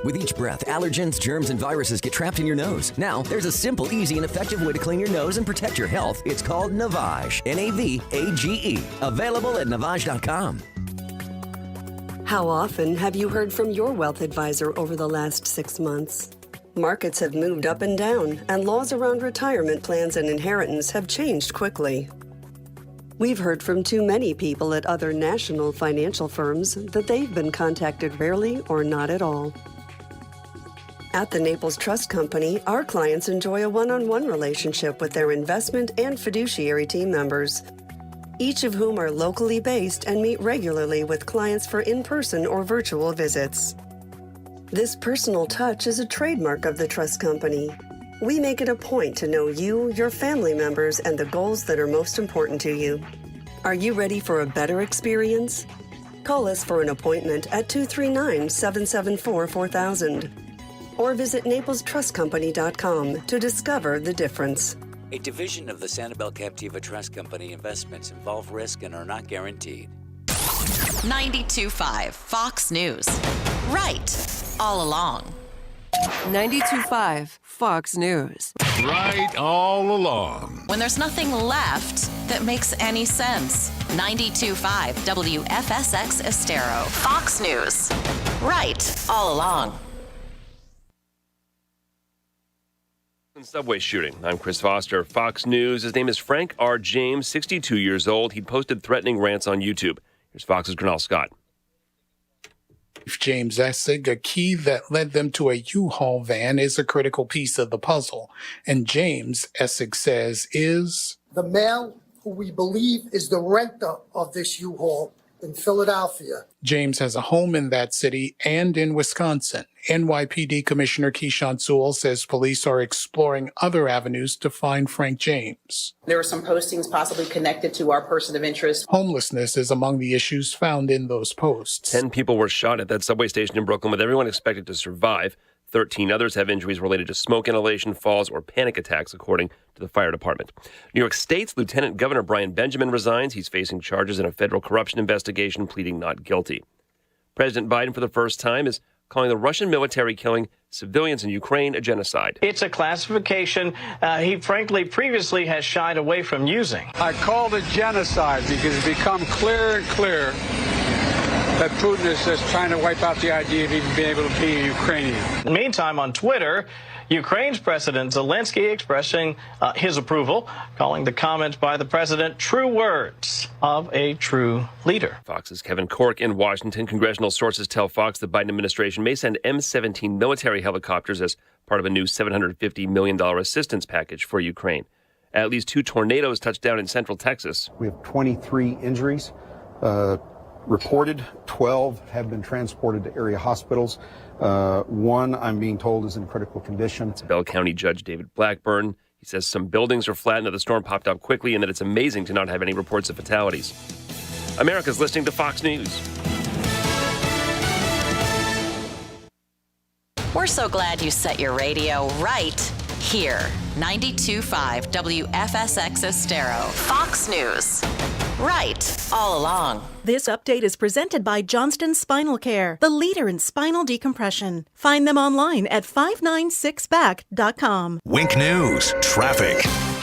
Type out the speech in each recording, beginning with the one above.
With each breath, allergens, germs, and viruses get trapped in your nose. Now, there's a simple, easy, and effective way to clean your nose and protect your health. It's called Navage. Navage. Available at Navage.com. How often have you heard from your wealth advisor over the last 6 months? Markets have moved up and down, and laws around retirement plans and inheritance have changed quickly. We've heard from too many people at other national financial firms that they've been contacted rarely or not at all. At the Naples Trust Company, our clients enjoy a one-on-one relationship with their investment and fiduciary team members, each of whom are locally based and meet regularly with clients for in-person or virtual visits. This personal touch is a trademark of the Trust Company. We make it a point to know you, your family members, and the goals that are most important to you. Are you ready for a better experience? Call us for an appointment at 239-774-4000 or visit NaplesTrustCompany.com to discover the difference. A division of the Sanibel Captiva Trust Company. Investments involve risk and are not guaranteed. 92.5 Fox News. Right all along. 92.5 Fox News. Right all along. When there's nothing left that makes any sense. 92.5 WFSX Estero. Fox News. Right all along. Subway shooting. I'm Chris Foster, Fox News. His name is Frank R. James, 62 years old. He posted threatening rants on YouTube. Here's Fox's Gernal Scott. James Essig, a key that led them to a U-Haul van is a critical piece of the puzzle. And James, Essig says, is the male who we believe is the renter of this U-Haul in Philadelphia. James has a home in that city and in Wisconsin. NYPD Commissioner Keyshawn Sewell says police are exploring other avenues to find Frank James. There were some postings possibly connected to our person of interest. Homelessness is among the issues found in those posts. 10 people were shot at that subway station in Brooklyn, with everyone expected to survive. 13 others have injuries related to smoke inhalation, falls, or panic attacks, according to the fire department. New York State's Lieutenant Governor Brian Benjamin resigns. He's facing charges in a federal corruption investigation, pleading not guilty. President Biden, for the first time, is calling the Russian military killing civilians in Ukraine a genocide. It's a classification he frankly previously has shied away from using. I called it genocide because it's become clearer and clearer that Putin is just trying to wipe out the idea of even being able to be a Ukrainian. Meantime, on Twitter, Ukraine's President Zelensky expressing his approval, calling the comments by the president true words of a true leader. Fox's Kevin Corke in Washington. Congressional sources tell Fox the Biden administration may send M-17 military helicopters as part of a new $750 million assistance package for Ukraine. At least 2 tornadoes touched down in central Texas. We have 23 injuries reported. 12 have been transported to area hospitals. One, I'm being told, is in critical condition. It's Bell County Judge David Blackburn. He says some buildings are flattened, that the storm popped up quickly, and that it's amazing to not have any reports of fatalities. America's listening to Fox News. We're so glad you set your radio right here. 92.5 WFSX Estero. Fox News. Right all along. This update is presented by Johnston Spinal Care, the leader in spinal decompression. Find them online at 596back.com. Wink News, traffic.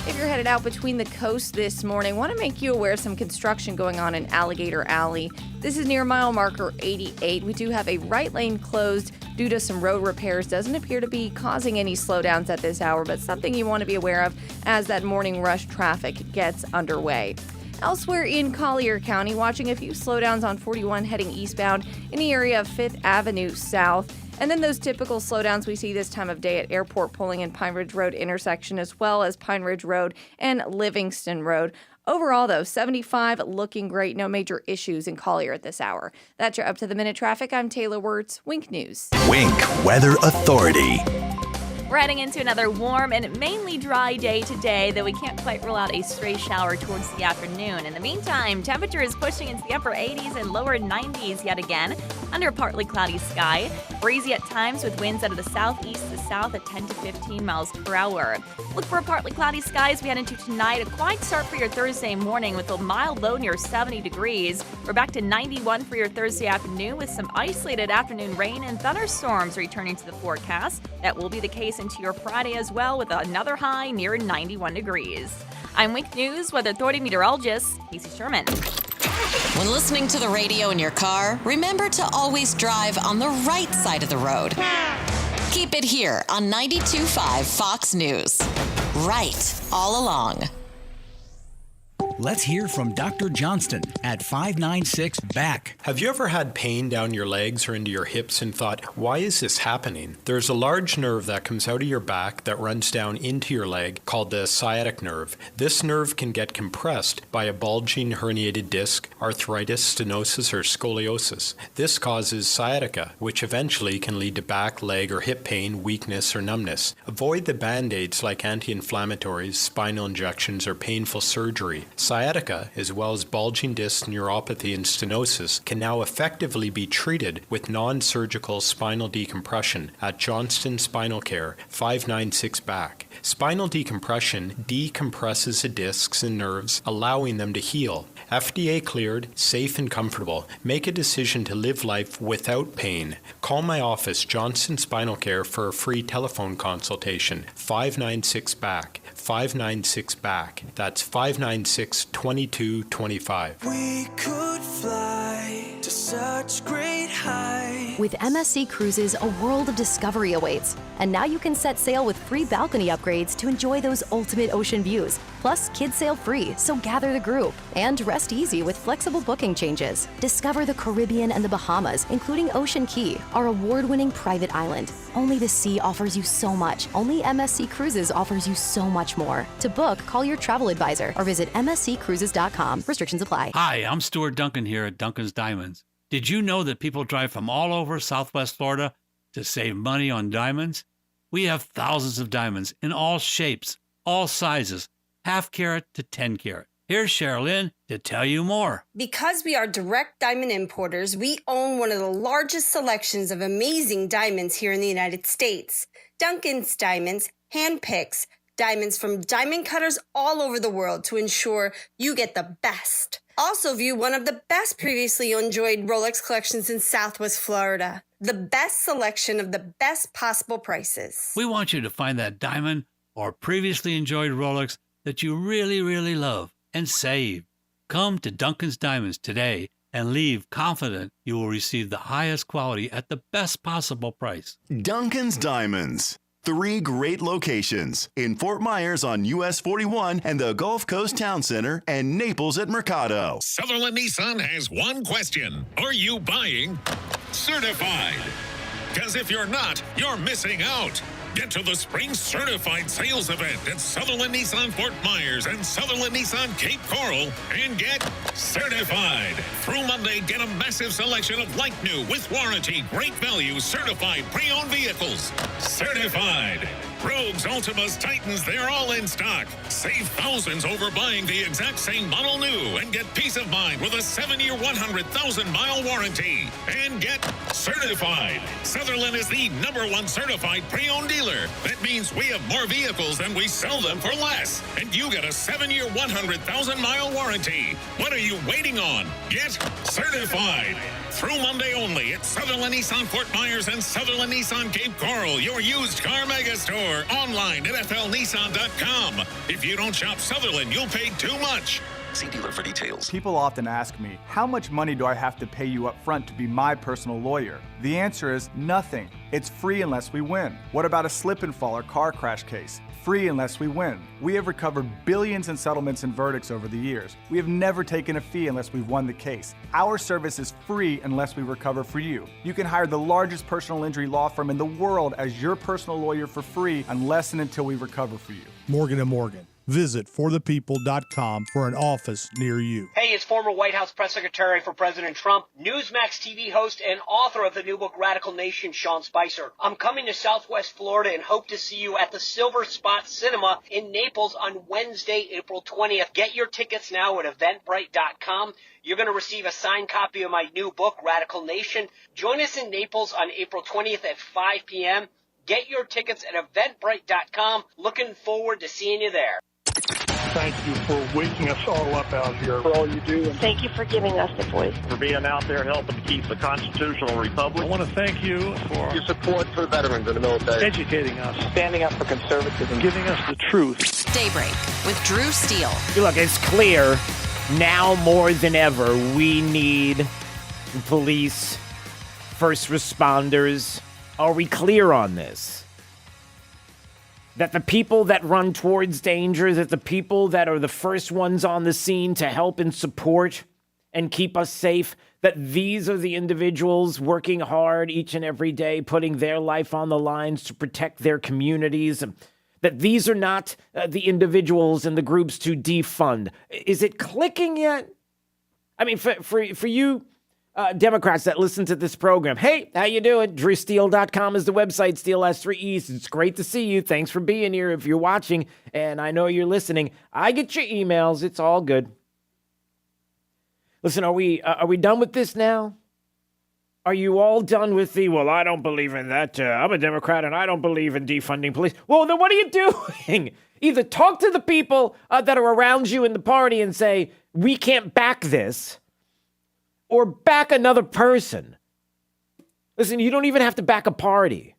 If you're headed out between the coasts this morning, I want to make you aware of some construction going on in Alligator Alley. This is near mile marker 88. We do have a right lane closed due to some road repairs. Doesn't appear to be causing any slowdowns at this hour, but something you want to be aware of as that morning rush traffic gets underway. Elsewhere in Collier County, watching a few slowdowns on 41 heading eastbound in the area of 5th Avenue South. And then those typical slowdowns we see this time of day at Airport Pulling and Pine Ridge Road intersection, as well as Pine Ridge Road and Livingston Road. Overall, though, 75 looking great. No major issues in Collier at this hour. That's your up-to-the-minute traffic. I'm Taylor Wirtz, Wink News. Wink Weather Authority. We're heading into another warm and mainly dry day today, though we can't quite rule out a stray shower towards the afternoon. In the meantime, temperature is pushing into the upper 80s and lower 90s yet again. under a partly cloudy sky. Breezy at times with winds out of the southeast to south at 10 to 15 miles per hour. Look for a partly cloudy sky as we head into tonight. A quiet start for your Thursday morning with a mild low near 70 degrees. We're back to 91 for your Thursday afternoon with some isolated afternoon rain and thunderstorms returning to the forecast. That will be the case into your Friday as well with another high near 91 degrees. I'm Wink News Weather Authority meteorologist Casey Sherman. When listening to the radio in your car, remember to always drive on the right side of the road. Keep it here on 92.5 Fox News. Right all along. Let's hear from Dr. Johnston at 596 Back. Have you ever had pain down your legs or into your hips and thought, why is this happening? There's a large nerve that comes out of your back that runs down into your leg called the sciatic nerve. This nerve can get compressed by a bulging herniated disc, arthritis, stenosis, or scoliosis. This causes sciatica, which eventually can lead to back, leg, or hip pain, weakness, or numbness. Avoid the band-aids like anti-inflammatories, spinal injections, or painful surgery. Sciatica, as well as bulging disc neuropathy and stenosis, can now effectively be treated with non-surgical spinal decompression at Johnston Spinal Care, 596 Back. Spinal decompression decompresses the discs and nerves, allowing them to heal. FDA cleared, safe and comfortable. Make a decision to live life without pain. Call my office, Johnston Spinal Care, for a free telephone consultation. 596 Back. 596 Back. That's 596-2225. We could fly to such great heights. With MSC Cruises, a world of discovery awaits. And now you can set sail with free balcony upgrades to enjoy those ultimate ocean views. Plus, kids sail free, so gather the group. And rest easy with flexible booking changes. Discover the Caribbean and the Bahamas, including Ocean Key, our award-winning private island. Only the sea offers you so much. Only MSC Cruises offers you so much more. To book, call your travel advisor or visit msccruises.com. Restrictions apply. Hi, I'm Stuart Duncan here at Duncan's Diamonds. Did you know that people drive from all over Southwest Florida to save money on diamonds? We have thousands of diamonds in all shapes, all sizes, half carat to 10 carat. Here's Sherilyn to tell you more. Because we are direct diamond importers, we own one of the largest selections of amazing diamonds here in the United States. Duncan's Diamonds handpicks diamonds from diamond cutters all over the world to ensure you get the best. Also view one of the best previously enjoyed Rolex collections in Southwest Florida. The best selection of the best possible prices. We want you to find that diamond or previously enjoyed Rolex that you really, really love and save. Come to Duncan's Diamonds today and leave confident you will receive the highest quality at the best possible price. Duncan's Diamonds. 3 great locations in Fort Myers on US 41 and the Gulf Coast Town Center and Naples at Mercado. Sutherland Nissan has one question. Are you buying certified? Because if you're not, you're missing out. Get to the Spring Certified Sales Event at Sutherland Nissan Fort Myers and Sutherland Nissan Cape Coral and get certified. Through Monday, get a massive selection of like new, with warranty, great value, certified pre-owned vehicles. Certified. Rogues, Altimas, Titans, they're all in stock. Save thousands over buying the exact same model new and get peace of mind with a 7-year, 100,000-mile warranty. And get certified. Sutherland is the #1 certified pre-owned dealer. That means we have more vehicles than we sell them for less. And you get a 7-year, 100,000-mile warranty. What are you waiting on? Get certified. Through Monday only at Sutherland Nissan Fort Myers and Sutherland Nissan Cape Coral, your used car mega store. Online at flnissan.com. If you don't shop Sutherland, you'll pay too much. See dealer for details. People often ask me, how much money do I have to pay you up front to be my personal lawyer? The answer is nothing. It's free unless we win. What about a slip and fall or car crash case? Free unless we win. We have recovered billions in settlements and verdicts over the years. We have never taken a fee unless we've won the case. Our service is free unless we recover for you. You can hire the largest personal injury law firm in the world as your personal lawyer for free unless and until we recover for you. Morgan & Morgan. Visit forthepeople.com for an office near you. Hey, it's former White House press secretary for President Trump, Newsmax TV host, and author of the new book, Radical Nation, Sean Spicer. I'm coming to Southwest Florida and hope to see you at the Silver Spot Cinema in Naples on Wednesday, April 20th. Get your tickets now at eventbrite.com. You're going to receive a signed copy of my new book, Radical Nation. Join us in Naples on April 20th at 5 p.m. Get your tickets at eventbrite.com. Looking forward to seeing you there. Thank you for waking us all up out here, for all you do. And thank you for giving us the voice. For being out there helping to keep the constitutional republic. I want to thank you for your support for veterans in the military. Educating us. Standing up for conservatism. Giving us the truth. Daybreak with Drew Steele. Look, it's clear now more than ever we need police, first responders. Are we clear on this? That the people that run towards danger, that the people that are the first ones on the scene to help and support and keep us safe, that these are the individuals working hard each and every day, putting their life on the lines to protect their communities, that these are not the individuals and the groups to defund. Is it clicking yet? I mean, for you Democrats that listen to this program, hey, how you doing? DrewSteele.com is the website. Steele has 3 E's. It's great to see you. Thanks for being here. If you're watching, and I know you're listening, I get your emails. It's all good. Listen, are we done with this now? Are you all done with the, well, I don't believe in that. I'm a Democrat, and I don't believe in defunding police. Well, then what are you doing? Either talk to the people that are around you in the party and say, we can't back this, or back another person. Listen, you don't even have to back a party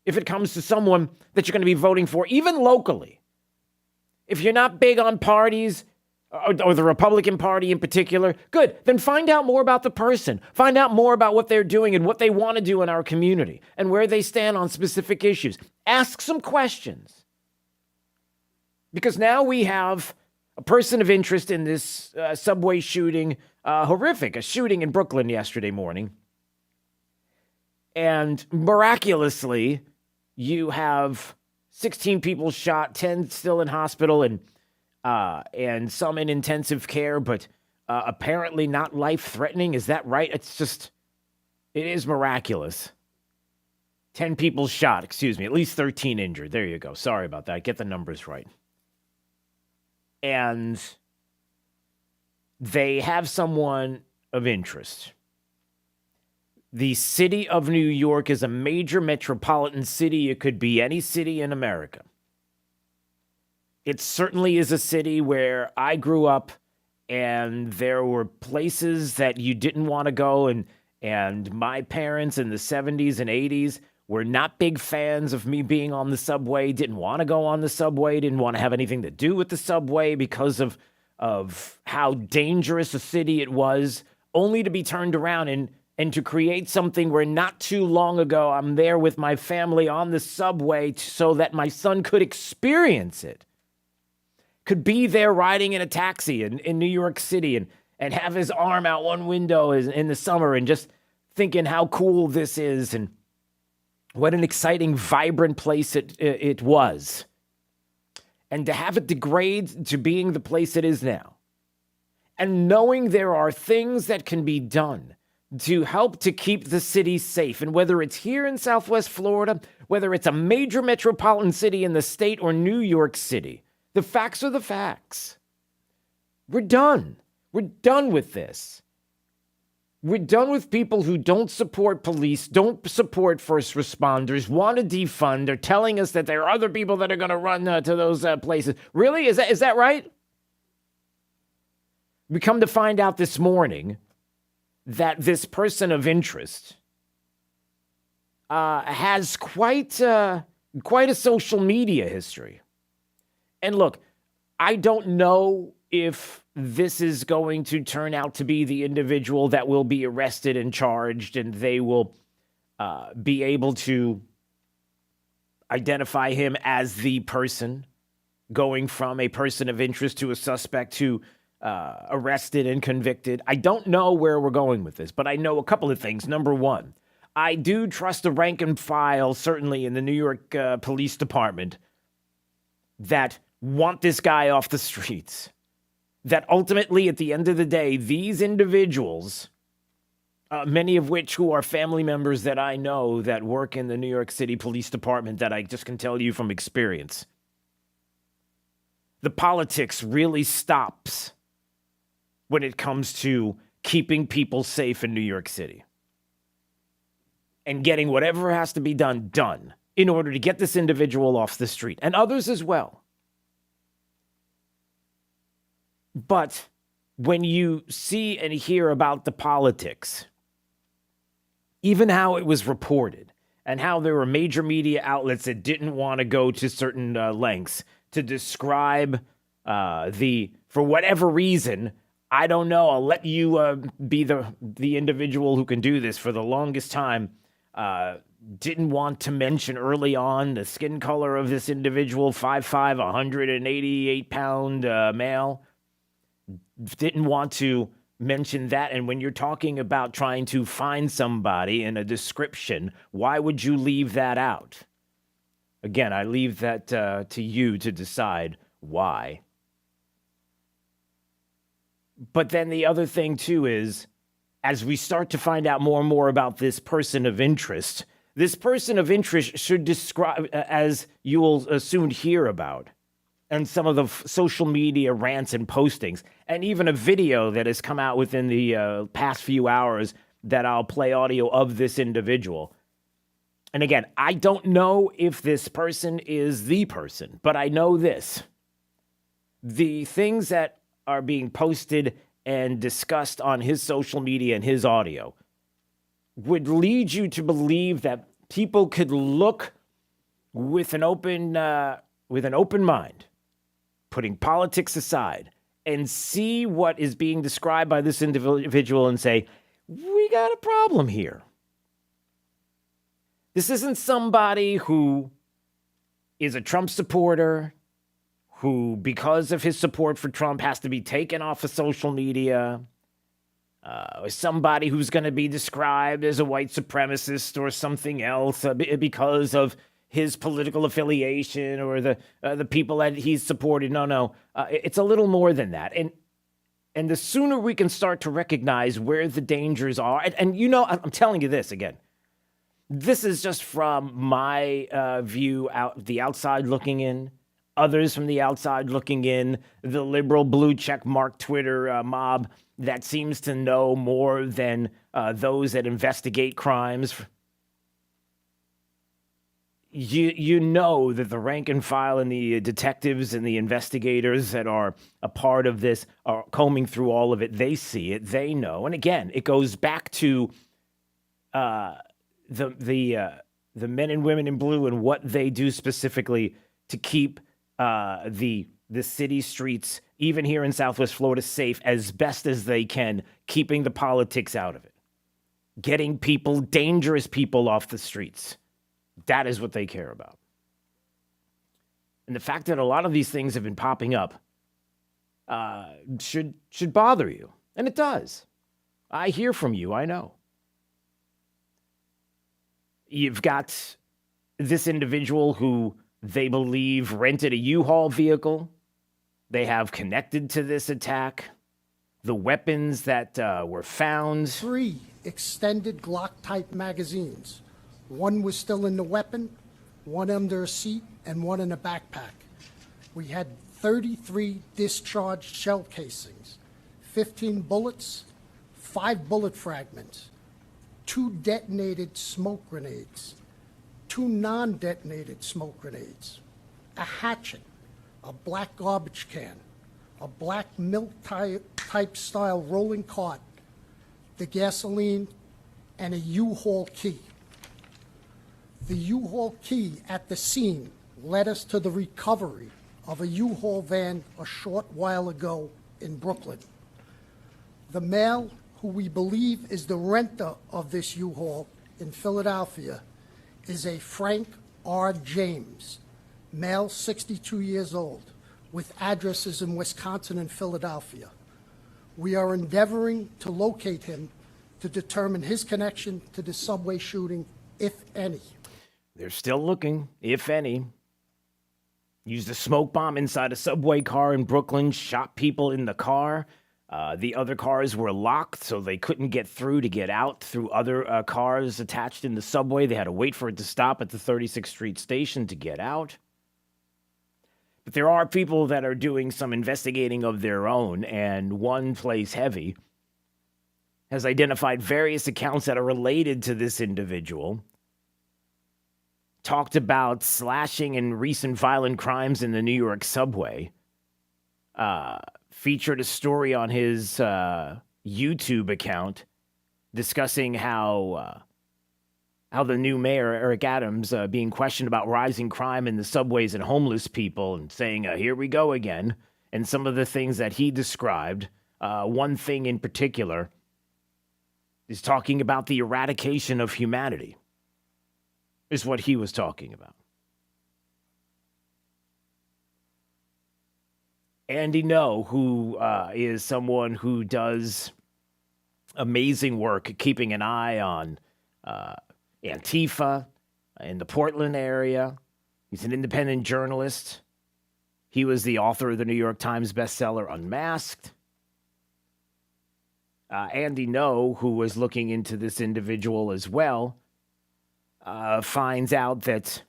if it comes to someone that you're going to be voting for, even locally. If you're not big on parties, or the Republican Party in particular, good. Then find out more about the person. Find out more about what they're doing and what they want to do in our community and where they stand on specific issues. Ask some questions. Because now we have a person of interest in this subway shooting, a shooting in Brooklyn yesterday morning. And miraculously, you have 16 people shot, 10 still in hospital, and some in intensive care, but apparently not life-threatening. Is that right? It is miraculous. 10 people shot, at least 13 injured. There you go. Sorry about that. Get the numbers right. And they have someone of interest. The city of New York is a major metropolitan city. It could be any city in America. It certainly is a city where I grew up, and there were places that you didn't want to go, and my parents in the 70s and 80s were not big fans of me being on the subway, didn't want to go on the subway, didn't want to have anything to do with the subway because of how dangerous a city it was, only to be turned around and to create something where not too long ago I'm there with my family on the subway so that my son could experience it. Could be there riding in a taxi in New York City and have his arm out one window in the summer and just thinking how cool this is and what an exciting, vibrant place it was. And to have it degrade to being the place it is now. And knowing there are things that can be done to help to keep the city safe. And whether it's here in Southwest Florida, whether it's a major metropolitan city in the state or New York City, the facts are the facts. We're done. We're done with this. We're done with people who don't support police, don't support first responders, want to defund. They're telling us that there are other people that are going to run to those places. Really? Is that right? We come to find out this morning that this person of interest has quite a social media history. And look, I don't know if this is going to turn out to be the individual that will be arrested and charged, and they will be able to identify him as the person, going from a person of interest to a suspect to arrested and convicted. I don't know where we're going with this, but I know a couple of things. Number one, I do trust the rank and file, certainly in the New York Police Department, that want this guy off the streets. That ultimately, at the end of the day, these individuals, many of which who are family members that I know that work in the New York City Police Department, that I just can tell you from experience, the politics really stops when it comes to keeping people safe in New York City and getting whatever has to be done in order to get this individual off the street, and others as well. But when you see and hear about the politics, even how it was reported and how there were major media outlets that didn't want to go to certain lengths to describe for whatever reason, I don't know, I'll let you be the individual who can do this. For the longest time, didn't want to mention early on the skin color of this individual, 5'5", 188-pound male. Didn't want to mention that. And when you're talking about trying to find somebody in a description, why would you leave that out? Again, I leave that to you to decide why. But then the other thing, too, is as we start to find out more and more about this person of interest, this person of interest should describe, as you will soon hear about, and some of the social media rants and postings, and even a video that has come out within the past few hours that I'll play audio of this individual. And again, I don't know if this person is the person, but I know this. The things that are being posted and discussed on his social media and his audio would lead you to believe that people could look with an open mind, putting politics aside, and see what is being described by this individual and say, we got a problem here. This isn't somebody who is a Trump supporter, who, because of his support for Trump, has to be taken off of social media, or somebody who's going to be described as a white supremacist or something else because of his political affiliation or the people that he's supported. No. It's a little more than that. And the sooner we can start to recognize where the dangers are, and you know, I'm telling you this again, this is just from my view, the outside looking in, others from the outside looking in, the liberal blue check mark Twitter mob that seems to know more than those that investigate crimes. You know that the rank and file and the detectives and the investigators that are a part of this are combing through all of it. They see it. They know. And again, it goes back to the men and women in blue and what they do specifically to keep the city streets, even here in Southwest Florida, safe as best as they can, keeping the politics out of it, getting people, dangerous people, off the streets. That is what they care about. And the fact that a lot of these things have been popping up should bother you. And it does. I hear from you, I know. You've got this individual who they believe rented a U-Haul vehicle. They have connected to this attack. The weapons that were found. 3 extended Glock-type magazines. One was still in the weapon, one under a seat, and one in a backpack. We had 33 discharged shell casings, 15 bullets, 5 bullet fragments, 2 detonated smoke grenades, 2 non-detonated smoke grenades, a hatchet, a black garbage can, a black milk-type style rolling cart, the gasoline, and a U-Haul key. The U-Haul key at the scene led us to the recovery of a U-Haul van a short while ago in Brooklyn. The male who we believe is the renter of this U-Haul in Philadelphia is a Frank R. James, male, 62 years old, with addresses in Wisconsin and Philadelphia. We are endeavoring to locate him to determine his connection to the subway shooting, if any. They're still looking, if any. used a smoke bomb inside a subway car in Brooklyn, shot people in the car. The other cars were locked, so they couldn't get through to get out through other cars attached in the subway. They had to wait for it to stop at the 36th Street station to get out. But there are people that are doing some investigating of their own, and one place heavy has identified various accounts that are related to this individual, talked about slashing and recent violent crimes in the New York subway, featured a story on his YouTube account discussing how the new mayor, Eric Adams, being questioned about rising crime in the subways and homeless people, and saying, here we go again, and some of the things that he described. One thing in particular is talking about the eradication of humanity, is what he was talking about. Andy Ngo, who is someone who does amazing work keeping an eye on Antifa in the Portland area. He's an independent journalist. He was the author of the New York Times bestseller Unmasked. Andy Ngo, who was looking into this individual as well, finds out that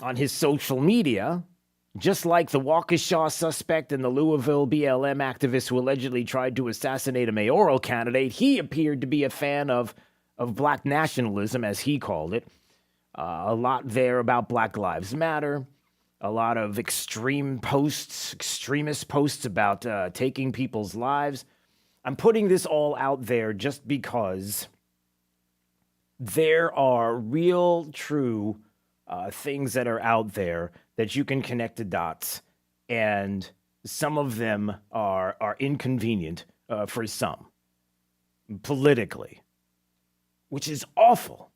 on his social media, just like the Waukesha suspect and the Louisville BLM activist who allegedly tried to assassinate a mayoral candidate, he appeared to be a fan of black nationalism, as he called it. A lot there about Black Lives Matter, a lot of extremist posts about taking people's lives. I'm putting this all out there just because there are real, true things that are out there that you can connect the dots, and some of them are inconvenient for some, politically, which is awful,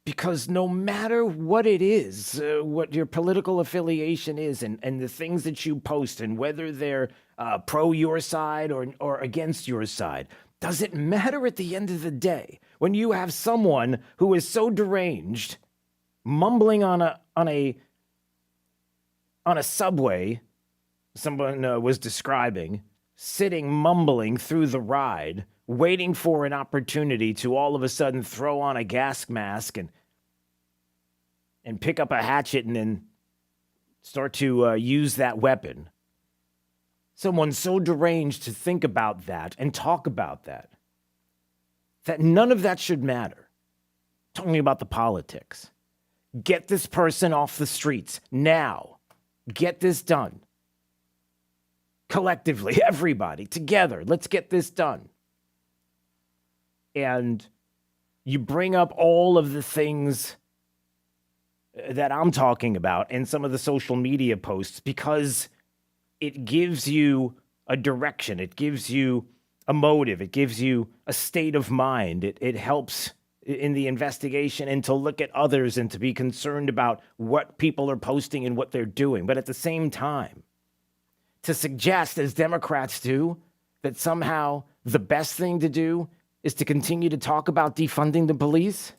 because no matter what it is, what your political affiliation is, and the things that you post, and whether they're pro your side or against your side, doesn't matter at the end of the day. When you have someone who is so deranged, mumbling on a subway, someone was describing, sitting mumbling through the ride, waiting for an opportunity to all of a sudden throw on a gas mask and pick up a hatchet and then start to use that weapon. Someone so deranged to think about that and talk about that none of that should matter. Talking about the politics. Get this person off the streets now. Get this done. Collectively, everybody, together, let's get this done. And you bring up all of the things that I'm talking about in some of the social media posts because it gives you a direction. It gives you a motive. It gives you a state of mind. It helps in the investigation and to look at others and to be concerned about what people are posting and what they're doing. But at the same time, to suggest, as Democrats do, that somehow the best thing to do is to continue to talk about defunding the police?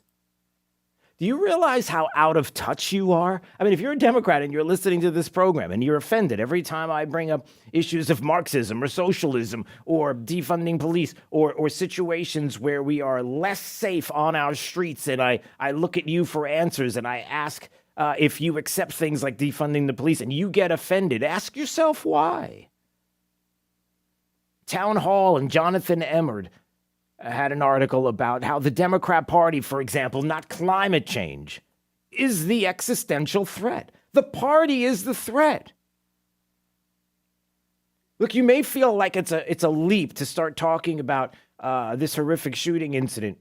Do you realize how out of touch you are? I mean, if you're a Democrat and you're listening to this program and you're offended every time I bring up issues of Marxism or socialism or defunding police or situations where we are less safe on our streets, and I look at you for answers and I ask if you accept things like defunding the police and you get offended, ask yourself why. Town Hall and Jonathan Emmerd had an article about how the Democrat Party, for example, not climate change, is the existential threat. The party is the threat. Look, you may feel like it's a leap to start talking about this horrific shooting incident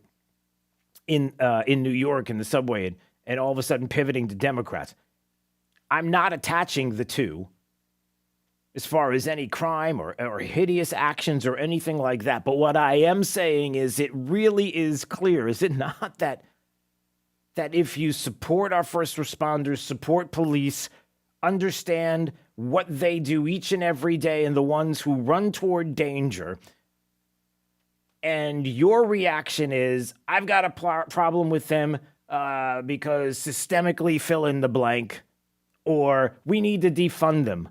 in New York in the subway and all of a sudden pivoting to Democrats. I'm not attaching the two as far as any crime or hideous actions or anything like that. But what I am saying is it really is clear, is it not, that if you support our first responders, support police, understand what they do each and every day and the ones who run toward danger, and your reaction is, I've got a problem with them because systemically fill in the blank, or we need to defund them.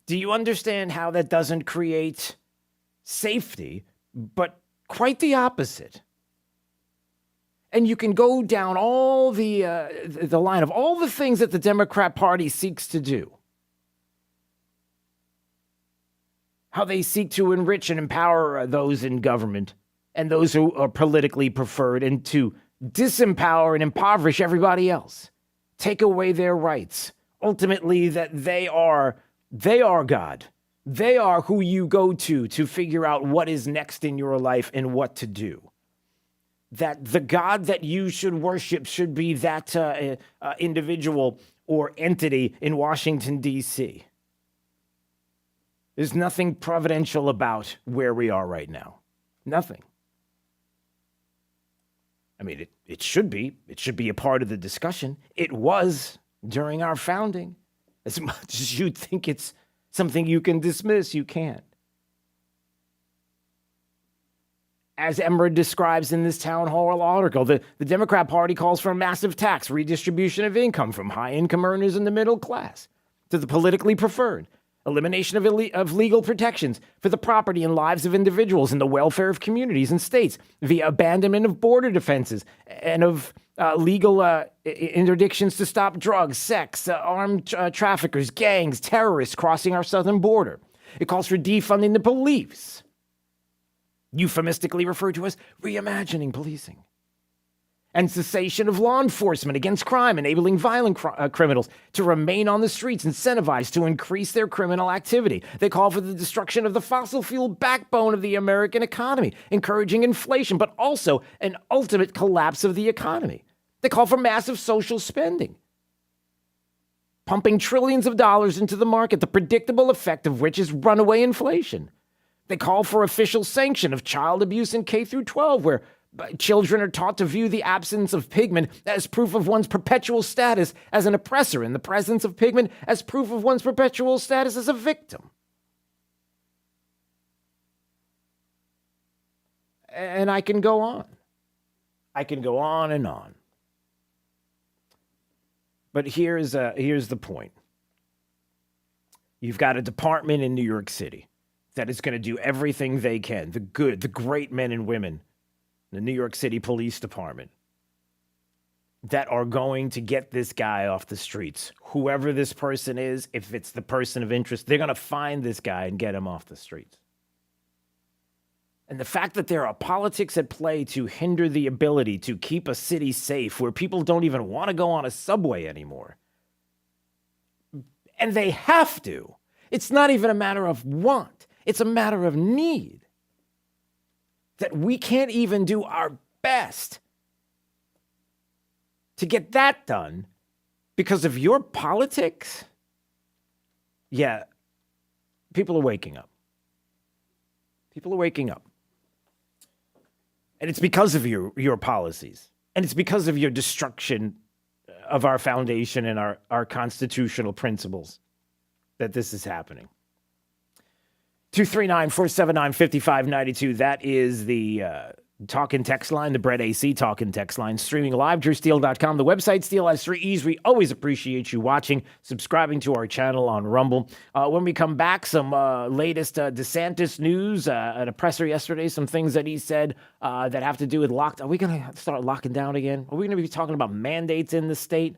Do you understand how that doesn't create safety, but quite the opposite? And you can go down all the line of all the things that the Democrat Party seeks to do. How they seek to enrich and empower those in government and those who are politically preferred, and to disempower and impoverish everybody else. Take away their rights. Ultimately, that they are God. They are who you go to figure out what is next in your life and what to do. That the God that you should worship should be that individual or entity in Washington, D.C. There's nothing providential about where we are right now. Nothing. I mean, it should be. It should be a part of the discussion. It was during our founding. As much as you think it's something you can dismiss, you can't. As Emmer describes in this town hall article, the Democrat Party calls for a massive tax redistribution of income from high-income earners in the middle class to the politically preferred, elimination of legal protections for the property and lives of individuals and the welfare of communities and states, via abandonment of border defenses and of legal interdictions to stop drugs, sex, armed traffickers, gangs, terrorists crossing our southern border. It calls for defunding the police, euphemistically referred to as reimagining policing, and cessation of law enforcement against crime, enabling violent criminals to remain on the streets, incentivized to increase their criminal activity. They call for the destruction of the fossil fuel backbone of the American economy, encouraging inflation, but also an ultimate collapse of the economy. They call for massive social spending, pumping trillions of dollars into the market, the predictable effect of which is runaway inflation. They call for official sanction of child abuse in K through 12, where children are taught to view the absence of pigment as proof of one's perpetual status as an oppressor, and the presence of pigment as proof of one's perpetual status as a victim. And I can go on. I can go on and on. But here's the point. You've got a department in New York City that is going to do everything they can, the great men and women, the New York City Police Department, that are going to get this guy off the streets. Whoever this person is, if it's the person of interest, they're going to find this guy and get him off the streets. And the fact that there are politics at play to hinder the ability to keep a city safe, where people don't even want to go on a subway anymore. And they have to. It's not even a matter of want. It's a matter of need. That we can't even do our best to get that done because of your politics. Yeah, people are waking up. People are waking up. And it's because of your policies. And it's because of your destruction of our foundation and our constitutional principles that this is happening. 239-479-5592. That is the talk and text line, the Brett AC talk and text line. Streaming live, drewsteele.com. The website, Steele has 3 E's. We always appreciate you watching, subscribing to our channel on Rumble. When we come back, some latest DeSantis news at a presser yesterday, some things that he said that have to do with Are we going to start locking down again? Are we going to be talking about mandates in the state?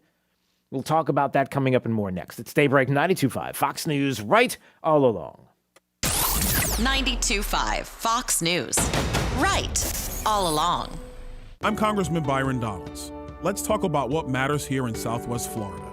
We'll talk about that coming up and more next. It's Daybreak 92.5, Fox News, right all along. 92.5 Fox News. Right all along. I'm Congressman Byron Donalds. Let's talk about what matters here in Southwest Florida.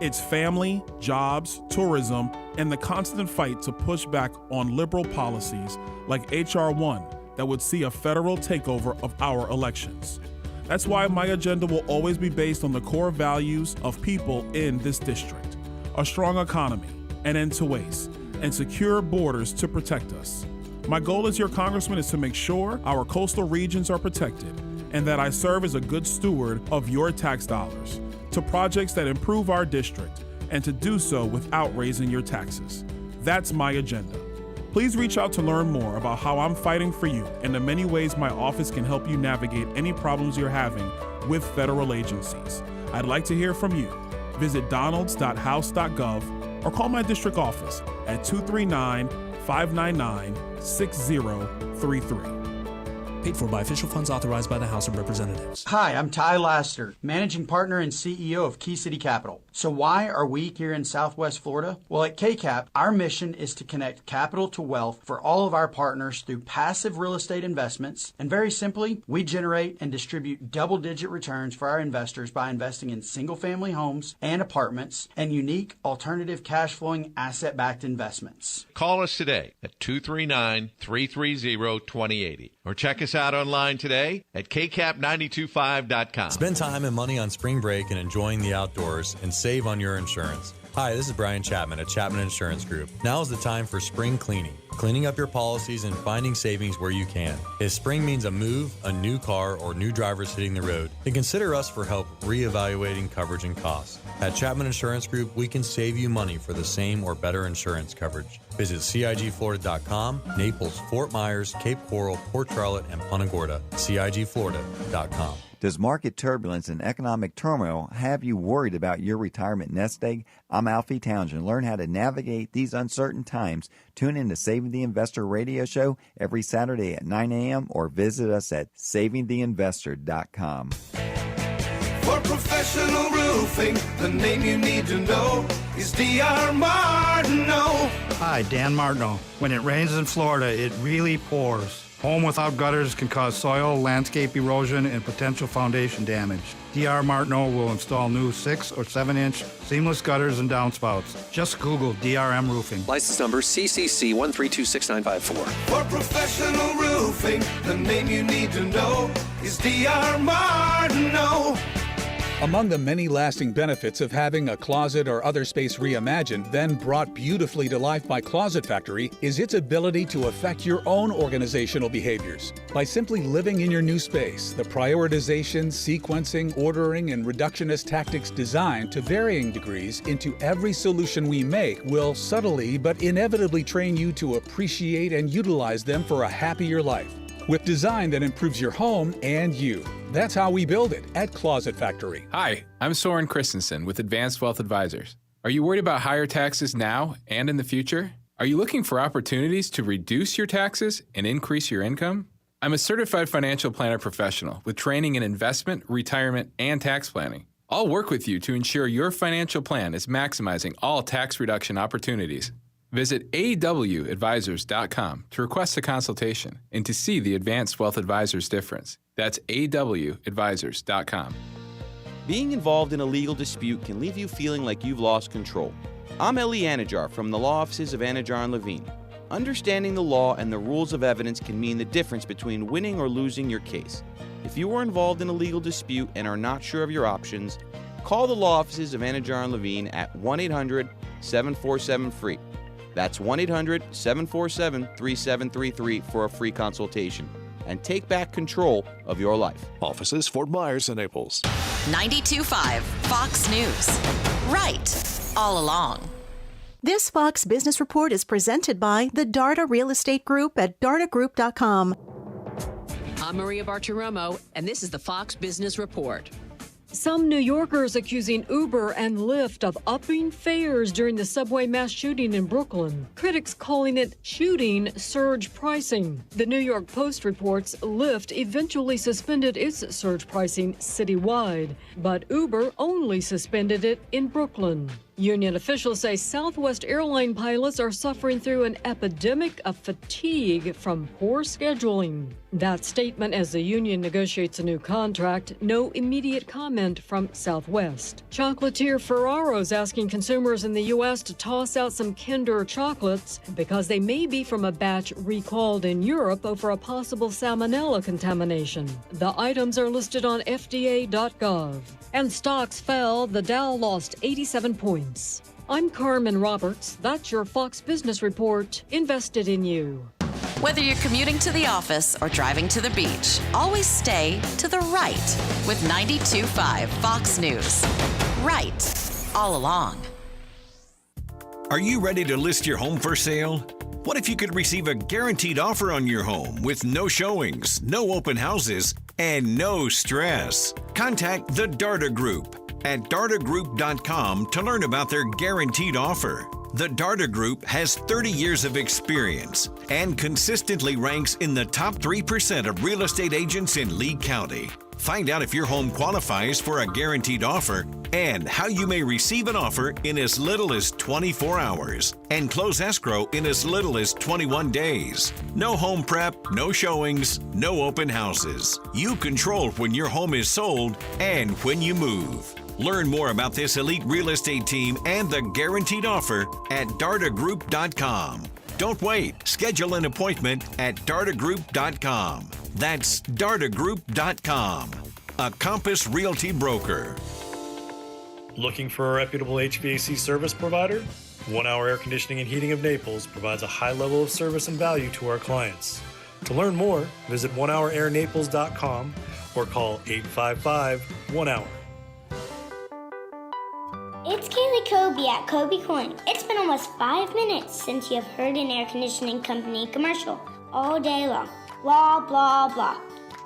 It's family, jobs, tourism, and the constant fight to push back on liberal policies like H.R. 1 that would see a federal takeover of our elections. That's why my agenda will always be based on the core values of people in this district: a strong economy, an end to waste, and secure borders to protect us. My goal as your congressman is to make sure our coastal regions are protected and that I serve as a good steward of your tax dollars to projects that improve our district, and to do so without raising your taxes. That's my agenda. Please reach out to learn more about how I'm fighting for you and the many ways my office can help you navigate any problems you're having with federal agencies. I'd like to hear from you. Visit donalds.house.gov or call my district office at 239-599-6033. Paid for by official funds authorized by the House of Representatives. Hi, I'm Ty Laster, Managing Partner and CEO of Key City Capital. So why are we here in Southwest Florida? Well, at KCAP, our mission is to connect capital to wealth for all of our partners through passive real estate investments. And very simply, we generate and distribute double-digit returns for our investors by investing in single-family homes and apartments and unique alternative cash-flowing asset-backed investments. Call us today at 239-330-2080 or check us out online today at kcap925.com. Spend time and money on spring break and enjoying the outdoors and save on your insurance. Hi, this is Brian Chapman at Chapman Insurance Group. Now is the time for spring cleaning. Cleaning up your policies and finding savings where you can. If spring means a move, a new car, or new drivers hitting the road, then consider us for help reevaluating coverage and costs. At Chapman Insurance Group, we can save you money for the same or better insurance coverage. Visit CIGFlorida.com, Naples, Fort Myers, Cape Coral, Port Charlotte, and Punta Gorda. CIGFlorida.com. Does market turbulence and economic turmoil have you worried about your retirement nest egg? I'm Alfie Townsend. Learn how to navigate these uncertain times. Tune in to Saving the Investor radio show every Saturday at 9 a.m. or visit us at savingtheinvestor.com. For professional roofing, the name you need to know is D.R. Martineau. Hi, Dan Martineau. When it rains in Florida, it really pours. Home without gutters can cause soil, landscape erosion, and potential foundation damage. D.R. Martineau will install new 6 or 7-inch seamless gutters and downspouts. Just Google DRM Roofing. License number CCC 1326954. For professional roofing, the name you need to know is D.R. Martineau. Among the many lasting benefits of having a closet or other space reimagined, then brought beautifully to life by Closet Factory, is its ability to affect your own organizational behaviors. By simply living in your new space, the prioritization, sequencing, ordering, and reductionist tactics designed to varying degrees into every solution we make will subtly but inevitably train you to appreciate and utilize them for a happier life. With design that improves your home and you. That's how we build it at Closet Factory. Hi, I'm Soren Christensen with Advanced Wealth Advisors. Are you worried about higher taxes now and in the future? Are you looking for opportunities to reduce your taxes and increase your income? I'm a certified financial planner professional with training in investment, retirement, and tax planning. I'll work with you to ensure your financial plan is maximizing all tax reduction opportunities. Visit awadvisors.com to request a consultation and to see the Advanced Wealth Advisors difference. That's awadvisors.com. Being involved in a legal dispute can leave you feeling like you've lost control. I'm Eli Anajar from the law offices of Anajar and Levine. Understanding the law and the rules of evidence can mean the difference between winning or losing your case. If you are involved in a legal dispute and are not sure of your options, call the law offices of Anajar and Levine at 1-800-747-FREE. That's 1-800-747-3733 for a free consultation. And take back control of your life. Offices Fort Myers and Naples. 92.5 Fox News. Right all along. This Fox Business Report is presented by the Darda Real Estate Group at dardagroup.com. I'm Maria Bartiromo, and this is the Fox Business Report. Some New Yorkers accusing Uber and Lyft of upping fares during the subway mass shooting in Brooklyn. Critics calling it shooting surge pricing. The New York Post reports Lyft eventually suspended its surge pricing citywide, but Uber only suspended it in Brooklyn. Union officials say Southwest airline pilots are suffering through an epidemic of fatigue from poor scheduling. That statement as the union negotiates a new contract. No immediate comment from Southwest. Chocolatier Ferraro's asking consumers in the U.S. to toss out some Kinder chocolates because they may be from a batch recalled in Europe over a possible salmonella contamination. The items are listed on FDA.gov. And stocks fell. The Dow lost 87 points. I'm Carmen Roberts. That's your Fox Business Report. Invested in you. Whether you're commuting to the office or driving to the beach, always stay to the right with 92.5 Fox News. Right all along. Are you ready to list your home for sale? What if you could receive a guaranteed offer on your home with no showings, no open houses, and no stress? Contact the Darda Group. at dartagroup.com to learn about their guaranteed offer. The Darta Group has 30 years of experience and consistently ranks in the top 3% of real estate agents in Lee County. Find out if your home qualifies for a guaranteed offer and how you may receive an offer in as little as 24 hours and close escrow in as little as 21 days. No home prep, no showings, no open houses. You control when your home is sold and when you move. Learn more about this elite real estate team and the guaranteed offer at dartagroup.com. Don't wait. Schedule an appointment at dartagroup.com. That's dartagroup.com. A Compass Realty broker. Looking for a reputable HVAC service provider? 1 Hour Air Conditioning and Heating of Naples provides a high level of service and value to our clients. To learn more, visit onehourairnaples.com or call 855-1-HOUR. It's Kaylee Kobe at Kobe Cooling. It's been almost 5 minutes since you have heard an air conditioning company commercial all day long. Blah, blah, blah.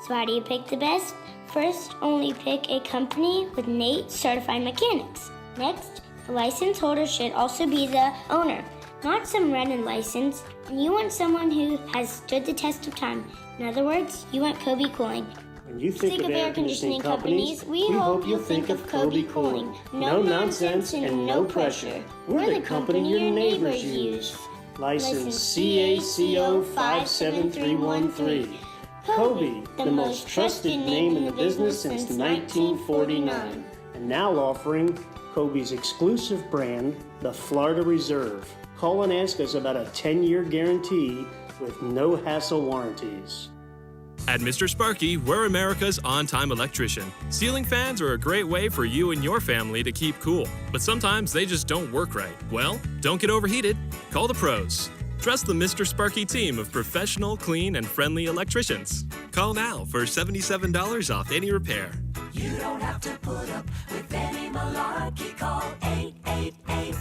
So how do you pick the best? First, only pick a company with NATE certified mechanics. Next, the license holder should also be the owner, not some random license. And you want someone who has stood the test of time. In other words, you want Kobe Cooling. When you think of air conditioning companies, we hope you'll think of Kobe Cooling. No nonsense and no pressure. We're the company your neighbors use. License CACO 57313. Kobe, the most trusted name in the business since 1949. And now offering Kobe's exclusive brand, the Florida Reserve. Call and ask us about a 10-year guarantee with no hassle warranties. At Mr. Sparky, we're America's on-time electrician. Ceiling fans are a great way for you and your family to keep cool, but sometimes they just don't work right. Well, don't get overheated. Call the pros. Trust the Mr. Sparky team of professional, clean, and friendly electricians. Call now for $77 off any repair. You don't have to put up with any malarkey. Call 888.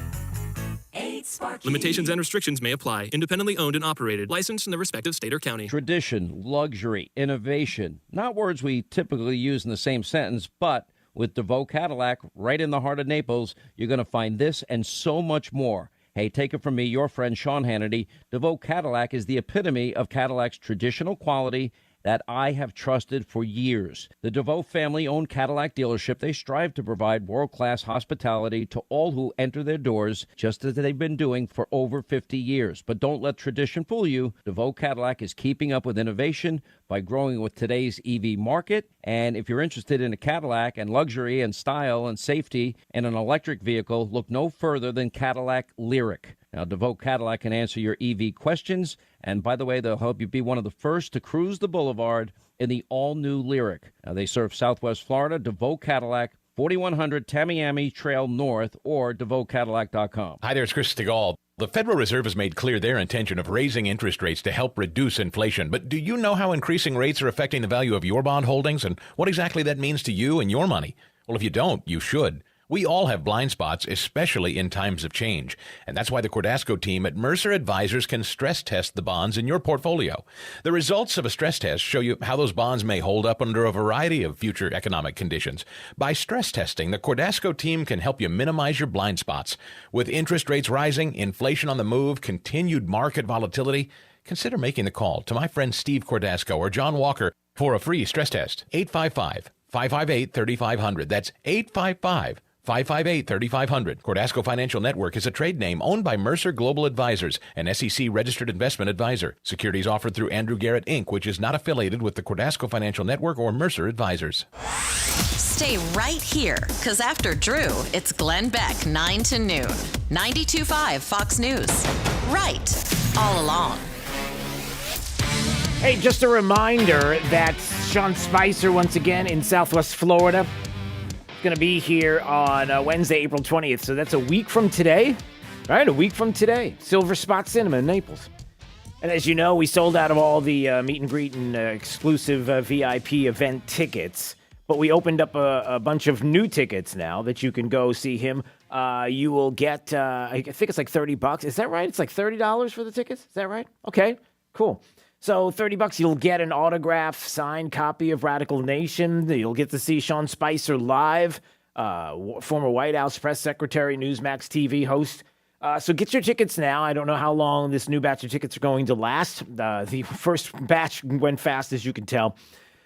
Limitations and restrictions may apply. Independently owned and operated. Licensed in the respective state or county. Tradition, luxury, innovation. Not words we typically use in the same sentence, but with DeVoe Cadillac right in the heart of Naples, you're going to find this and so much more. Hey, take it from me, your friend Sean Hannity. DeVoe Cadillac is the epitome of Cadillac's traditional quality that I have trusted for years. The DeVoe family-owned Cadillac dealership, they strive to provide world-class hospitality to all who enter their doors, just as they've been doing for over 50 years. But don't let tradition fool you. DeVoe Cadillac is keeping up with innovation by growing with today's EV market. And if you're interested in a Cadillac and luxury and style and safety and an electric vehicle, look no further than Cadillac Lyriq. Now, DeVoe Cadillac can answer your EV questions. And by the way, they'll help you be one of the first to cruise the boulevard in the all-new Lyriq. Now, they serve Southwest Florida. DeVoe Cadillac, 4100 Tamiami Trail North, or DeVoeCadillac.com. Hi there, it's Chris Stegall. The Federal Reserve has made clear their intention of raising interest rates to help reduce inflation. But do you know how increasing rates are affecting the value of your bond holdings and what exactly that means to you and your money? Well, if you don't, you should. We all have blind spots, especially in times of change. And that's why the Cordasco team at Mercer Advisors can stress test the bonds in your portfolio. The results of a stress test show you how those bonds may hold up under a variety of future economic conditions. By stress testing, the Cordasco team can help you minimize your blind spots. With interest rates rising, inflation on the move, continued market volatility, consider making the call to my friend Steve Cordasco or John Walker for a free stress test. 855-558-3500. That's 855-558-3500. 558-3500. Cordasco Financial Network is a trade name owned by Mercer Global Advisors, an SEC-registered investment advisor. Securities offered through Andrew Garrett, Inc., which is not affiliated with the Cordasco Financial Network or Mercer Advisors. Stay right here, because after Drew, it's Glenn Beck, 9 to noon. 92.5 Fox News. Right all along. Hey, just a reminder that Sean Spicer, once again, in Southwest Florida, going to be here on Wednesday, April 20th. So that's a week from today, right? A week from today. Silver Spot Cinema in Naples. And as you know, we sold out of all the meet and greet and exclusive VIP event tickets. But we opened up a bunch of new tickets now that you can go see him. You will get, I think it's like $30. Is that right? It's like $30 for the tickets? Is that right? Okay, cool. So $30, you'll get an autographed, signed copy of Radical Nation. You'll get to see Sean Spicer live. former White House press secretary, Newsmax TV host. So get your tickets now. I don't know how long this new batch of tickets are going to last. The first batch went fast, as you can tell.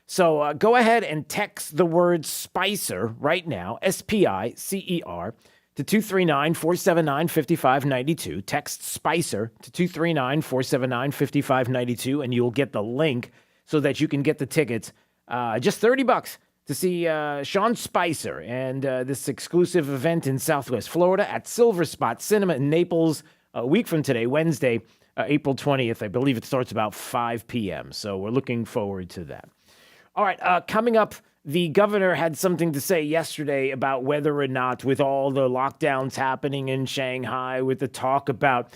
So go ahead and text the word Spicer right now, SPICER, to 239-479-5592. Text Spicer to 239-479-5592, and you'll get the link so that you can get the tickets. Just $30 to see Sean Spicer and this exclusive event in Southwest Florida at Silver Spot Cinema in Naples a week from today, Wednesday, April 20th. I believe it starts about 5 p.m., so we're looking forward to that. All right, coming up, the governor had something to say yesterday about whether or not, with all the lockdowns happening in Shanghai, with the talk about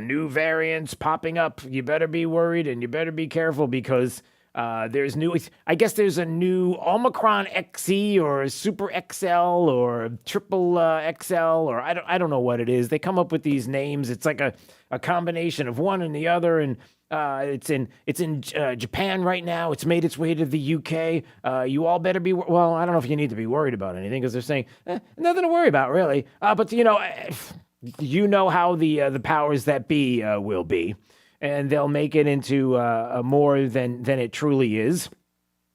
new variants popping up, you better be worried and you better be careful because there's there's a new Omicron XE or Super XL or Triple XL or I don't know what it is. They come up with these names. It's like a combination of one and the other, and it's in Japan right now. It's made its way to the UK. You all better be well. I don't know if you need to be worried about anything because they're saying nothing to worry about really. But you know how the powers that be will be. And they'll make it into more than it truly is,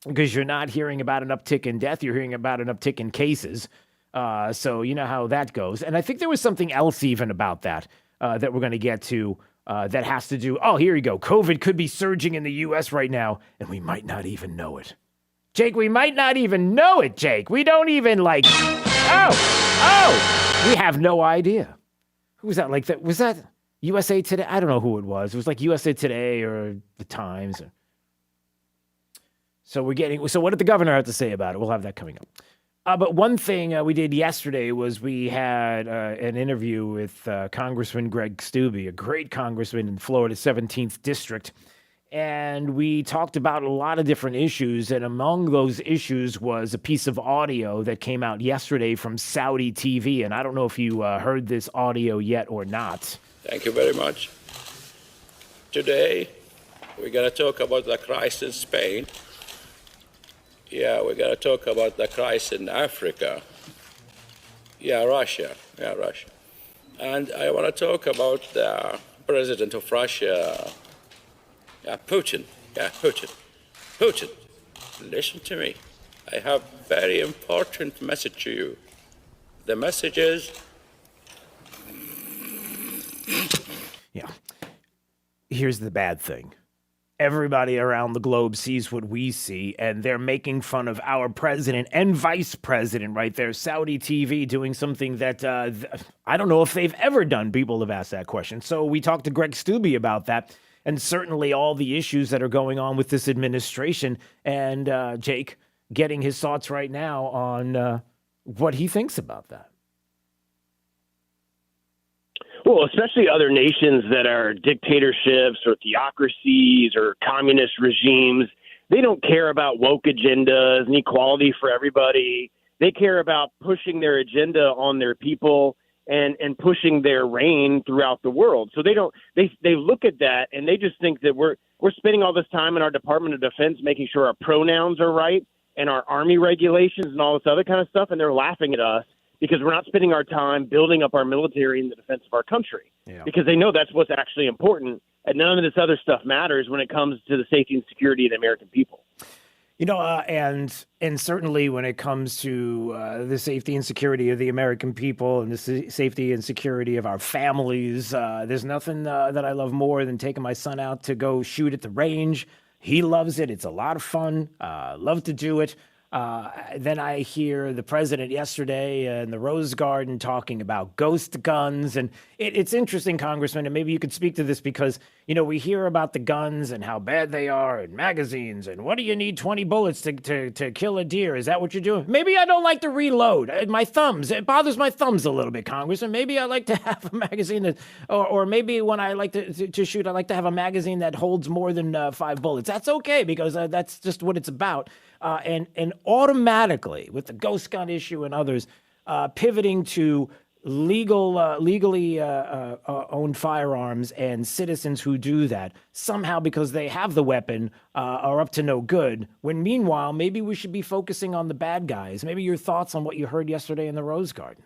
because you're not hearing about an uptick in death. You're hearing about an uptick in cases. So you know how that goes. And I think there was something else even about that that we're going to get to that has to do. Oh, here you go. COVID could be surging in the U.S. right now, and we might not even know it. Jake, we might not even know it, Jake. We don't even we have no idea. Who was that? Was that USA Today? I don't know who it was. It was like USA Today or The Times. So what did the governor have to say about it? We'll have that coming up. But one thing we did yesterday was we had an interview with Congressman Greg Steube, a great congressman in Florida's 17th District. And we talked about a lot of different issues. And among those issues was a piece of audio that came out yesterday from Saudi TV. And I don't know if you heard this audio yet or not. Thank you very much. Today, we're going to talk about the crisis in Spain. Yeah, we're going to talk about the crisis in Africa. Russia. And I want to talk about the president of Russia, Putin. Putin, listen to me. I have a very important message to you. The message is... Yeah. Here's the bad thing. Everybody around the globe sees what we see, and they're making fun of our president and vice president right there. Saudi TV doing something that I don't know if they've ever done. People have asked that question. So we talked to Greg Steube about that, and certainly all the issues that are going on with this administration. And Jake getting his thoughts right now on what he thinks about that. Well, especially other nations that are dictatorships or theocracies or communist regimes, they don't care about woke agendas and equality for everybody. They care about pushing their agenda on their people and pushing their reign throughout the world. So they look at that and they just think that we're spending all this time in our Department of Defense making sure our pronouns are right and our Army regulations and all this other kind of stuff, and they're laughing at us because we're not spending our time building up our military in the defense of our country. Yeah. Because they know that's what's actually important, and none of this other stuff matters when it comes to the safety and security of the American people. You know, and certainly when it comes to the safety and security of the American people and the safety and security of our families, there's nothing that I love more than taking my son out to go shoot at the range. He loves it. It's a lot of fun. Love to do it. Then I hear the president yesterday in the Rose Garden talking about ghost guns. And it's interesting, Congressman, and maybe you could speak to this because, you know, we hear about the guns and how bad they are and magazines. And what do you need 20 bullets to kill a deer? Is that what you're doing? Maybe I don't like to reload. My thumbs, it bothers my thumbs a little bit, Congressman. Maybe I like to have a magazine that, or maybe when I like to shoot, I like to have a magazine that holds more than 5 bullets. That's okay because that's just what it's about. And automatically, with the ghost gun issue and others, pivoting to legally owned firearms and citizens who do that somehow, because they have the weapon, are up to no good, when meanwhile maybe we should be focusing on the bad guys. Maybe your thoughts on what you heard yesterday in the Rose Garden.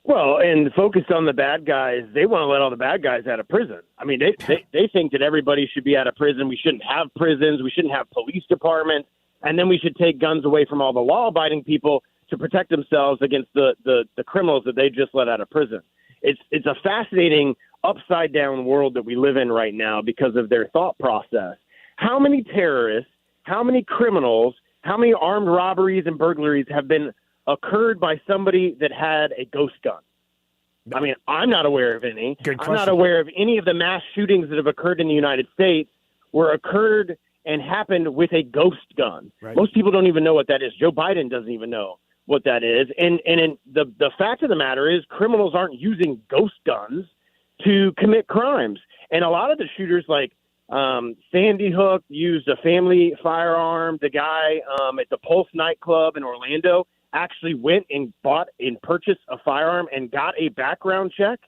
Well, and focused on the bad guys, they want to let all the bad guys out of prison. I mean, they think that everybody should be out of prison. We shouldn't have prisons. We shouldn't have police departments. And then we should take guns away from all the law-abiding people to protect themselves against the criminals that they just let out of prison. It's a fascinating upside-down world that we live in right now because of their thought process. How many terrorists, how many criminals, how many armed robberies and burglaries have been occurred by somebody that had a ghost gun? I mean, I'm not aware of any. I'm not aware of any of the mass shootings that have occurred in the United States were occurred and happened with a ghost gun. Right. Most people don't even know what that is. Joe Biden doesn't even know what that is. And the fact of the matter is criminals aren't using ghost guns to commit crimes. And a lot of the shooters, like Sandy Hook, used a family firearm. The guy at the Pulse nightclub in Orlando actually went and bought and purchased a firearm and got a background check.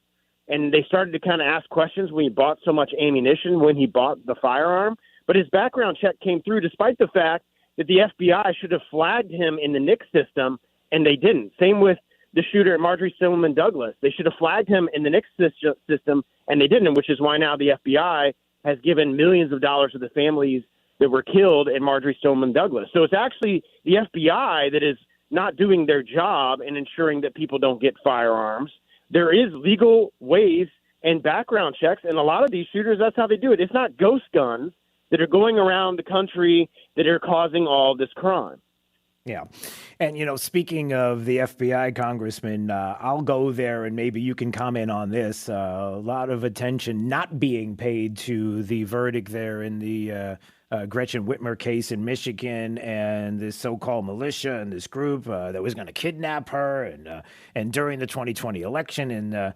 And they started to kind of ask questions when he bought so much ammunition when he bought the firearm. But his background check came through despite the fact that the FBI should have flagged him in the NICS system, and they didn't. Same with the shooter at Marjorie Stoneman Douglas. They should have flagged him in the NICS system, and they didn't, which is why now the FBI has given millions of dollars to the families that were killed in Marjorie Stoneman Douglas. So it's actually the FBI that is not doing their job in ensuring that people don't get firearms. There is legal ways and background checks, and a lot of these shooters, that's how they do it. It's not ghost guns that are going around the country that are causing all this crime. Yeah. And, speaking of the FBI, Congressman, I'll go there and maybe you can comment on this. A lot of attention not being paid to the verdict there in the Gretchen Whitmer case in Michigan, and this so-called militia and this group that was going to kidnap her, and during the 2020 election, and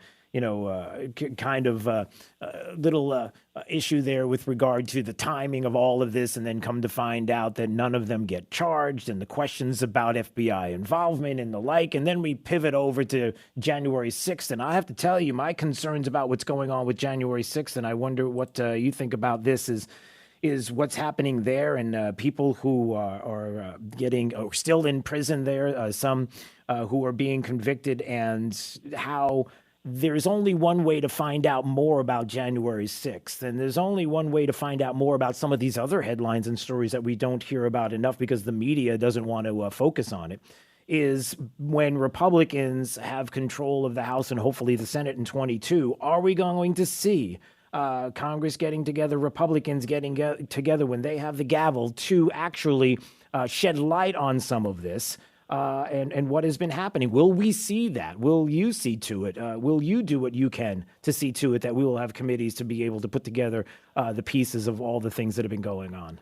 little issue there with regard to the timing of all of this, and then come to find out that none of them get charged, and the questions about FBI involvement and the like. And then we pivot over to January 6th. And I have to tell you, my concerns about what's going on with January 6th, and I wonder what you think about this, is what's happening there, and people who are still in prison there, some who are being convicted, and how there's only one way to find out more about January 6th. And there's only one way to find out more about some of these other headlines and stories that we don't hear about enough because the media doesn't want to focus on it, is when Republicans have control of the House and hopefully the Senate in 22, are we going to see Congress getting together, Republicans getting together when they have the gavel to actually shed light on some of this? And what has been happening? Will we see that? Will you see to it? Will you do what you can to see to it that we will have committees to be able to put together the pieces of all the things that have been going on?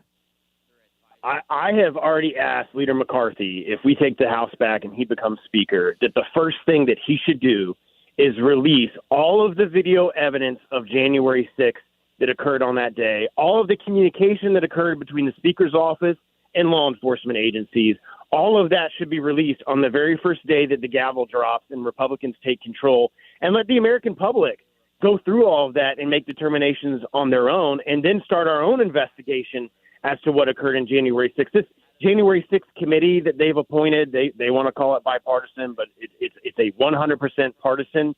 I have already asked Leader McCarthy, if we take the House back and he becomes Speaker, that the first thing that he should do is release all of the video evidence of January 6th that occurred on that day, all of the communication that occurred between the Speaker's office and law enforcement agencies. All of that should be released on the very first day that the gavel drops and Republicans take control, and let the American public go through all of that and make determinations on their own, and then start our own investigation as to what occurred in January 6th. This January 6th committee that they've appointed, they want to call it bipartisan, but it's a 100% partisan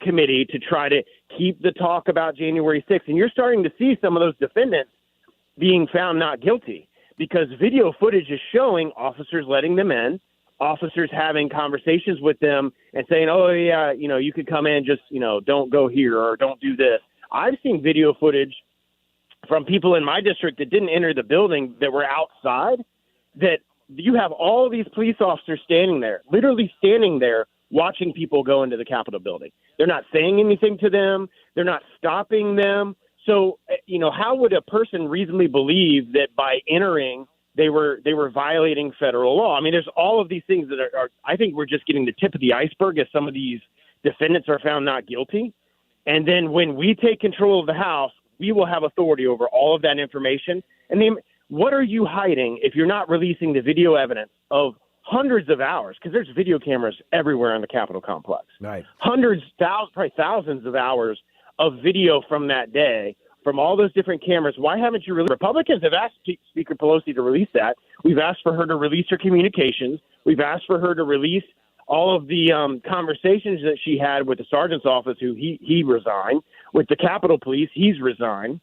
committee to try to keep the talk about January 6th. And you're starting to see some of those defendants being found not guilty, because video footage is showing officers letting them in, officers having conversations with them and saying, oh, yeah, you could come in, just, don't go here or don't do this. I've seen video footage from people in my district that didn't enter the building, that were outside, that you have all these police officers standing there, literally standing there, watching people go into the Capitol building. They're not saying anything to them. They're not stopping them. So, how would a person reasonably believe that by entering they were violating federal law? I mean, there's all of these things that are I think we're just getting the tip of the iceberg as some of these defendants are found not guilty. And then when we take control of the House, we will have authority over all of that information. And then what are you hiding if you're not releasing the video evidence of hundreds of hours, because there's video cameras everywhere in the Capitol complex. Right. Hundreds, thousands, probably thousands of hours of video from that day from all those different cameras. Why haven't you released? Republicans have asked Speaker Pelosi to release that. We've asked for her to release her communications. We've asked for her to release all of the conversations that she had with the sergeant's office, who he resigned, with the Capitol Police, he's resigned.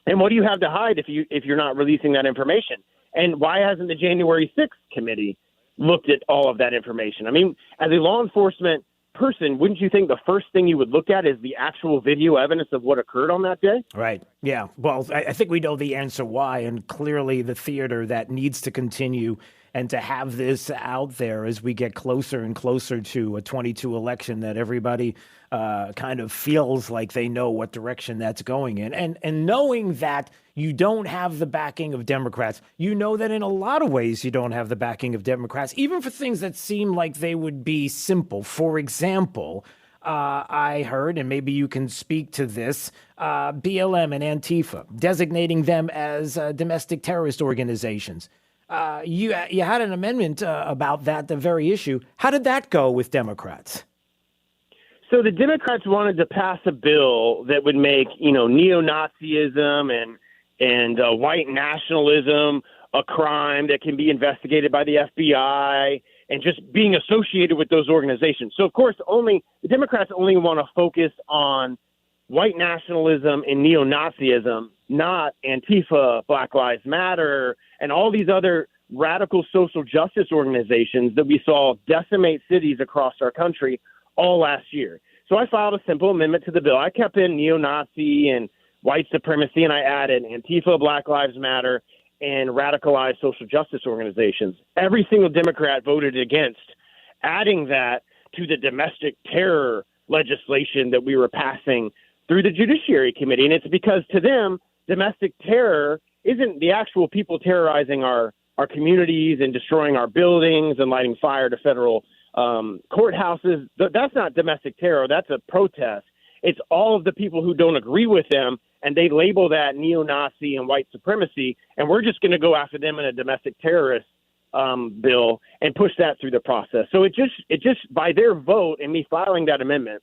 And what do you have to hide if you're not releasing that information? And why hasn't the January 6th committee looked at all of that information? I mean, as a law enforcement person, wouldn't you think the first thing you would look at is the actual video evidence of what occurred on that day? Right. Yeah. Well, I think we know the answer why, and clearly the theater that needs to continue and to have this out there as we get closer and closer to a 22 election, that everybody kind of feels like they know what direction that's going in. And knowing that you don't have the backing of Democrats, you know that in a lot of ways you don't have the backing of Democrats, even for things that seem like they would be simple. For example, I heard, and maybe you can speak to this, BLM and Antifa, designating them as domestic terrorist organizations. You had an amendment about that, the very issue. How did that go with Democrats? So the Democrats wanted to pass a bill that would make, neo-Nazism and white nationalism a crime that can be investigated by the FBI, and just being associated with those organizations. So, of course, the Democrats only want to focus on white nationalism and neo-Nazism, not Antifa, Black Lives Matter, and all these other radical social justice organizations that we saw decimate cities across our country all last year. So I filed a simple amendment to the bill. I kept in neo-Nazi and white supremacy, and I added Antifa, Black Lives Matter, and radicalized social justice organizations. Every single Democrat voted against adding that to the domestic terror legislation that we were passing through the Judiciary Committee. And it's because to them, domestic terror isn't the actual people terrorizing our communities and destroying our buildings and lighting fire to federal courthouses. That's not domestic terror. That's a protest. It's all of the people who don't agree with them, and they label that neo-Nazi and white supremacy, and we're just going to go after them in a domestic terrorist bill and push that through the process. So it just by their vote and me filing that amendment,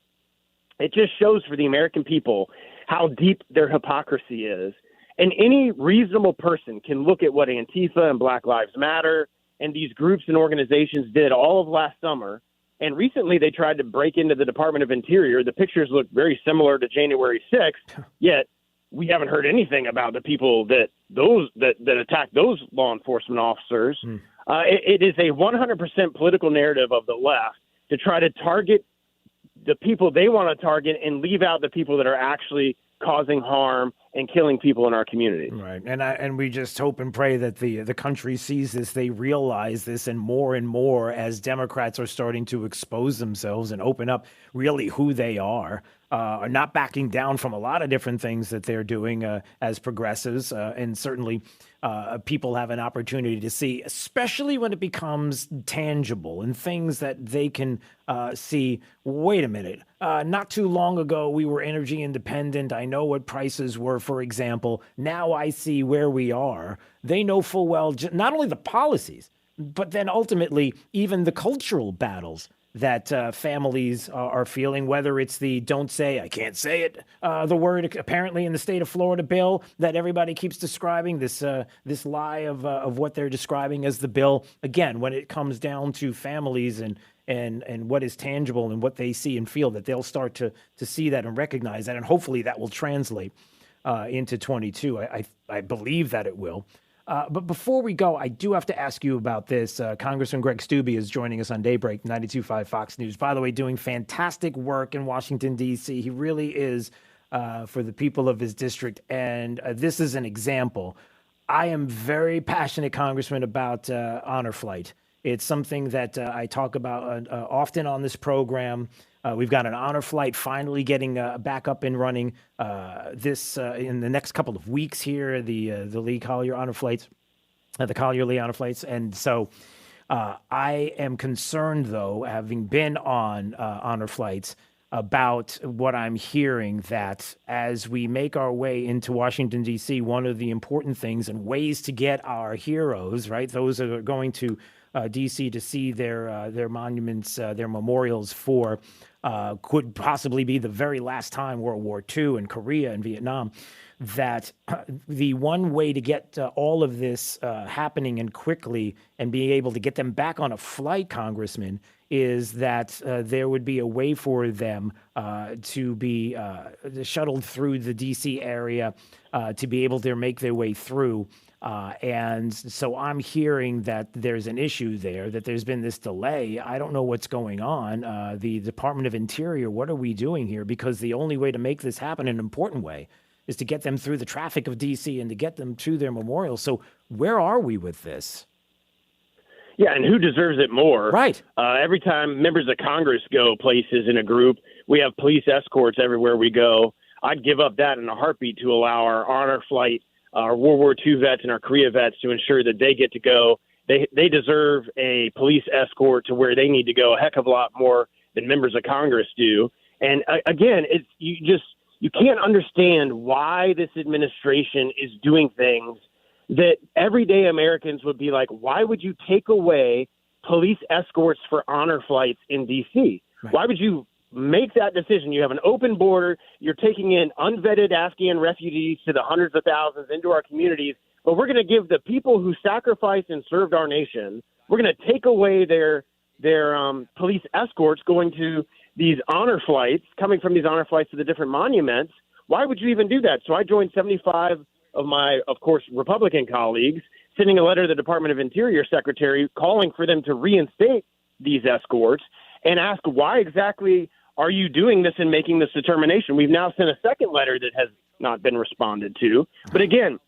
it just shows for the American people how deep their hypocrisy is. And any reasonable person can look at what Antifa and Black Lives Matter and these groups and organizations did all of last summer. And recently they tried to break into the Department of Interior. The pictures look very similar to January 6th, yet we haven't heard anything about the people that attacked those law enforcement officers. It is a 100% political narrative of the left to try to target the people they want to target and leave out the people that are actually causing harm and killing people in our community. Right. And we just hope and pray that the country sees this, they realize this, and more as Democrats are starting to expose themselves and open up really who they are not backing down from a lot of different things that they're doing as progressives. And certainly people have an opportunity to see, especially when it becomes tangible and things that they can see. Wait a minute. Not too long ago, we were energy independent. I know what prices were, for example. Now I see where we are. They know full well not only the policies, but then ultimately even the cultural battles that families are feeling, whether it's the don't say, I can't say it, the word apparently in the state of Florida bill that everybody keeps describing, this lie of what they're describing as the bill. Again, when it comes down to families and what is tangible and what they see and feel, that they'll start to see that and recognize that, and hopefully that will translate into 22. I believe that it will. But before we go, I do have to ask you about this. Congressman Greg Steube is joining us on Daybreak, 92.5 Fox News. By the way, doing fantastic work in Washington, D.C. He really is for the people of his district. And this is an example. I am very passionate, Congressman, about honor flight. It's something that I talk about often on this program. We've got an honor flight finally getting back up and running this in the next couple of weeks here, the Lee Collier honor flights, the Collier Lee honor flights. And so I am concerned, though, having been on honor flights, about what I'm hearing, that as we make our way into Washington, D.C., one of the important things and ways to get our heroes, right, those that are going to D.C. to see their monuments, their memorials for could possibly be the very last time, World War II and Korea and Vietnam, that the one way to get all of this happening and quickly and being able to get them back on a flight, Congressman, is that there would be a way for them to be shuttled through the D.C. area to be able to make their way through. And so I'm hearing that there's an issue there, that there's been this delay. I don't know what's going on. The Department of Interior, what are we doing here? Because the only way to make this happen in an important way is to get them through the traffic of D.C. and to get them to their memorial. So where are we with this? Yeah, and who deserves it more? Right. Every time members of Congress go places in a group, we have police escorts everywhere we go. I'd give up that in a heartbeat to allow our honor flight, our World War II vets and our Korea vets to ensure that they get to go. They deserve a police escort to where they need to go a heck of a lot more than members of Congress do. And again, you can't understand why this administration is doing things that everyday Americans would be like, why would you take away police escorts for honor flights in D.C.? Right. Why would you make that decision? You have an open border. You're taking in unvetted Afghan refugees to the hundreds of thousands into our communities. But we're going to give the people who sacrificed and served our nation, we're going to take away their police escorts going to these honor flights, coming from these honor flights to the different monuments. Why would you even do that? So I joined 75 of my, of course, Republican colleagues, sending a letter to the Department of Interior Secretary calling for them to reinstate these escorts and ask, why exactly are you doing this and making this determination? We've now sent a second letter that has not been responded to. But again,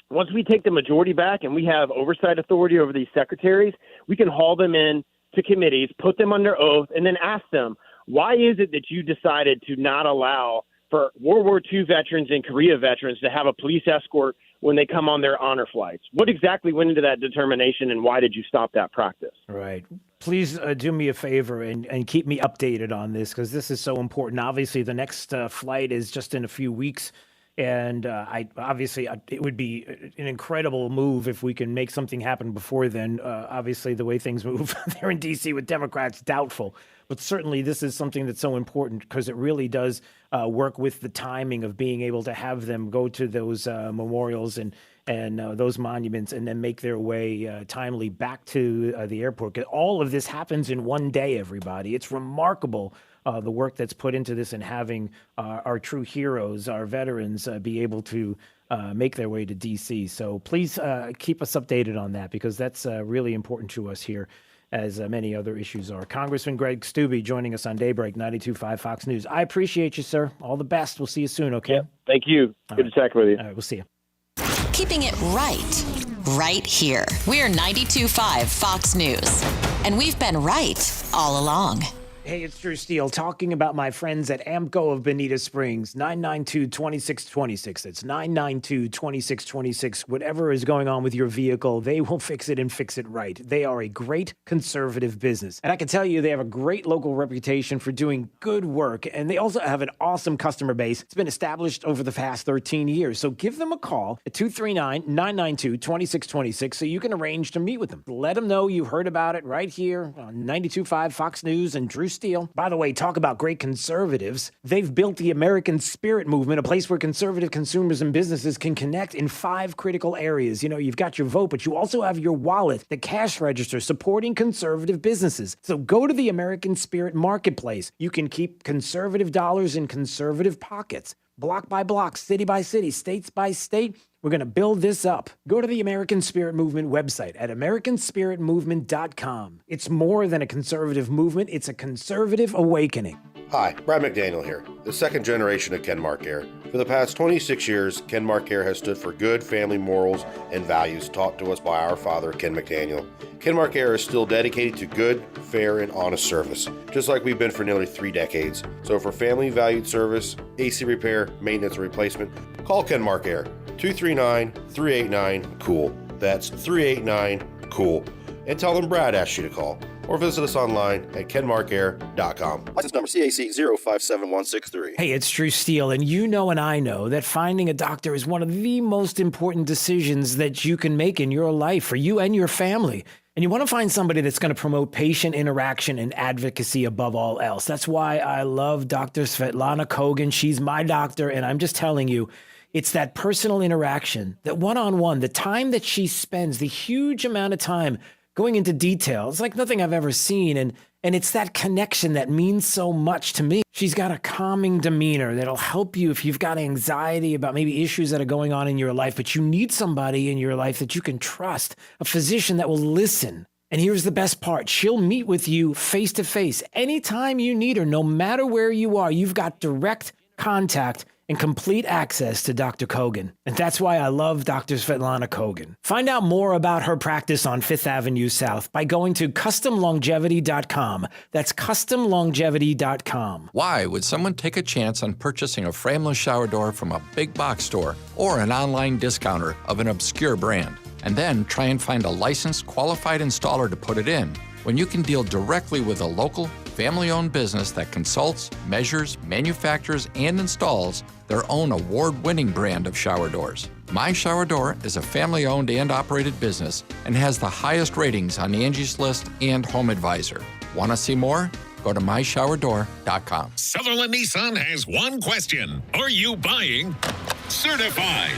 once we take the majority back and we have oversight authority over these secretaries, we can haul them in to committees, put them under oath, and then ask them, why is it that you decided to not allow for World War II veterans and Korea veterans to have a police escort when they come on their honor flights? What exactly went into that determination, and why did you stop that practice? Right. Please do me a favor and keep me updated on this, because this is so important. Obviously, the next flight is just in a few weeks. And it would be an incredible move if we can make something happen before then. Obviously, the way things move there in D.C. with Democrats, doubtful. But certainly this is something that's so important because it really does work with the timing of being able to have them go to those memorials and those monuments and then make their way timely back to the airport. All of this happens in one day, everybody. It's remarkable. The work that's put into this and having our true heroes, our veterans, be able to make their way to D.C. So please keep us updated on that, because that's really important to us here, as many other issues are. Congressman Greg Steube joining us on Daybreak 92.5 Fox News. I appreciate you, sir. All the best. We'll see you soon, okay? Yeah, thank you. Good to talk with you. All right, we'll see you. Keeping it right here. We're 92.5 Fox News. And we've been right all along. Hey, it's Drew Steele talking about my friends at AMCO of Bonita Springs, 992-2626. That's 992-2626. Whatever is going on with your vehicle, they will fix it and fix it right. They are a great conservative business. And I can tell you they have a great local reputation for doing good work. And they also have an awesome customer base. It's been established over the past 13 years. So give them a call at 239-992-2626 so you can arrange to meet with them. Let them know you heard about it right here on 92.5 Fox News and Drew Steele. By the way, talk about great conservatives. They've built the American Spirit Movement, a place where conservative consumers and businesses can connect in 5 critical areas. You know, you've got your vote, but you also have your wallet, the cash register, supporting conservative businesses. So go to the American Spirit Marketplace. You can keep conservative dollars in conservative pockets. Block by block, city by city, states by state. We're going to build this up. Go to the American Spirit Movement website at americanspiritmovement.com. It's more than a conservative movement. It's a conservative awakening. Hi, Brad McDaniel here, the second generation of Kenmark Care. For the past 26 years, Kenmark Care has stood for good family morals and values taught to us by our father, Ken McDaniel. Kenmark Care is still dedicated to good, fair, and honest service, just like we've been for nearly 3 decades. So for family valued service, AC repair, maintenance, and replacement, call Kenmark Care, 239-389-COOL. That's 389-COOL. And tell them Brad asked you to call. or visit us online at kenmarkair.com. License number CAC 057163. Hey, it's Drew Steele, and you know and I know that finding a doctor is one of the most important decisions that you can make in your life for you and your family. And you want to find somebody that's going to promote patient interaction and advocacy above all else. That's why I love Dr. Svetlana Kogan. She's my doctor, and I'm just telling you, it's that personal interaction, that one-on-one, the time that she spends, the huge amount of time going into detail. It's like nothing I've ever seen, and it's that connection that means so much to me. She's got a calming demeanor that'll help you if you've got anxiety about maybe issues that are going on in your life, but you need somebody in your life that you can trust, a physician that will listen. And here's the best part. She'll meet with you face to face anytime you need her, no matter where you are. You've got direct contact and complete access to Dr. Kogan. And that's why I love Dr. Svetlana Kogan. Find out more about her practice on 5th Avenue South by going to customlongevity.com. That's customlongevity.com. Why would someone take a chance on purchasing a frameless shower door from a big box store or an online discounter of an obscure brand, and then try and find a licensed, qualified installer to put it in, when you can deal directly with a local, family-owned business that consults, measures, manufactures, and installs their own award-winning brand of shower doors? My Shower Door is a family-owned and operated business and has the highest ratings on Angie's List and Home Advisor. Want to see more? Go to myshowerdor.com. Sutherland Nissan has one question. Are you buying certified?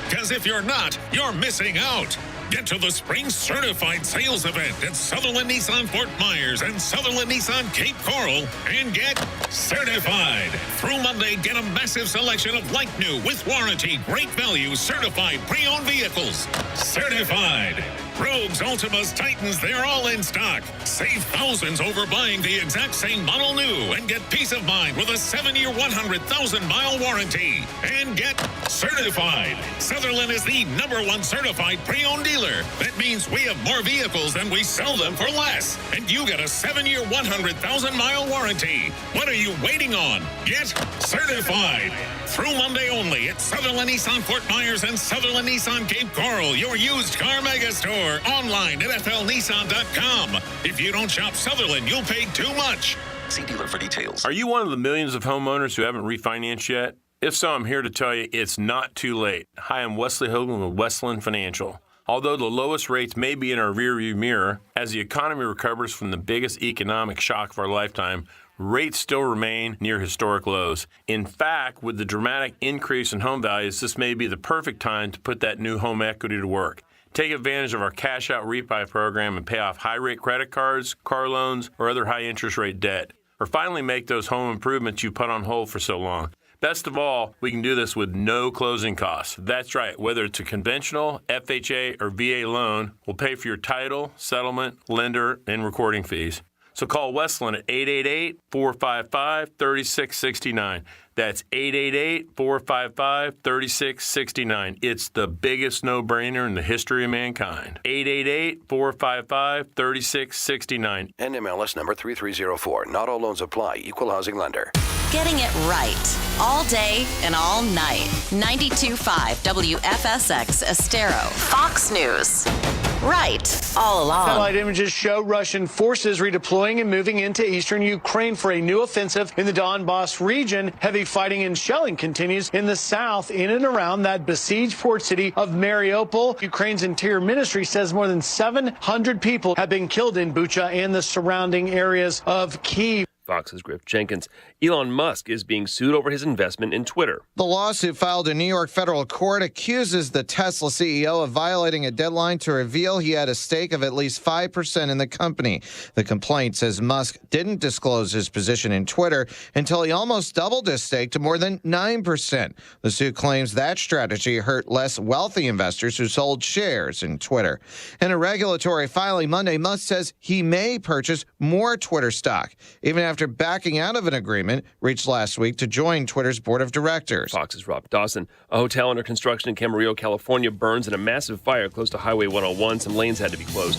Because if you're not, you're missing out. Get to the Spring Certified Sales Event at Sutherland Nissan Fort Myers and Sutherland Nissan Cape Coral and get certified. Through Monday, get a massive selection of like new, with warranty, great value, certified pre-owned vehicles. Certified. Rogues, Ultimas, Titans, they're all in stock. Save thousands over buying the exact same model new and get peace of mind with a 7-year, 100,000-mile warranty. And get certified. Sutherland is the #1 certified pre-owned dealer. That means we have more vehicles than we sell them for less. And you get a 7-year, 100,000-mile warranty. What are you waiting on? Get certified. Through Monday only at Sutherland Nissan Fort Myers and Sutherland Nissan Cape Coral, your used car mega store. Online at flnissan.com. If you don't shop Sutherland, you'll pay too much. See dealer for details. Are you one of the millions of homeowners who haven't refinanced yet? If so, I'm here to tell you it's not too late. Hi, I'm Wesley Hogan with Westland Financial. Although the lowest rates may be in our rearview mirror, as the economy recovers from the biggest economic shock of our lifetime, rates still remain near historic lows. In fact, with the dramatic increase in home values, this may be the perfect time to put that new home equity to work. Take advantage of our cash out refi program and pay off high rate credit cards, car loans, or other high interest rate debt. Or finally make those home improvements you put on hold for so long. Best of all, we can do this with no closing costs. That's right, whether it's a conventional, FHA, or VA loan, we'll pay for your title, settlement, lender, and recording fees. So call Westland at 888-455-3669. That's 888-455-3669. It's the biggest no-brainer in the history of mankind. 888-455-3669. NMLS number 3304. Not all loans apply. Equal housing lender. Getting it right all day and all night. 92.5 WFSX Estero. Fox News. Right all along. Satellite images show Russian forces redeploying and moving into eastern Ukraine for a new offensive in the Donbass region. Heavy fighting and shelling continues in the south, in and around that besieged port city of Mariupol. Ukraine's Interior Ministry says more than 700 people have been killed in Bucha and the surrounding areas of Kyiv. Fox's Griff Jenkins. Elon Musk is being sued over his investment in Twitter. The lawsuit filed in New York federal court accuses the Tesla CEO of violating a deadline to reveal he had a stake of at least 5% in the company. The complaint says Musk didn't disclose his position in Twitter until he almost doubled his stake to more than 9%. The suit claims that strategy hurt less wealthy investors who sold shares in Twitter. In a regulatory filing Monday, Musk says he may purchase more Twitter stock, even after backing out of an agreement reached last week to join Twitter's board of directors. Fox's Rob Dawson. A hotel under construction in Camarillo, California burns in a massive fire close to Highway 101. Some lanes had to be closed.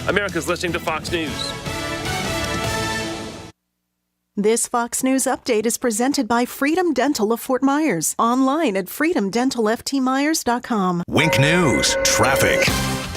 America's listening to Fox News. This Fox News update is presented by Freedom Dental of Fort Myers. Online at freedomdentalftmyers.com. Wink News. Traffic.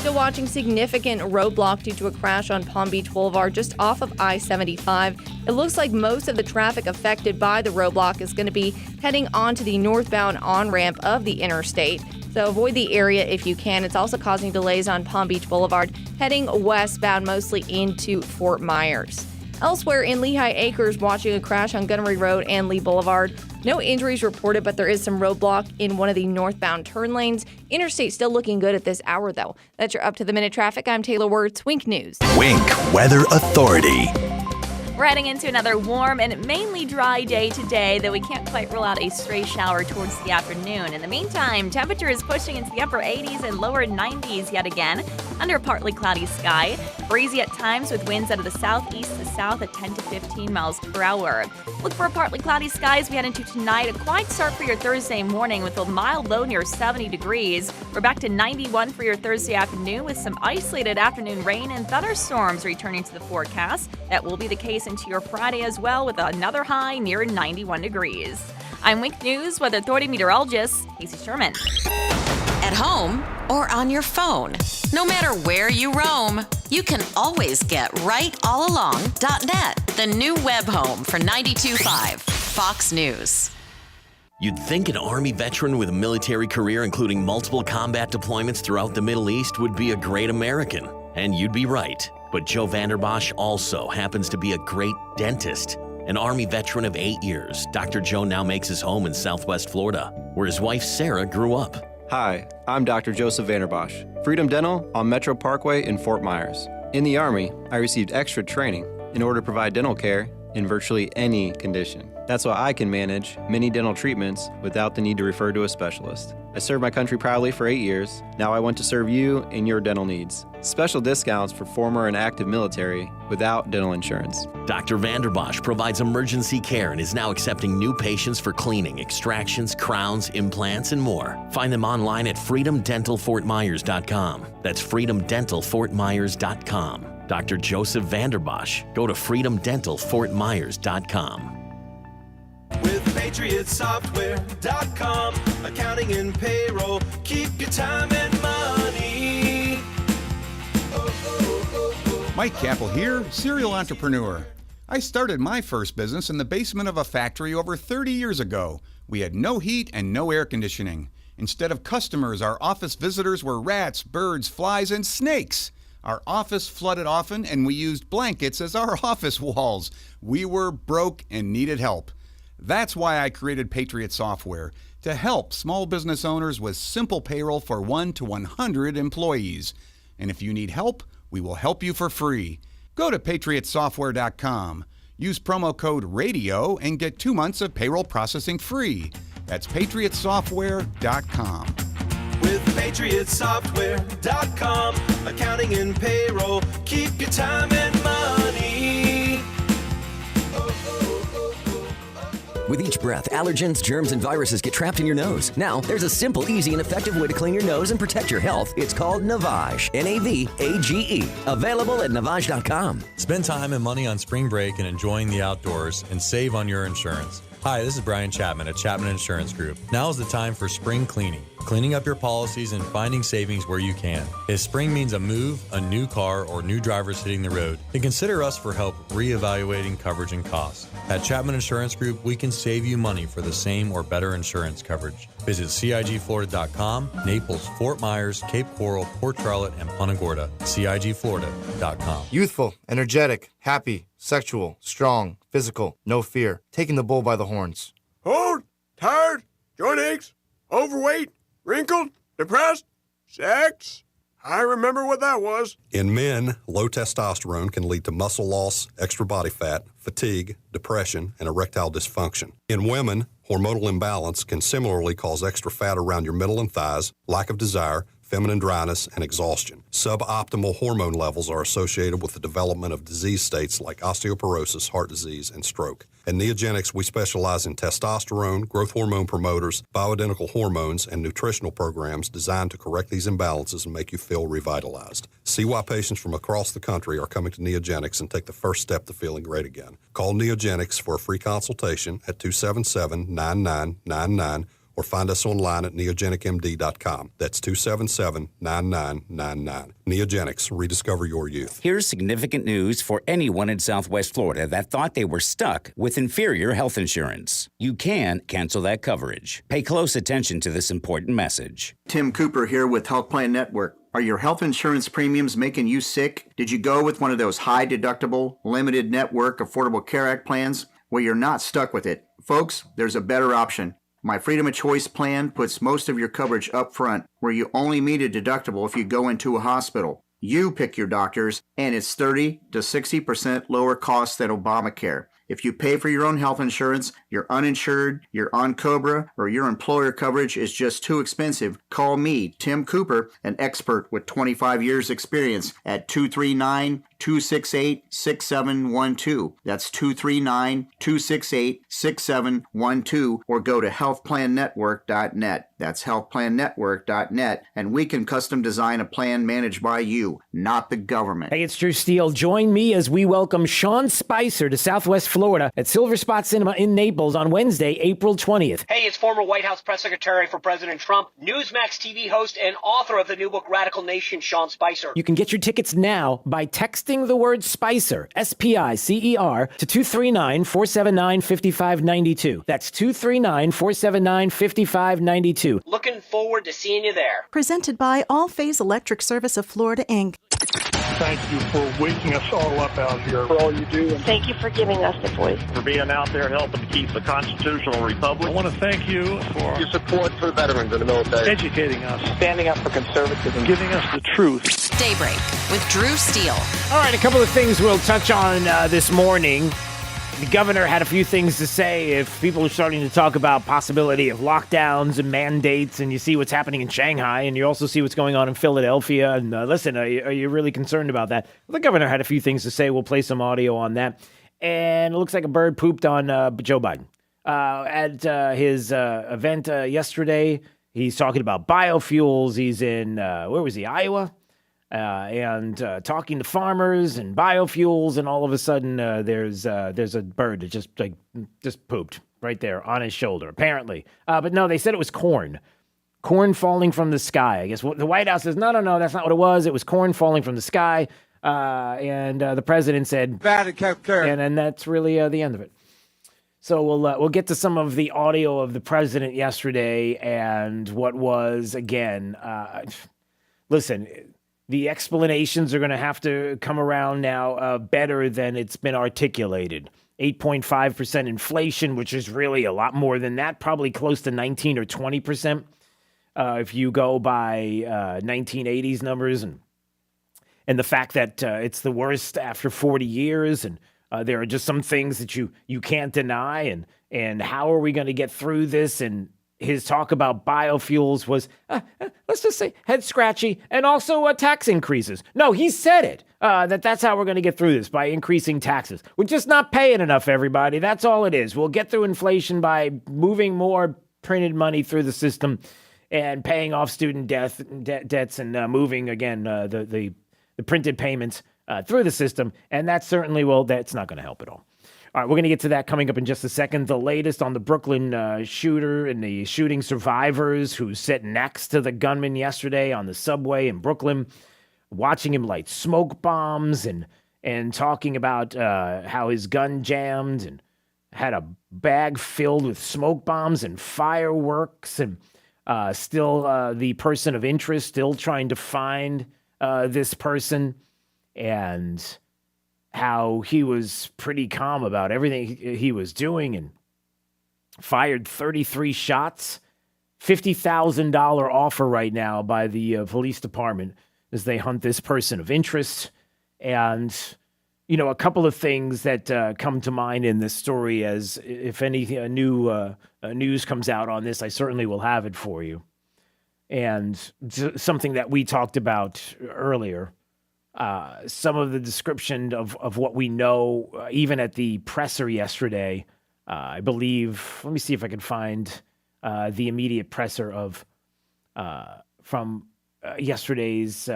Still watching significant roadblock due to a crash on Palm Beach Boulevard just off of I-75. It looks like most of the traffic affected by the roadblock is going to be heading onto the northbound on-ramp of the interstate. So avoid the area if you can. It's also causing delays on Palm Beach Boulevard, heading westbound mostly into Fort Myers. Elsewhere in Lehigh Acres, watching a crash on Gunnery Road and Lee Boulevard. No injuries reported, but there is some roadblock in one of the northbound turn lanes. Interstate still looking good at this hour, though. That's your up-to-the-minute traffic. I'm Taylor Wirtz, Wink News. Wink Weather Authority. We're heading into another warm and mainly dry day today, though we can't quite rule out a stray shower towards the afternoon. In the meantime, temperature is pushing into the upper 80s and lower 90s yet again, under a partly cloudy sky. Breezy at times with winds out of the southeast to south at 10 to 15 miles per hour. Look for a partly cloudy sky as we head into tonight. A quiet start for your Thursday morning with a mild low near 70 degrees. We're back to 91 for your Thursday afternoon with some isolated afternoon rain and thunderstorms returning to the forecast. That will be the case into your Friday as well with another high near 91 degrees. I'm Wink News Weather Authority meteorologist Casey Sherman. At home or on your phone, no matter where you roam, you can always get rightallalong.net, the new web home for 92.5 Fox News. You'd think an Army veteran with a military career including multiple combat deployments throughout the Middle East would be a great American. And you'd be right. But Joe Vanderbosch also happens to be a great dentist. An Army veteran of 8 years, Dr. Joe now makes his home in Southwest Florida, where his wife Sarah grew up. Hi, I'm Dr. Joseph Vanderbosch, Freedom Dental on Metro Parkway in Fort Myers. In the Army, I received extra training in order to provide dental care in virtually any condition. That's why I can manage many dental treatments without the need to refer to a specialist. I served my country proudly for 8 years. Now I want to serve you in your dental needs. Special discounts for former and active military without dental insurance. Dr. Vanderbosch provides emergency care and is now accepting new patients for cleaning, extractions, crowns, implants, and more. Find them online at freedomdentalfortmyers.com. That's freedomdentalfortmyers.com. Dr. Joseph Vanderbosch. Go to freedomdentalfortmyers.com. With PatriotSoftware.com, accounting and payroll, keep your time and money. Mike Capel here, serial entrepreneur. I started my first business in the basement of a factory over 30 years ago. We had no heat and no air conditioning. Instead of customers, our office visitors were rats, birds, flies, and snakes. Our office flooded often, and we used blankets as our office walls. We were broke and needed help. That's why I created Patriot Software, to help small business owners with simple payroll for 1 to 100 employees. And if you need help, we will help you for free. Go to patriotsoftware.com. Use promo code RADIO and get 2 months of payroll processing free. That's patriotsoftware.com. With PatriotSoftware.com, accounting and payroll, keep your time and money. With each breath, allergens, germs, and viruses get trapped in your nose. Now, there's a simple, easy, and effective way to clean your nose and protect your health. It's called Navage. Navage. Available at Navage.com. Spend time and money on spring break and enjoying the outdoors and save on your insurance. Hi, this is Brian Chapman at Chapman Insurance Group. Now is the time for spring cleaning. Cleaning up your policies and finding savings where you can. If spring means a move, a new car, or new drivers hitting the road, then consider us for help reevaluating coverage and costs. At Chapman Insurance Group, we can save you money for the same or better insurance coverage. Visit CIGFlorida.com, Naples, Fort Myers, Cape Coral, Port Charlotte, and Punta Gorda. CIGFlorida.com. Youthful, energetic, happy, sexual, strong, physical, no fear, taking the bull by the horns. Old, tired, joint aches, overweight, wrinkled, depressed, sex. I remember what that was. In men, low testosterone can lead to muscle loss, extra body fat, fatigue, depression, and erectile dysfunction. In women, hormonal imbalance can similarly cause extra fat around your middle and thighs, lack of desire, feminine dryness, and exhaustion. Suboptimal hormone levels are associated with the development of disease states like osteoporosis, heart disease, and stroke. At Neogenics, we specialize in testosterone, growth hormone promoters, bioidentical hormones, and nutritional programs designed to correct these imbalances and make you feel revitalized. See why patients from across the country are coming to Neogenics and take the first step to feeling great again. Call Neogenics for a free consultation at 277-9999 or find us online at neogenicmd.com. That's 277-9999. Neogenics, rediscover your youth. Here's significant news for anyone in Southwest Florida that thought they were stuck with inferior health insurance. You can cancel that coverage. Pay close attention to this important message. Tim Cooper here with Health Plan Network. Are your health insurance premiums making you sick? Did you go with one of those high deductible, limited network Affordable Care Act plans? Well, you're not stuck with it. Folks, there's a better option. My Freedom of Choice plan puts most of your coverage up front, where you only meet a deductible if you go into a hospital. You pick your doctors, and it's 30 to 60% lower cost than Obamacare. If you pay for your own health insurance, you're uninsured, you're on COBRA, or your employer coverage is just too expensive, call me, Tim Cooper, an expert with 25 years experience, at 239-268-6712. That's 239-268-6712, or go to healthplannetwork.net. That's healthplannetwork.net, and we can custom design a plan managed by you, not the government. Hey, it's Drew Steele. Join me as we welcome Sean Spicer to Southwest Florida at Silver Spot Cinema in Naples on Wednesday, April 20th. Hey, it's former White House press secretary for President Trump, Newsmax TV host, and author of the new book, Radical Nation, Sean Spicer. You can get your tickets now by texting the word Spicer, S-P-I-C-E-R, to 239-479-5592. That's 239-479-5592. Looking forward to seeing you there. Presented by All Phase Electric Service of Florida, Inc. Thank you for waking us all up out here, for all you do. And thank you for giving us the voice. For being out there helping to keep the constitutional republic. I want to thank you for your support for veterans in the military. Educating us. Standing up for conservatism. Giving us the truth. Daybreak with Drew Steele. All right, a couple of things we'll touch on this morning. The governor had a few things to say if people are starting to talk about possibility of lockdowns and mandates, and you see what's happening in Shanghai, and you also see what's going on in Philadelphia. And listen, are you really concerned about that? Well, the governor had a few things to say. We'll play some audio on that. And it looks like a bird pooped on Joe Biden. At his event yesterday, he's talking about biofuels. He's in, where was he, Iowa? And talking to farmers and biofuels, and all of a sudden there's a bird that just pooped right there on his shoulder, apparently. But no, they said it was corn falling from the sky. I guess the White House says, no, that's not what it was. It was corn falling from the sky. And the president said, bad and kept care. And that's really the end of it. So we'll get to some of the audio of the president yesterday and what was, again, listen, the explanations are going to have to come around now better than it's been articulated. 8.5% inflation, which is really a lot more than that, probably close to 19 or 20% if you go by 1980s numbers. And the fact that it's the worst after 40 years, and there are just some things that you can't deny. And how are we going to get through this? And his talk about biofuels was, let's just say, head-scratchy, and also tax increases. No, he said it, that's how we're going to get through this, by increasing taxes. We're just not paying enough, everybody. That's all it is. We'll get through inflation by moving more printed money through the system and paying off student debts and moving, again, the printed payments through the system, and that certainly that's not going to help at all. All right, we're going to get to that coming up in just a second. The latest on the Brooklyn shooter and the shooting survivors who sat next to the gunman yesterday on the subway in Brooklyn, watching him light smoke bombs and talking about how his gun jammed and had a bag filled with smoke bombs and fireworks, and still the person of interest, still trying to find this person, and how he was pretty calm about everything he was doing and fired 33 shots. $50,000 offer right now by the police department as they hunt this person of interest. And, you know, a couple of things that come to mind in this story, as if any new news comes out on this, I certainly will have it for you. And something that we talked about earlier, some of the description of what we know, even at the presser yesterday, I believe, let me see if I can find the immediate presser from yesterday's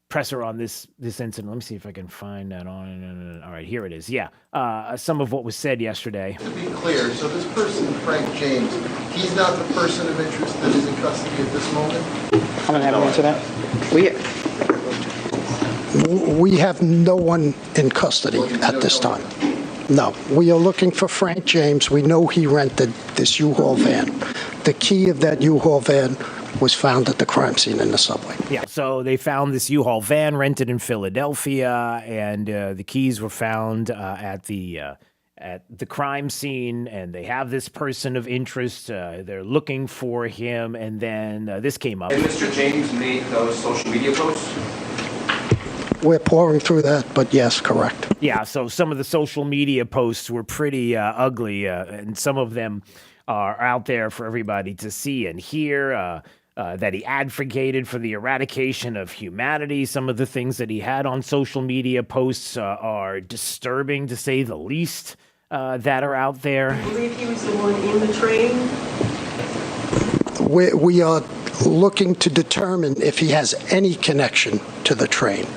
presser on this incident. Let me see if I can find that on. All right, here it is. Yeah, some of what was said yesterday. To be clear, so this person, Frank James, he's not the person of interest that is in custody at this moment? I'm going to have an answer that. We have no one in custody at this time. No, we are looking for Frank James. We know he rented this U-Haul van. The key of that U-Haul van was found at the crime scene in the subway. Yeah, so they found this U-Haul van rented in Philadelphia, and the keys were found at the crime scene, and they have this person of interest. They're looking for him, and then this came up. Did Mr. James make those social media posts? We're pouring through that, but yes, correct. Yeah, so some of the social media posts were pretty ugly, and some of them are out there for everybody to see and hear. That he advocated for the eradication of humanity. Some of the things that he had on social media posts are disturbing, to say the least, that are out there. I believe he was the one in the train. We are looking to determine if he has any connection to the train.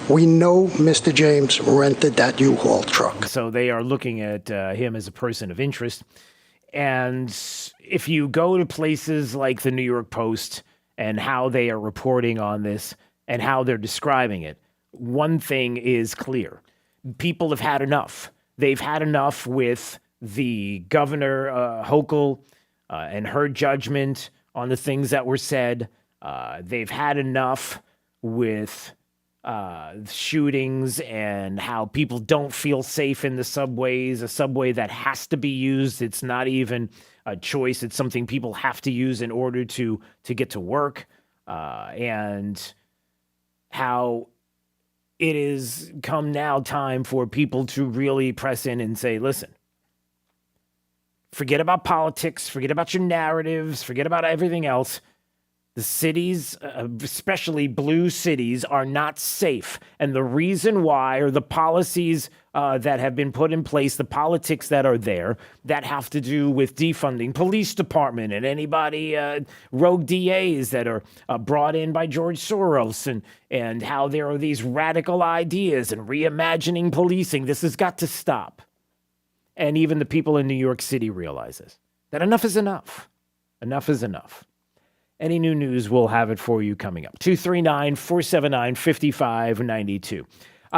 We know Mr. James rented that U-Haul truck. So they are looking at him as a person of interest. And if you go to places like the New York Post and how they are reporting on this and how they're describing it, one thing is clear. People have had enough. They've had enough with the Governor Hochul and her judgment on the things that were said. They've had enough with shootings and how people don't feel safe in the subways, a subway that has to be used. It's not even a choice. It's something people have to use in order to get to work. And how it is come now time for people to really press in and say, listen, forget about politics, forget about your narratives, forget about everything else. The cities, especially blue cities, are not safe. And the reason why, or the policies that have been put in place, the politics that are there, that have to do with defunding police department and anybody, rogue DAs that are brought in by George Soros, and how there are these radical ideas and reimagining policing. This has got to stop. And even the people in New York City realize this, that enough is enough. Enough is enough. Any new news, we'll have it for you coming up. 239-479-5592.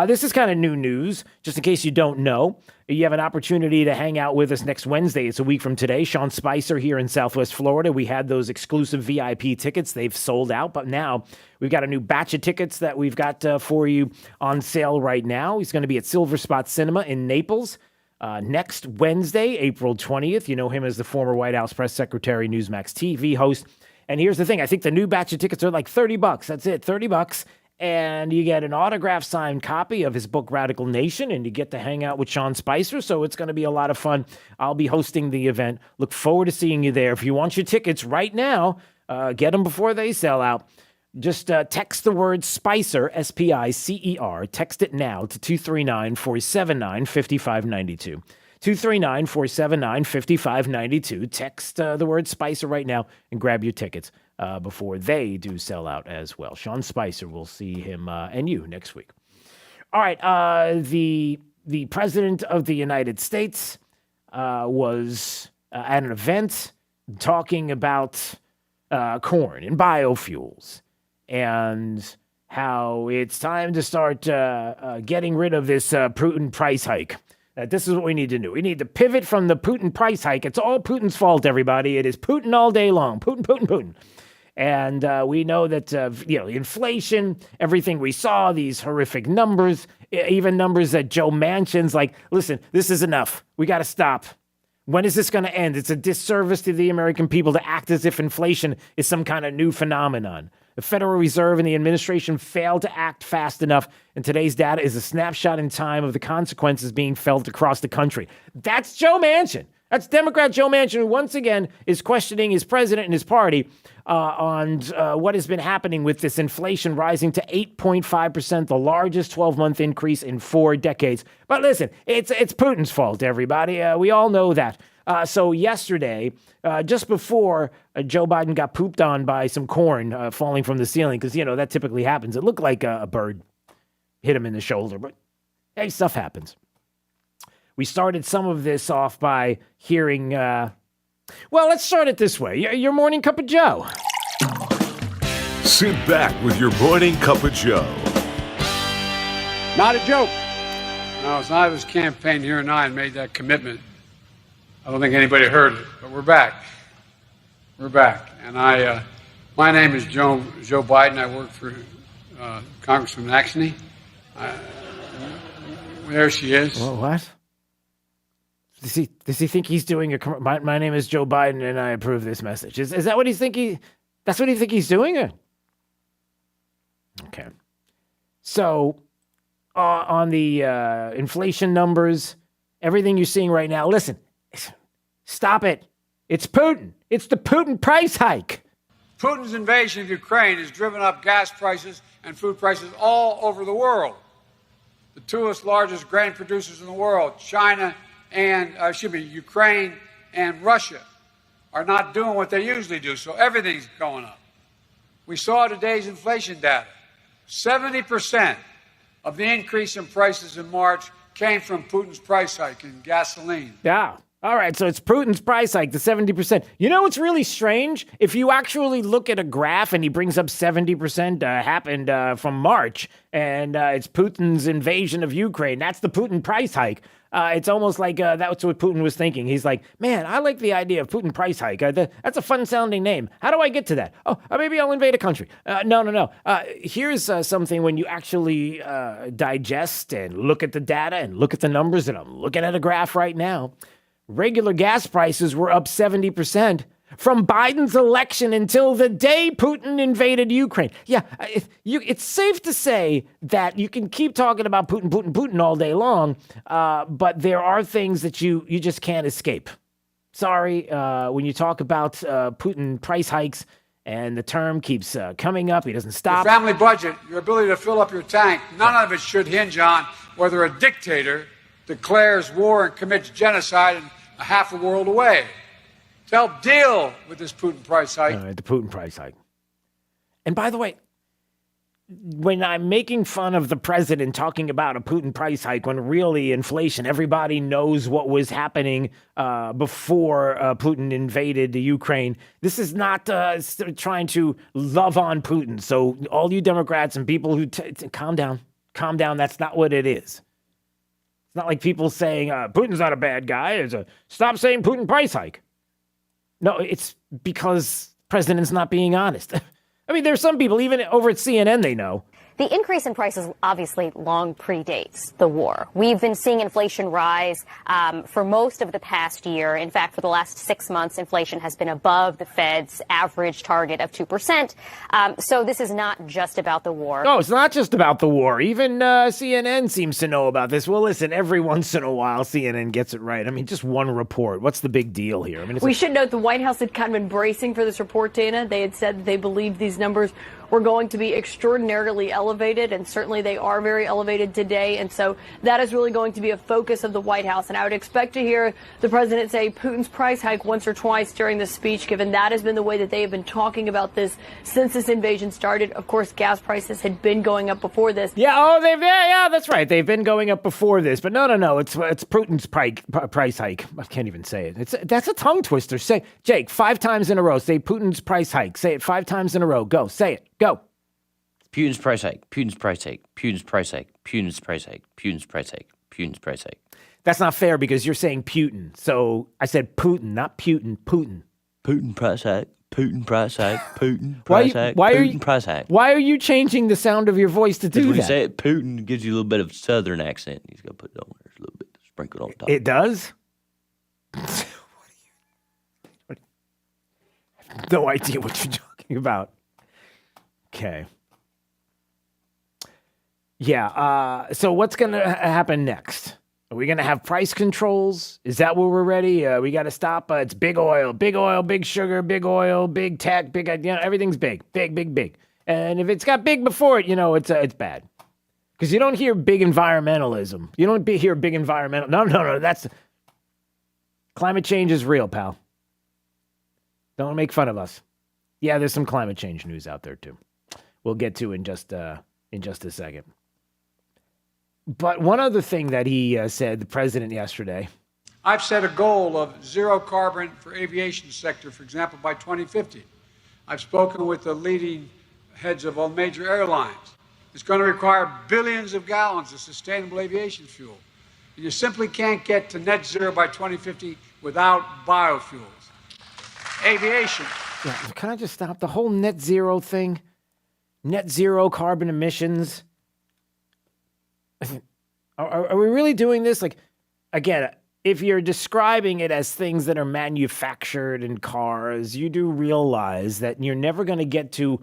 This is kind of new news, just in case you don't know. You have an opportunity to hang out with us next Wednesday. It's a week from today. Sean Spicer here in Southwest Florida. We had those exclusive VIP tickets. They've sold out, but now we've got a new batch of tickets that we've got for you on sale right now. He's going to be at Silver Spot Cinema in Naples. Next Wednesday, April 20th. You know him as the former White House press secretary, Newsmax TV host. And here's the thing. I think the new batch of tickets are like $30. That's it, $30. And you get an autographed signed copy of his book, Radical Nation, and you get to hang out with Sean Spicer. So it's going to be a lot of fun. I'll be hosting the event. Look forward to seeing you there. If you want your tickets right now, get them before they sell out. Just text the word Spicer, S-P-I-C-E-R. Text it now to 239-479-5592. 239-479-5592. Text the word Spicer right now and grab your tickets before they do sell out as well. Sean Spicer, we'll see him and you next week. All right, the President of the United States was at an event talking about corn and biofuels and how it's time to start getting rid of this Putin price hike. This is what we need to do. We need to pivot from the Putin price hike. It's all Putin's fault, everybody. It is Putin all day long. Putin, Putin, Putin. And we know that, inflation, everything we saw, these horrific numbers, even numbers that Joe Manchin's like, listen, this is enough. We got to stop. When is this going to end? It's a disservice to the American people to act as if inflation is some kind of new phenomenon. The Federal Reserve and the administration failed to act fast enough, and today's data is a snapshot in time of the consequences being felt across the country. That's Joe Manchin. That's Democrat Joe Manchin, who once again is questioning his president and his party on what has been happening with this inflation rising to 8.5%, the largest 12-month increase in 4 decades. But listen, it's Putin's fault, everybody. We all know that. So yesterday, just before Joe Biden got pooped on by some corn falling from the ceiling, because, that typically happens. It looked like a bird hit him in the shoulder, but hey, stuff happens. We started some of this off by hearing, let's start it this way. Your morning cup of Joe. Sit back with your morning cup of Joe. Not a joke. No, it's not his campaign here and I made that commitment. I don't think anybody heard it, but we're back. We're back. And my name is Joe Biden. I work for Congressman Axney. There she is. Well, what? Does he think he's doing my name is Joe Biden and I approve this message? Is that what he's thinking? That's what he think he's doing? Okay. So, on the inflation numbers, everything you're seeing right now, listen, stop it. It's Putin. It's the Putin price hike. Putin's invasion of Ukraine has driven up gas prices and food prices all over the world. The two largest grain producers in the world, China and, Ukraine and Russia, are not doing what they usually do, so everything's going up. We saw today's inflation data. 70% of the increase in prices in March came from Putin's price hike in gasoline. Yeah. All right, so it's Putin's price hike, the 70%. You know what's really strange? If you actually look at a graph and he brings up 70% happened from March, and it's Putin's invasion of Ukraine, that's the Putin price hike. It's almost like that's what Putin was thinking. He's like, man, I like the idea of Putin price hike. That's a fun-sounding name. How do I get to that? Oh, maybe I'll invade a country. No. Here's something when you actually digest and look at the data and look at the numbers, and I'm looking at a graph right now. Regular gas prices were up 70% from Biden's election until the day Putin invaded Ukraine. Yeah, it's safe to say that you can keep talking about Putin all day long, but there are things that you just can't escape. Sorry, when you talk about Putin price hikes and the term keeps coming up, he doesn't stop. Your family budget, your ability to fill up your tank, none of it should hinge on whether a dictator declares war and commits genocide in half a world away. To help deal with this Putin price hike. The Putin price hike. And by the way, when I'm making fun of the president talking about a Putin price hike, when really inflation, everybody knows what was happening before Putin invaded the Ukraine. This is not trying to love on Putin. So all you Democrats and people who calm down. That's not what it is. It's not like people saying, Putin's not a bad guy. It's stop saying Putin price hike. No, it's because the president's not being honest. I mean, there's some people, even over at CNN, they know. The increase in prices obviously long predates the war. We've been seeing inflation rise for most of the past year. In fact, for the last 6 months, inflation has been above the Fed's average target of 2%. So this is not just about the war. No, it's not just about the war. Even CNN seems to know about this. Well, listen, every once in a while, CNN gets it right. I mean, just one report. What's the big deal here? I mean, we should note the White House had kind of been bracing for this report, Dana. They had said that they believed these numbers were going to be extraordinarily elevated, and certainly they are very elevated today. And so that is really going to be a focus of the White House. And I would expect to hear the president say Putin's price hike once or twice during this speech, given that has been the way that they have been talking about this since this invasion started. Of course, gas prices had been going up before this. Yeah, that's right. They've been going up before this. But no. It's Putin's price hike. I can't even say it. That's a tongue twister. Say, Jake, 5 times in a row. Say Putin's price hike. Say it 5 times in a row. Go. Say it. Go. Putin's price hike, Putin's price hike, Putin's price hike, Putin's price hike, Putin's price hike, Putin's price hike. That's not fair because you're saying Putin. So I said Putin, not Putin, Putin. Putin price hike, Putin price hike, Putin price hike, Putin price hike. Why are you changing the sound of your voice to do that? When you say it, Putin gives you a little bit of southern accent. He's got to put it on there a little bit, sprinkle it on top. It does? I have no idea what you're talking about. Okay. Yeah, so what's going to happen next? Are we going to have price controls? Is that where we're ready? We got to stop. It's big oil, big sugar, big oil, big tech, everything's big. And if it's got big before it, it's bad. Because you don't hear big environmentalism. You don't hear big environmental. No, Climate change is real, pal. Don't make fun of us. Yeah, there's some climate change news out there too. We'll get to in just a second. But one other thing that he said, the president yesterday. I've set a goal of zero carbon for aviation sector, for example, by 2050. I've spoken with the leading heads of all major airlines. It's going to require billions of gallons of sustainable aviation fuel. And you simply can't get to net zero by 2050 without biofuels. Aviation. Yeah, can I just stop the whole net zero thing? Net zero carbon emissions. Are we really doing this? Like, again, if you're describing it as things that are manufactured in cars, you do realize that you're never going to get to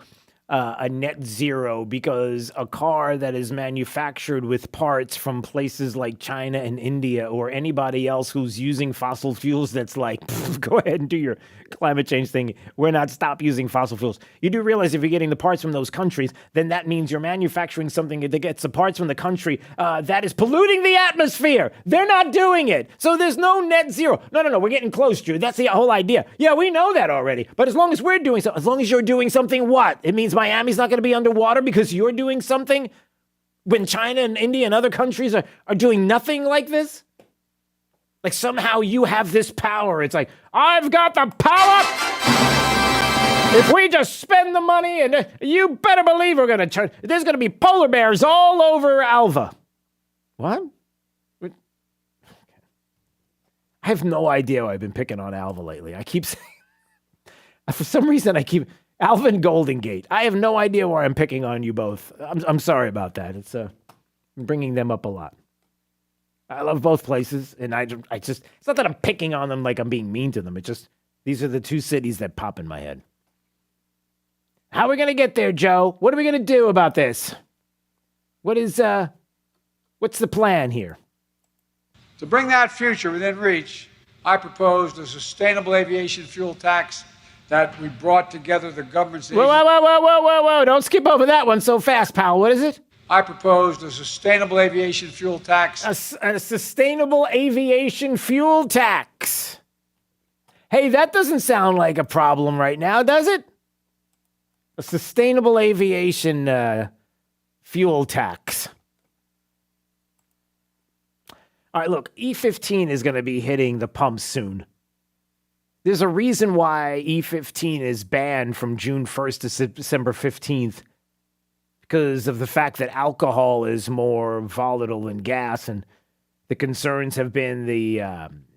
a net zero because a car that is manufactured with parts from places like China and India or anybody else who's using fossil fuels that's like, go ahead and do your climate change thing. We're not stop using fossil fuels. You do realize if you're getting the parts from those countries, then that means you're manufacturing something that gets the parts from the country that is polluting the atmosphere. They're not doing it. So there's no net zero. No. We're getting close, Drew. That's the whole idea. Yeah, we know that already. But as long as we're doing something, as long as you're doing something, what? It means Miami's not going to be underwater because you're doing something when China and India and other countries are doing nothing like this? Like somehow you have this power. It's like, I've got the power. If we just spend the money, and you better believe we're going to turn. There's going to be polar bears all over Alva. What? I have no idea why I've been picking on Alva lately. I keep saying, for some reason, Alva and Golden Gate. I have no idea why I'm picking on you both. I'm sorry about that. It's I'm bringing them up a lot. I love both places, and I just, it's not that I'm picking on them like I'm being mean to them. It's just, these are the two cities that pop in my head. How are we going to get there, Joe? What are we going to do about this? What's the plan here? To bring that future within reach, I proposed a sustainable aviation fuel tax that we brought together the government's... Whoa. Don't skip over that one so fast, pal. What is it? I proposed a sustainable aviation fuel tax. A sustainable aviation fuel tax. Hey, that doesn't sound like a problem right now, does it? A sustainable aviation fuel tax. All right, look, E15 is going to be hitting the pumps soon. There's a reason why E15 is banned from June 1st to December 15th. Because of the fact that alcohol is more volatile than gas, and the concerns have been the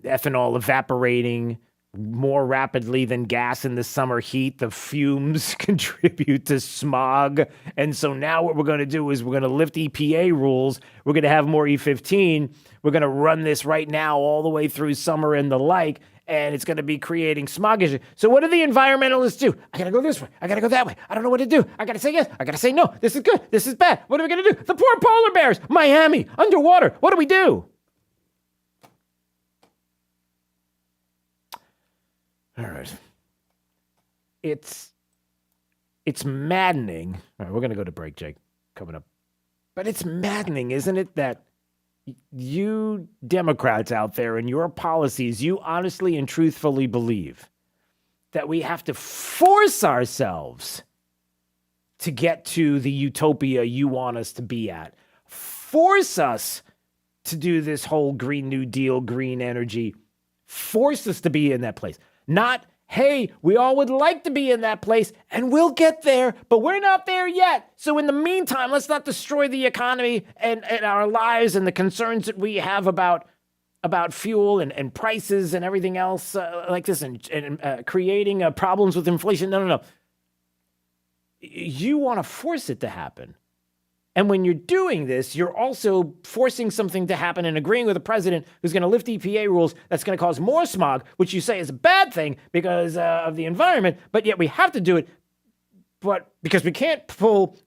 ethanol evaporating more rapidly than gas in the summer heat. The fumes contribute to smog. And so now what we're going to do is we're going to lift EPA rules. We're going to have more E15. We're going to run this right now all the way through summer and the like. And it's going to be creating smog issues. So what do the environmentalists do? I got to go this way. I got to go that way. I don't know what to do. I got to say yes. I got to say no. This is good. This is bad. What are we going to do? The poor polar bears. Miami. Underwater. What do we do? All right. It's maddening. All right, we're going to go to break, Jake, coming up. But it's maddening, isn't it, that you Democrats out there and your policies, you honestly and truthfully believe that we have to force ourselves to get to the utopia you want us to be at. Force us to do this whole Green New Deal, green energy. Force us to be in that place. Not, hey, we all would like to be in that place, and we'll get there, but we're not there yet. So in the meantime, let's not destroy the economy and our lives and the concerns that we have about fuel and prices and everything else like this, and creating problems with inflation. No. You want to force it to happen. And when you're doing this, you're also forcing something to happen and agreeing with a president who's going to lift EPA rules that's going to cause more smog, which you say is a bad thing because of the environment, but yet we have to do it. But because we can't pull,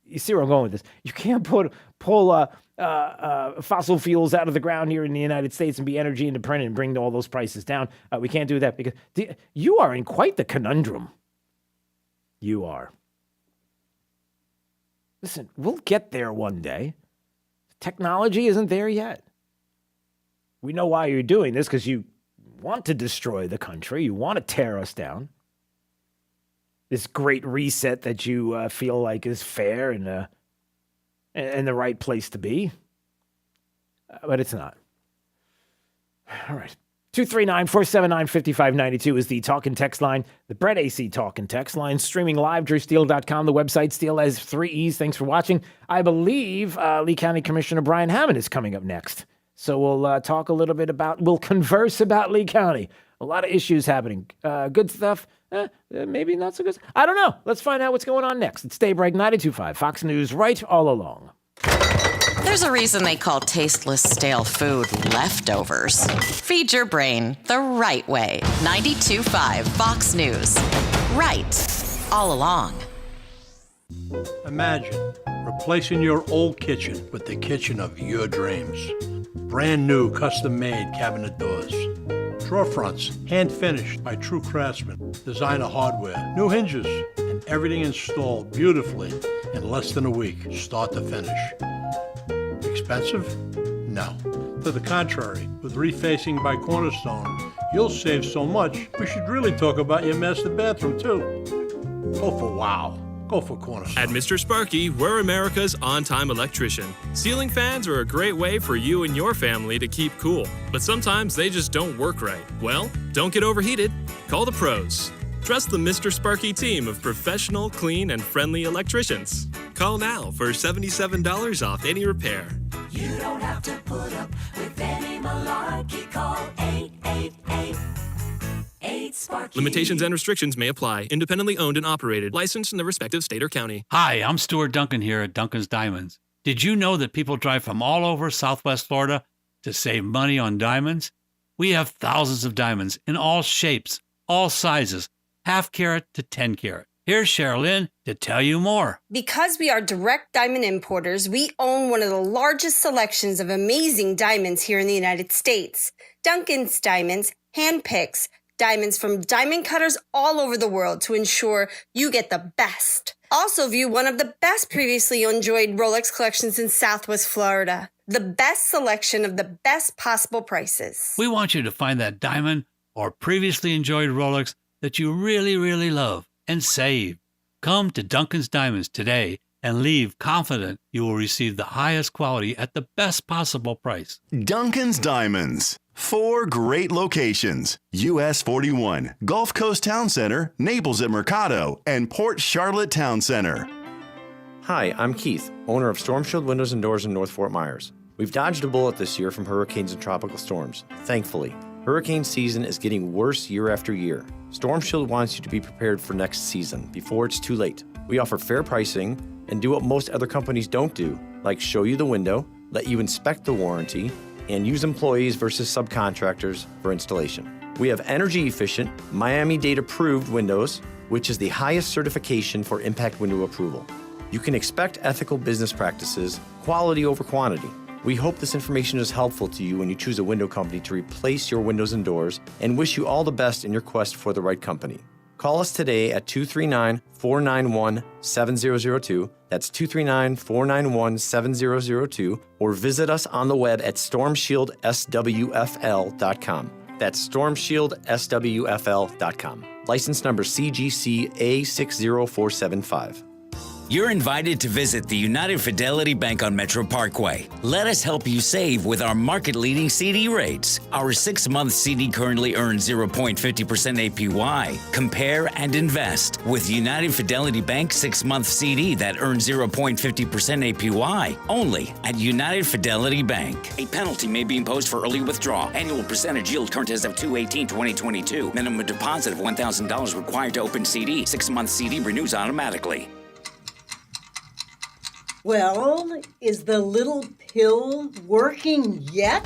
you see where I'm going with this. You can't pull fossil fuels out of the ground here in the United States and be energy independent and bring all those prices down. We can't do that because you are in quite the conundrum. You are. Listen, we'll get there one day. Technology isn't there yet. We know why you're doing this, because you want to destroy the country. You want to tear us down. This great reset that you feel like is fair and the right place to be. But it's not. All right. 239-479-5592 is the talk and text line. The Brett AC talk and text line. Streaming live, drewsteele.com. The website, Steele has 3 E's. Thanks for watching. I believe Lee County Commissioner Brian Hammond is coming up next. So we'll talk a little bit we'll converse about Lee County. A lot of issues happening. Good stuff. Maybe not so good. I don't know. Let's find out what's going on next. It's Daybreak 92.5, Fox News, right all along. There's a reason they call tasteless, stale food leftovers. Feed your brain the right way. 92.5 Fox News. Right all along. Imagine replacing your old kitchen with the kitchen of your dreams. Brand new custom-made cabinet doors. Drawer fronts, hand-finished by true craftsmen. Designer hardware, new hinges, and everything installed beautifully in less than a week, start to finish. Expensive? No. To the contrary, with refacing by Cornerstone, you'll save so much, we should really talk about your master bathroom, too. Go for wow. Go for Cornerstone. At Mr. Sparky, we're America's on-time electrician. Ceiling fans are a great way for you and your family to keep cool, but sometimes they just don't work right. Well, don't get overheated. Call the pros. Trust the Mr. Sparky team of professional, clean, and friendly electricians. Call now for $77 off any repair. You don't have to put up with any malarkey. Call 888-8-SPARKY. Limitations and restrictions may apply. Independently owned and operated. Licensed in the respective state or county. Hi, I'm Stuart Duncan here at Duncan's Diamonds. Did you know that people drive from all over Southwest Florida to save money on diamonds? We have thousands of diamonds in all shapes, all sizes, half carat to 10 carat. Here's Sherilyn to tell you more. Because we are direct diamond importers, we own one of the largest selections of amazing diamonds here in the United States. Duncan's Diamonds handpicks diamonds from diamond cutters all over the world to ensure you get the best. Also view one of the best previously enjoyed Rolex collections in Southwest Florida. The best selection of the best possible prices. We want you to find that diamond or previously enjoyed Rolex that you really, really love and save. Come to Duncan's Diamonds today and leave confident you will receive the highest quality at the best possible price. Duncan's Diamonds. 4 great locations. US 41, Gulf Coast Town Center, Naples at Mercado, and Port Charlotte Town Center. Hi, I'm Keith, owner of Storm Shield Windows and Doors in North Fort Myers. We've dodged a bullet this year from hurricanes and tropical storms, thankfully. Hurricane season is getting worse year after year. Storm Shield wants you to be prepared for next season before it's too late. We offer fair pricing and do what most other companies don't do, like show you the window, let you inspect the warranty, and use employees versus subcontractors for installation. We have energy-efficient, Miami-Dade approved windows, which is the highest certification for impact window approval. You can expect ethical business practices, quality over quantity. We hope this information is helpful to you when you choose a window company to replace your windows and doors, and wish you all the best in your quest for the right company. Call us today at 239-491-7002. That's 239-491-7002. Or visit us on the web at stormshieldswfl.com. That's stormshieldswfl.com. License number CGC A60475. You're invited to visit the United Fidelity Bank on Metro Parkway. Let us help you save with our market-leading CD rates. Our 6-month CD currently earns 0.50% APY. Compare and invest with United Fidelity Bank 6-month CD that earns 0.50% APY. Only at United Fidelity Bank. A penalty may be imposed for early withdrawal. Annual percentage yield current as of 2/18/2022. Minimum deposit of $1,000 required to open CD. 6-month CD renews automatically. Well, is the little pill working yet?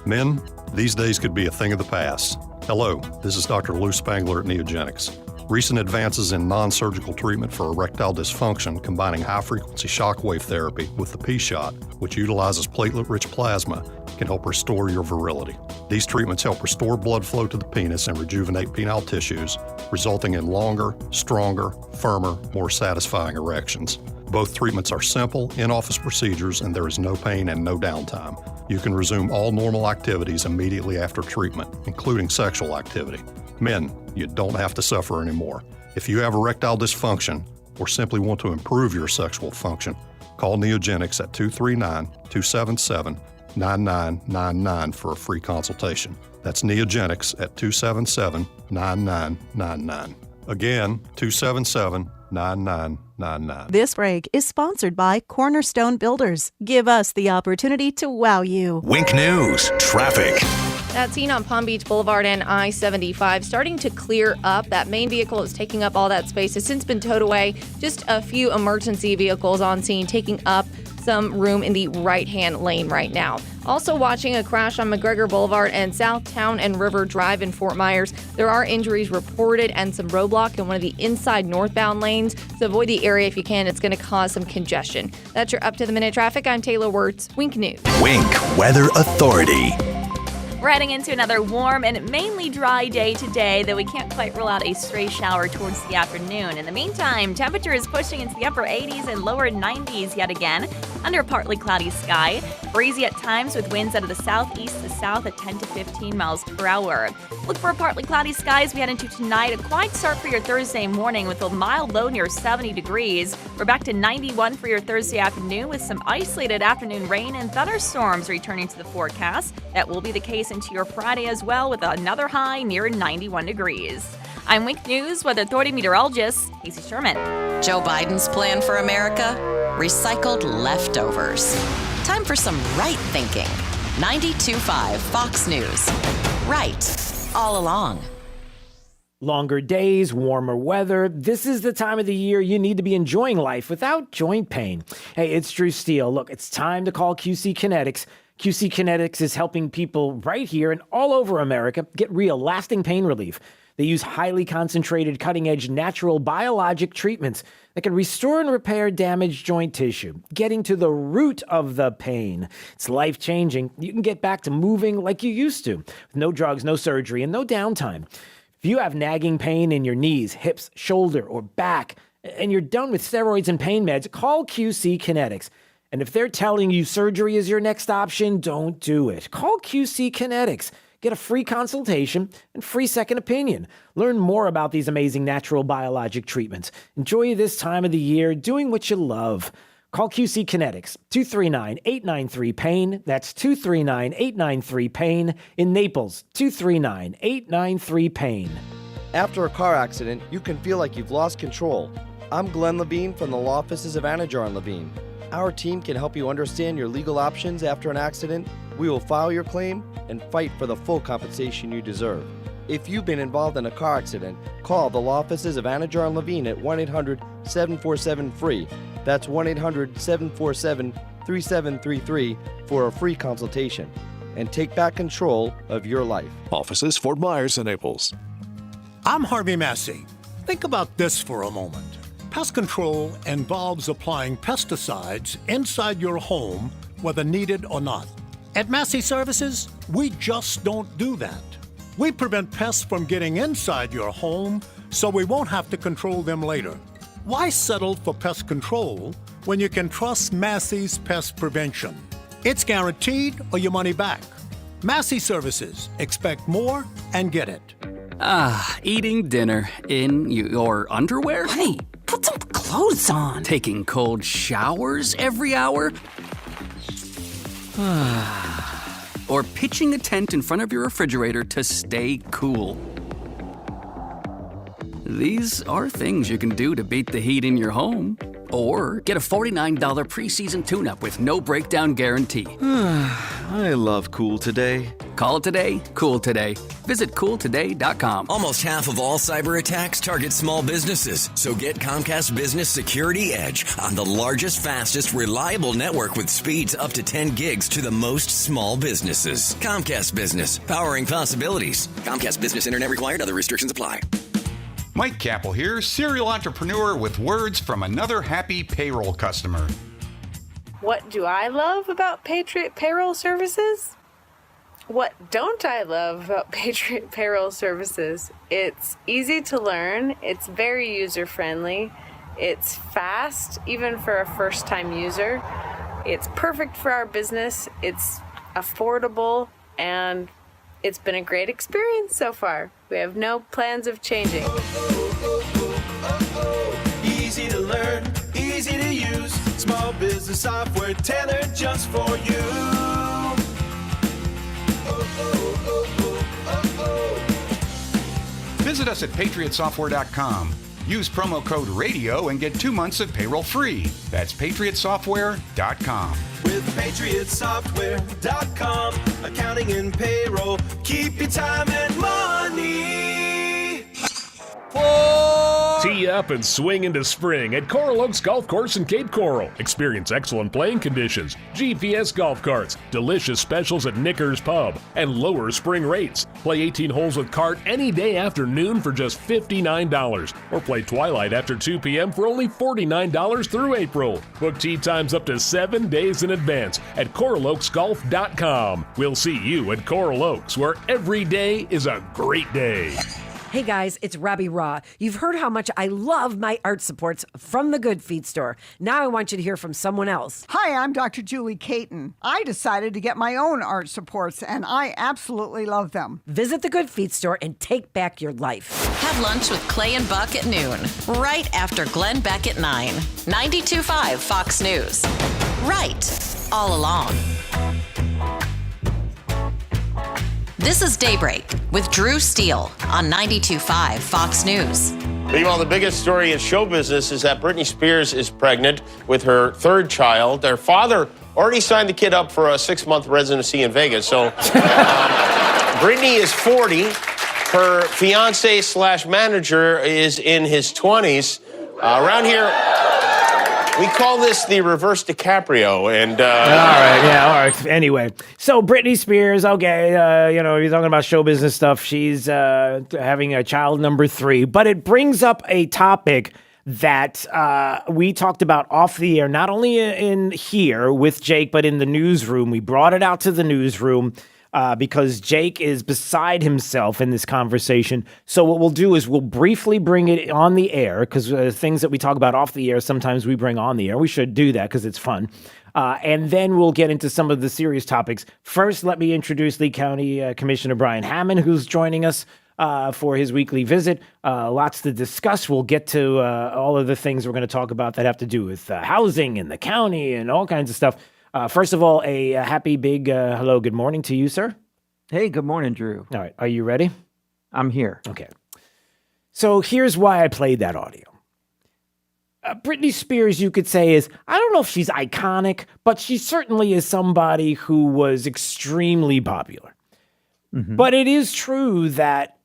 Men, these days could be a thing of the past. Hello, this is Dr. Lou Spangler at Neogenics. Recent advances in non-surgical treatment for erectile dysfunction, combining high-frequency shockwave therapy with the P-Shot, which utilizes platelet-rich plasma, can help restore your virility. These treatments help restore blood flow to the penis and rejuvenate penile tissues, resulting in longer, stronger, firmer, more satisfying erections. Both treatments are simple, in-office procedures, and there is no pain and no downtime. You can resume all normal activities immediately after treatment, including sexual activity. Men, you don't have to suffer anymore. If you have erectile dysfunction or simply want to improve your sexual function, call Neogenics at 239-277-9999 for a free consultation. That's Neogenics at 277-9999. Again, 277-9999. This break is sponsored by Cornerstone Builders. Give us the opportunity to wow you. Wink News, traffic. That scene on Palm Beach Boulevard and I-75 starting to clear up. That main vehicle is taking up all that space. Has since been towed away. Just a few emergency vehicles on scene taking up some room in the right-hand lane right now. Also watching a crash on McGregor Boulevard and Southtown and River Drive in Fort Myers. There are injuries reported and some roadblock in one of the inside northbound lanes. So avoid the area if you can. It's going to cause some congestion. That's your up-to-the-minute traffic. I'm Taylor Wirtz. Wink News. Wink Weather Authority. We're heading into another warm and mainly dry day today, though we can't quite rule out a stray shower towards the afternoon. In the meantime, temperature is pushing into the upper 80s and lower 90s yet again, under a partly cloudy sky. Breezy at times with winds out of the southeast to south at 10 to 15 miles per hour. Look for partly cloudy skies we head into tonight. A quiet start for your Thursday morning with a mild low near 70 degrees. We're back to 91 for your Thursday afternoon with some isolated afternoon rain and thunderstorms returning to the forecast. That will be the case into your Friday as well with another high near 91 degrees. I'm Wink News Weather Authority meteorologist Casey Sherman. Joe Biden's plan for America? Recycled leftovers. Time for some right thinking. 92.5 Fox News. Right. All along. Longer days, warmer weather. This is the time of the year you need to be enjoying life without joint pain. Hey, it's Drew Steele. Look, it's time to call QC Kinetics. QC Kinetics is helping people right here and all over America get real, lasting pain relief. They use highly concentrated, cutting-edge, natural biologic treatments that can restore and repair damaged joint tissue, getting to the root of the pain. It's life-changing. You can get back to moving like you used to, with no drugs, no surgery, and no downtime. If you have nagging pain in your knees, hips, shoulder, or back, and you're done with steroids and pain meds, call QC Kinetics. And if they're telling you surgery is your next option, don't do it. Call QC Kinetics. Get a free consultation and free second opinion. Learn more about these amazing natural biologic treatments. Enjoy this time of the year doing what you love. Call QC Kinetics, 239-893-PAIN. That's 239-893-PAIN. In Naples, 239-893-PAIN. After a car accident, you can feel like you've lost control. I'm Glenn Levine from the law offices of Anajar and Levine. Our team can help you understand your legal options after an accident. We will file your claim and fight for the full compensation you deserve. If you've been involved in a car accident, call the law offices of Anajar and Levine at 1-800-747-FREE. That's 1-800-747-3733 for a free consultation. And take back control of your life. Offices Fort Myers and Naples. I'm Harvey Massey. Think about this for a moment. Pest control involves applying pesticides inside your home, whether needed or not. At Massey Services, we just don't do that. We prevent pests from getting inside your home so we won't have to control them later. Why settle for pest control when you can trust Massey's pest prevention? It's guaranteed or your money back. Massey Services. Expect more and get it. Eating dinner in your underwear? Honey, put some clothes on. Taking cold showers every hour? Or pitching a tent in front of your refrigerator to stay cool. These are things you can do to beat the heat in your home. Or get a $49 preseason tune-up with no breakdown guarantee. I love Cool Today. Call it today, cool today. Visit cooltoday.com. Almost half of all cyber attacks target small businesses. So get Comcast Business Security Edge on the largest, fastest, reliable network with speeds up to 10 gigs to the most small businesses. Comcast Business, powering possibilities. Comcast Business Internet required. Other restrictions apply. Mike Capel here, serial entrepreneur with words from another happy payroll customer. What do I love about Patriot Payroll Services? What don't I love about Patriot Payroll Services? It's easy to learn, it's very user-friendly, it's fast, even for a first-time user. It's perfect for our business, it's affordable, and it's been a great experience so far. We have no plans of changing. Easy to learn, easy to use. Small business software tailored just for you. Visit us at patriotsoftware.com. Use promo code RADIO and get 2 months of payroll free. That's patriotsoftware.com. With patriotsoftware.com, accounting and payroll, keep your time and money. Tee up and swing into spring at Coral Oaks Golf Course in Cape Coral. Experience excellent playing conditions, GPS golf carts, delicious specials at Knickers Pub, and lower spring rates. Play 18 holes with cart any day after noon for just $59, or play Twilight after 2 p.m. for only $49 through April. Book tee times up to 7 days in advance at coraloaksgolf.com. We'll see you at Coral Oaks, where every day is a great day. Hey guys, it's Robbie Raw. You've heard how much I love my art supports from the Good Feet store. Now I want you to hear from someone else. Hi, I'm Dr. Julie Caton. I decided to get my own art supports, and I absolutely love them. Visit the Good Feet store and take back your life. Have lunch with Clay and Buck at noon, right after Glenn Beck at 9. 92.5 Fox News. Right all along. This is Daybreak with Drew Steele on 92.5 Fox News. Meanwhile, the biggest story in show business is that Britney Spears is pregnant with her third child. Their father already signed the kid up for a 6-month residency in Vegas. So Britney is 40. Her fiance/manager is in his 20s. Around here, we call this the reverse DiCaprio, and all right. Anyway, so Britney Spears, okay, you're talking about show business stuff. She's having a child number 3, but it brings up a topic that we talked about off the air, not only in here with Jake, but in the newsroom. We brought it out to the newsroom. Because Jake is beside himself in this conversation. So what we'll do is we'll briefly bring it on the air, because things that we talk about off the air, sometimes we bring on the air. We should do that because it's fun. And then we'll get into some of the serious topics. First, let me introduce Lee County Commissioner Brian Hammond, who's joining us for his weekly visit. Lots to discuss. We'll get to all of the things we're going to talk about that have to do with housing and the county and all kinds of stuff. First of all, a happy big hello, good morning to you, sir. Hey, good morning, Drew. All right, are you ready? I'm here. Okay. So here's why I played that audio. Britney Spears, you could say, I don't know if she's iconic, but she certainly is somebody who was extremely popular. Mm-hmm. But it is true that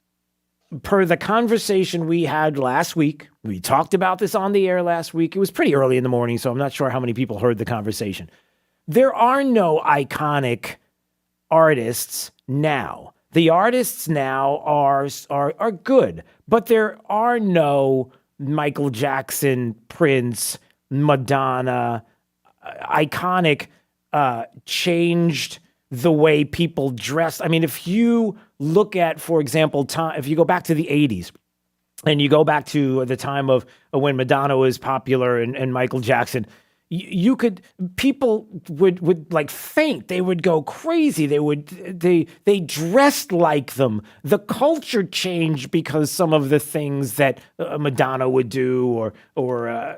per the conversation we had last week, we talked about this on the air last week. It was pretty early in the morning, so I'm not sure how many people heard the conversation. There are no iconic artists now. The artists now are good, but there are no Michael Jackson, Prince, Madonna, iconic, changed the way people dress. I mean, if you look at, for example, if you go back to the 80s and you go back to the time of when Madonna was popular and Michael Jackson, people would like faint. They would go crazy. They dressed like them. The culture changed because some of the things that Madonna would do or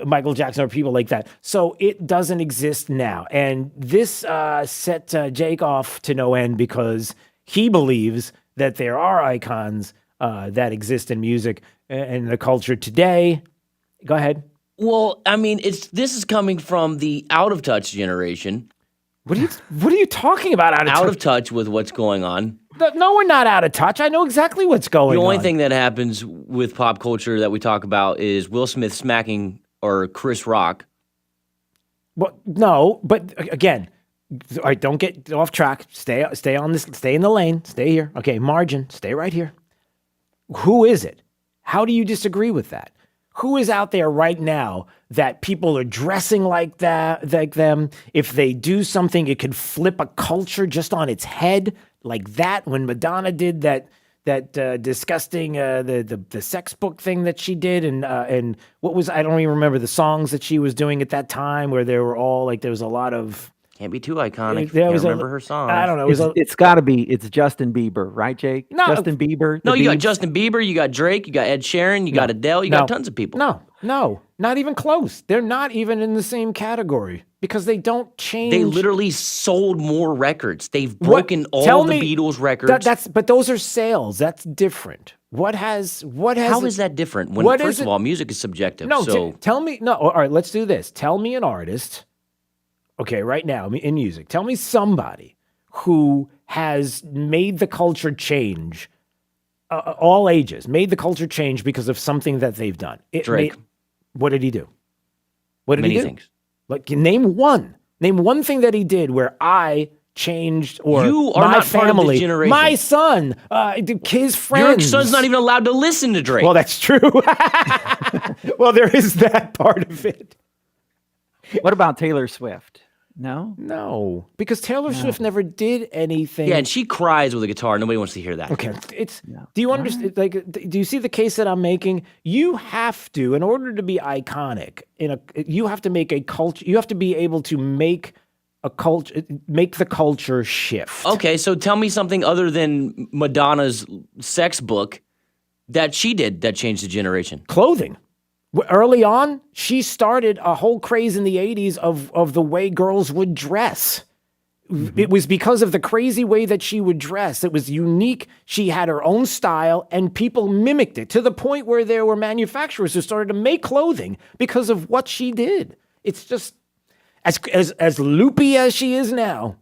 Michael Jackson or people like that. So it doesn't exist now. And this set Jake off to no end because he believes that there are icons that exist in music and the culture today. Go ahead. Well, I mean, this is coming from the out of touch generation. What are you talking about? Out of touch with what's going on. No, we're not out of touch. I know exactly what's going on. The only thing that happens with pop culture that we talk about is Will Smith smacking or Chris Rock. Well, no, but again, all right, don't get off track. Stay on this. Stay in the lane. Stay here. Okay, margin. Stay right here. Who is it? How do you disagree with that? Who is out there right now that people are dressing like them? If they do something, it could flip a culture just on its head like that. When Madonna did that disgusting the sex book thing that she did, and what was, I don't even remember the songs that she was doing at that time, where they were all like, there was a lot of Can't be too iconic. There Can't was remember her songs. I don't know. It's got to be. It's Justin Bieber, right, Jake? No. Justin Bieber. No, the you got Biebs? Justin Bieber, you got Drake, you got Ed Sheeran, you got Adele, you got tons of people. No, not even close. They're not even in the same category because they don't change. They literally sold more records. They've broken all the Beatles records. But those are sales. That's different. What has? How is that different? When first of all, music is subjective. No, so tell me. No, all right. Let's do this. Tell me an artist. Okay, right now in music, tell me somebody who has made the culture change. All ages made the culture change because of something that they've done. Drake. What did he do? What did he do? Many things. Like, name one. Name one thing that he did where I changed or you are my not family, part of this generation. my son, his friends. Your son's not even allowed to listen to Drake. Well, that's true. Well, there is that part of it. What about Taylor Swift? No, because Taylor Swift never did anything. Yeah, and she cries with a guitar. Nobody wants to hear that. Okay, do you understand? Like, do you see the case that I'm making? You have to, in order to be iconic, you have to make a culture. You have to be able to make the culture shift. Okay, so tell me something other than Madonna's sex book that she did that changed the generation. Clothing. Early on, she started a whole craze in the 80s of the way girls would dress. Mm-hmm. It was because of the crazy way that she would dress. It was unique. She had her own style, and people mimicked it to the point where there were manufacturers who started to make clothing because of what she did. It's just as loopy as she is now,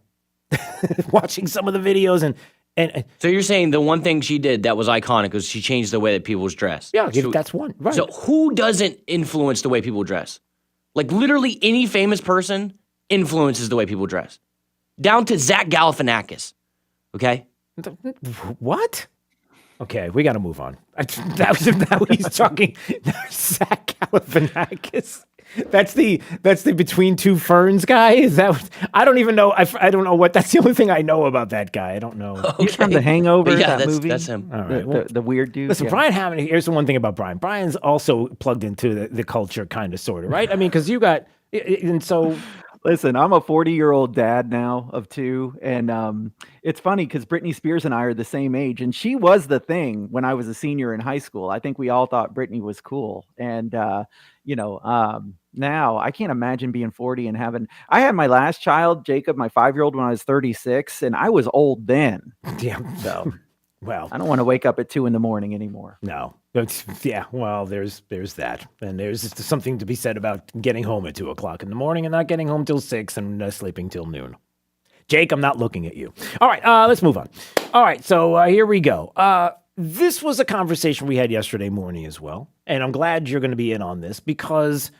watching some of the videos and so you're saying the one thing she did that was iconic was she changed the way that people dress. Yeah, that's one. Right. So who doesn't influence the way people dress? Like literally any famous person influences the way people dress. Down to Zach Galifianakis. Okay? What? Okay, we got to move on. Now he's talking Zach Galifianakis. That's the Between Two Ferns guy. Is that? I don't even know. I don't know what. That's the only thing I know about that guy. I don't know. Okay. He's from The Hangover. Yeah, that movie. That's him. All right. The weird dude. Listen, yeah. Brian Hammond. Here's the one thing about Brian. Brian's also plugged into the culture, kind of, sort of, right? I mean, because you got, and so. Listen, I'm a 40-year-old dad now of two, and it's funny because Britney Spears and I are the same age, and she was the thing when I was a senior in high school. I think we all thought Britney was cool, and now I can't imagine being 40 and having. I had my last child, Jacob, my 5-year-old, when I was 36, and I was old then. Yeah. So, well, I don't want to wake up at 2 a.m. anymore. No. Yeah, well, there's that, and there's just something to be said about getting home at 2:00 in the morning and not getting home till 6 and sleeping till noon. Jake, I'm not looking at you. All right, let's move on. All right, so here we go. This was a conversation we had yesterday morning as well, and I'm glad you're going to be in on this because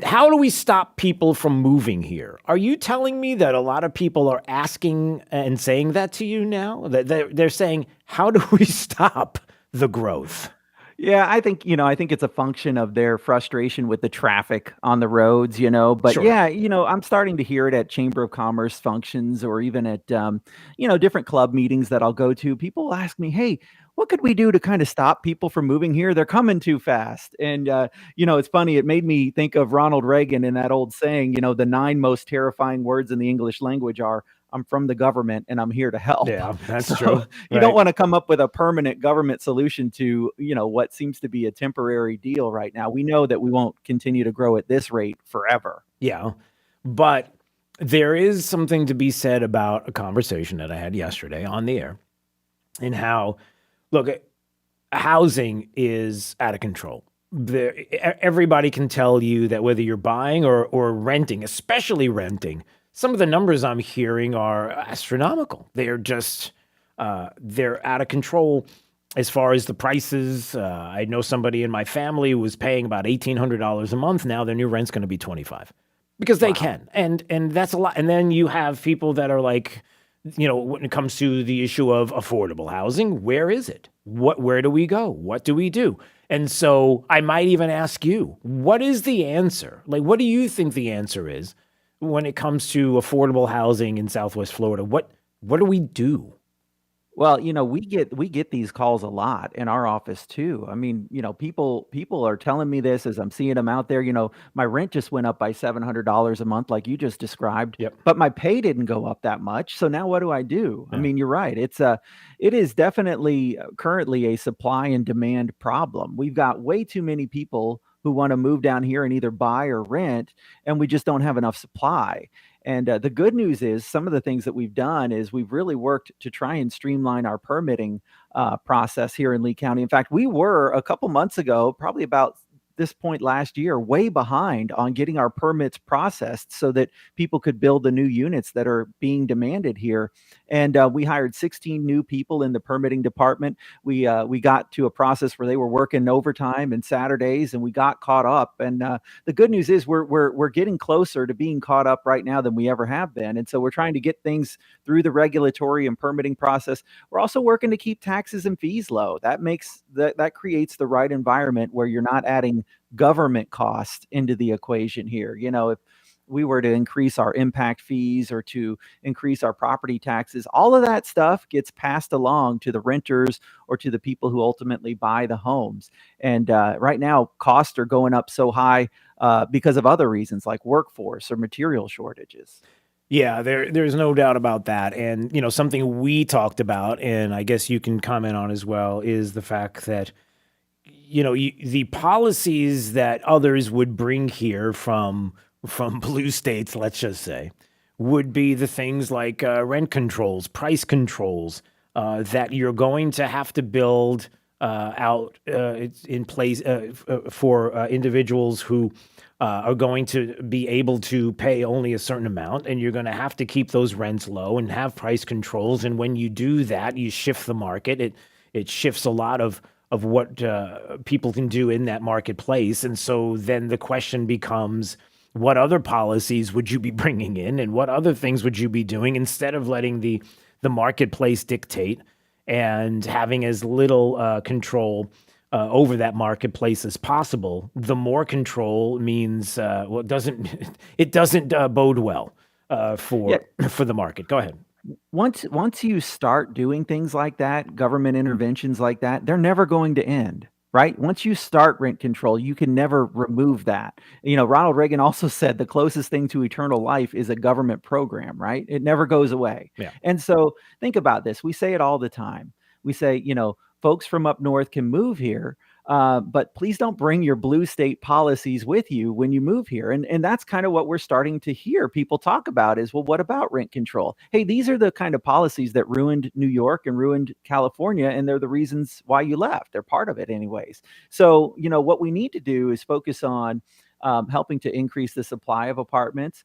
how do we stop people from moving here? Are you telling me that a lot of people are asking and saying that to you now? That they're saying, how do we stop the growth? Yeah, I think it's a function of their frustration with the traffic on the roads, but Sure. yeah, I'm starting to hear it at Chamber of Commerce functions or even at, different club meetings that I'll go to. People ask me, hey, what could we do to kind of stop people from moving here? They're coming too fast. And, it's funny. It made me think of Ronald Reagan and that old saying, the 9 most terrifying words in the English language are, I'm from the government and I'm here to help. Yeah, that's So true. You don't want to come up with a permanent government solution to, what seems to be a temporary deal right now. We know that we won't continue to grow at this rate forever. Yeah, but there is something to be said about a conversation that I had yesterday on the air and how, look, housing is out of control. Everybody can tell you that whether you're buying or renting, especially renting, some of the numbers I'm hearing are astronomical. They're just, they're out of control as far as the prices. I know somebody in my family who was paying about $1,800 a month. Now their new rent's going to be $25,000 because they can. And that's a lot. And then you have people that are like, when it comes to the issue of affordable housing, where is it? Where do we go? What do we do? And so I might even ask you, what is the answer? Like, what do you think the answer is when it comes to affordable housing in Southwest Florida? What do we do? Well, we get these calls a lot in our office too. I mean, people are telling me this as I'm seeing them out there. My rent just went up by $700 a month, like you just described. Yep. But my pay didn't go up that much. So now what do I do? I Yeah. mean, you're right. It is definitely currently a supply and demand problem. We've got way too many people who want to move down here and either buy or rent, and we just don't have enough supply. And the good news is some of the things that we've done is we've really worked to try and streamline our permitting process here in Lee County. In fact, we were a couple months ago, probably about this point last year, way behind on getting our permits processed so that people could build the new units that are being demanded here. And we hired 16 new people in the permitting department. We got to a process where they were working overtime and Saturdays, and we got caught up. And the good news is we're getting closer to being caught up right now than we ever have been. And so we're trying to get things through the regulatory and permitting process. We're also working to keep taxes and fees low. That creates the right environment where you're not adding government cost into the equation here. If we were to increase our impact fees or to increase our property taxes, all of that stuff gets passed along to the renters or to the people who ultimately buy the homes. And right now, costs are going up so high because of other reasons like workforce or material shortages. Yeah, there's no doubt about that. And, something we talked about, and I guess you can comment on as well, is the fact that, the policies that others would bring here from blue states, let's just say, would be the things like rent controls, price controls, that you're going to have to build out in place for individuals who are going to be able to pay only a certain amount, and you're going to have to keep those rents low and have price controls. And when you do that, you shift the market. It shifts a lot of what people can do in that marketplace. And so then the question becomes, what other policies would you be bringing in, and what other things would you be doing instead of letting the marketplace dictate and having as little control over that marketplace as possible? The more control means it doesn't bode well for the market. Go ahead. Once you start doing things like that, government interventions like that, they're never going to end, right? Once you start rent control, you can never remove that. Ronald Reagan also said the closest thing to eternal life is a government program, right? It never goes away. Yeah. And so think about this. We say it all the time. We say, folks from up north can move here, but please don't bring your blue state policies with you when you move here. And that's kind of what we're starting to hear people talk about is, well, what about rent control? Hey, these are the kind of policies that ruined New York and ruined California, and they're the reasons why you left. They're part of it anyways. So, what we need to do is focus on helping to increase the supply of apartments,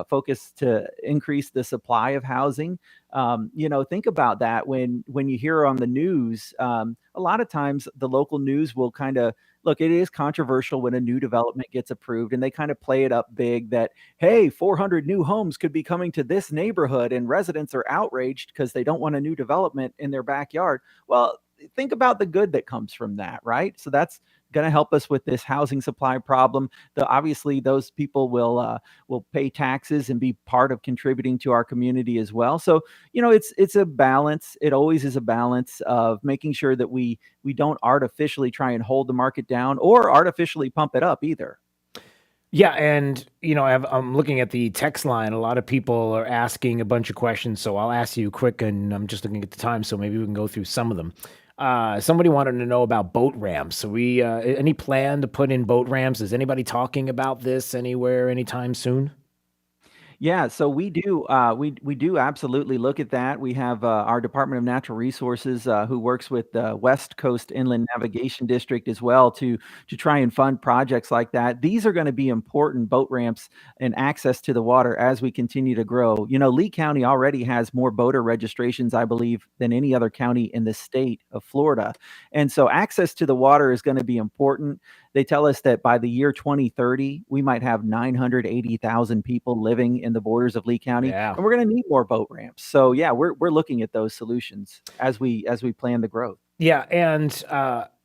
focus to increase the supply of housing. Think about that when you hear on the news, a lot of times the local news will kind of look, it is controversial when a new development gets approved and they kind of play it up big that, hey, 400 new homes could be coming to this neighborhood and residents are outraged because they don't want a new development in their backyard. Well, think about the good that comes from that, right? So that's going to help us with this housing supply problem. Obviously, those people will pay taxes and be part of contributing to our community as well. So, it's a balance. It always is a balance of making sure that we don't artificially try and hold the market down or artificially pump it up either. Yeah, and I'm looking at the text line. A lot of people are asking a bunch of questions, so I'll ask you quick, and I'm just looking at the time, so maybe we can go through some of them. Somebody wanted to know about boat ramps. So any plan to put in boat ramps? Is anybody talking about this anywhere anytime soon? Yeah, so we do absolutely look at that. We have our Department of Natural Resources who works with the West Coast Inland Navigation District as well to try and fund projects like that. These are going to be important boat ramps and access to the water as we continue to grow. Lee County already has more boater registrations, I believe, than any other county in the state of Florida. And so access to the water is going to be important. They tell us that by the year 2030, we might have 980,000 people living in the borders of Lee County, Yeah. and we're going to need more boat ramps. So yeah, we're looking at those solutions as we plan the growth. Yeah, and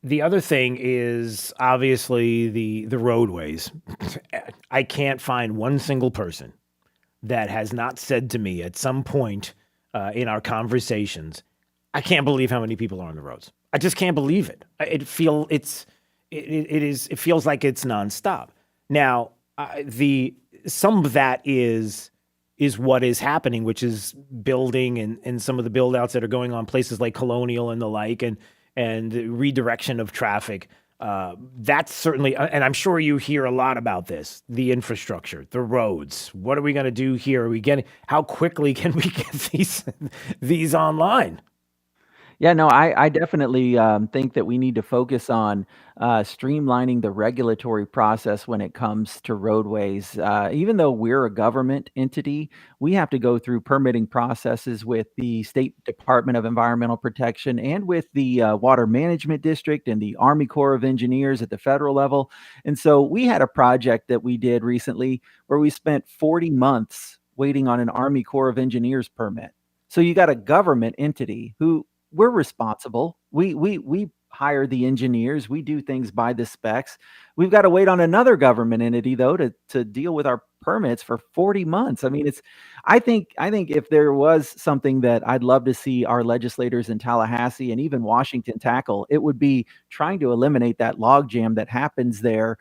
the other thing is obviously the roadways. I can't find one single person that has not said to me at some point in our conversations, I can't believe how many people are on the roads. I just can't believe it. It feels like it's nonstop. Now, some of that is what is happening, which is building and some of the build outs that are going on places like Colonial and the like, and redirection of traffic. That's certainly, and I'm sure you hear a lot about this, the infrastructure, the roads. What are we going to do here? How quickly can we get these online? Yeah, no, I definitely think that we need to focus on streamlining the regulatory process when it comes to roadways. Even though we're a government entity, we have to go through permitting processes with the State Department of Environmental Protection and with the Water Management District and the Army Corps of Engineers at the federal level. And so we had a project that we did recently where we spent 40 months waiting on an Army Corps of Engineers permit. So you got a government entity who we're responsible. We hire the engineers. We do things by the specs. We've got to wait on another government entity though to deal with our permits for 40 months. I mean, I think if there was something that I'd love to see our legislators in Tallahassee and even Washington tackle, it would be trying to eliminate that logjam that happens there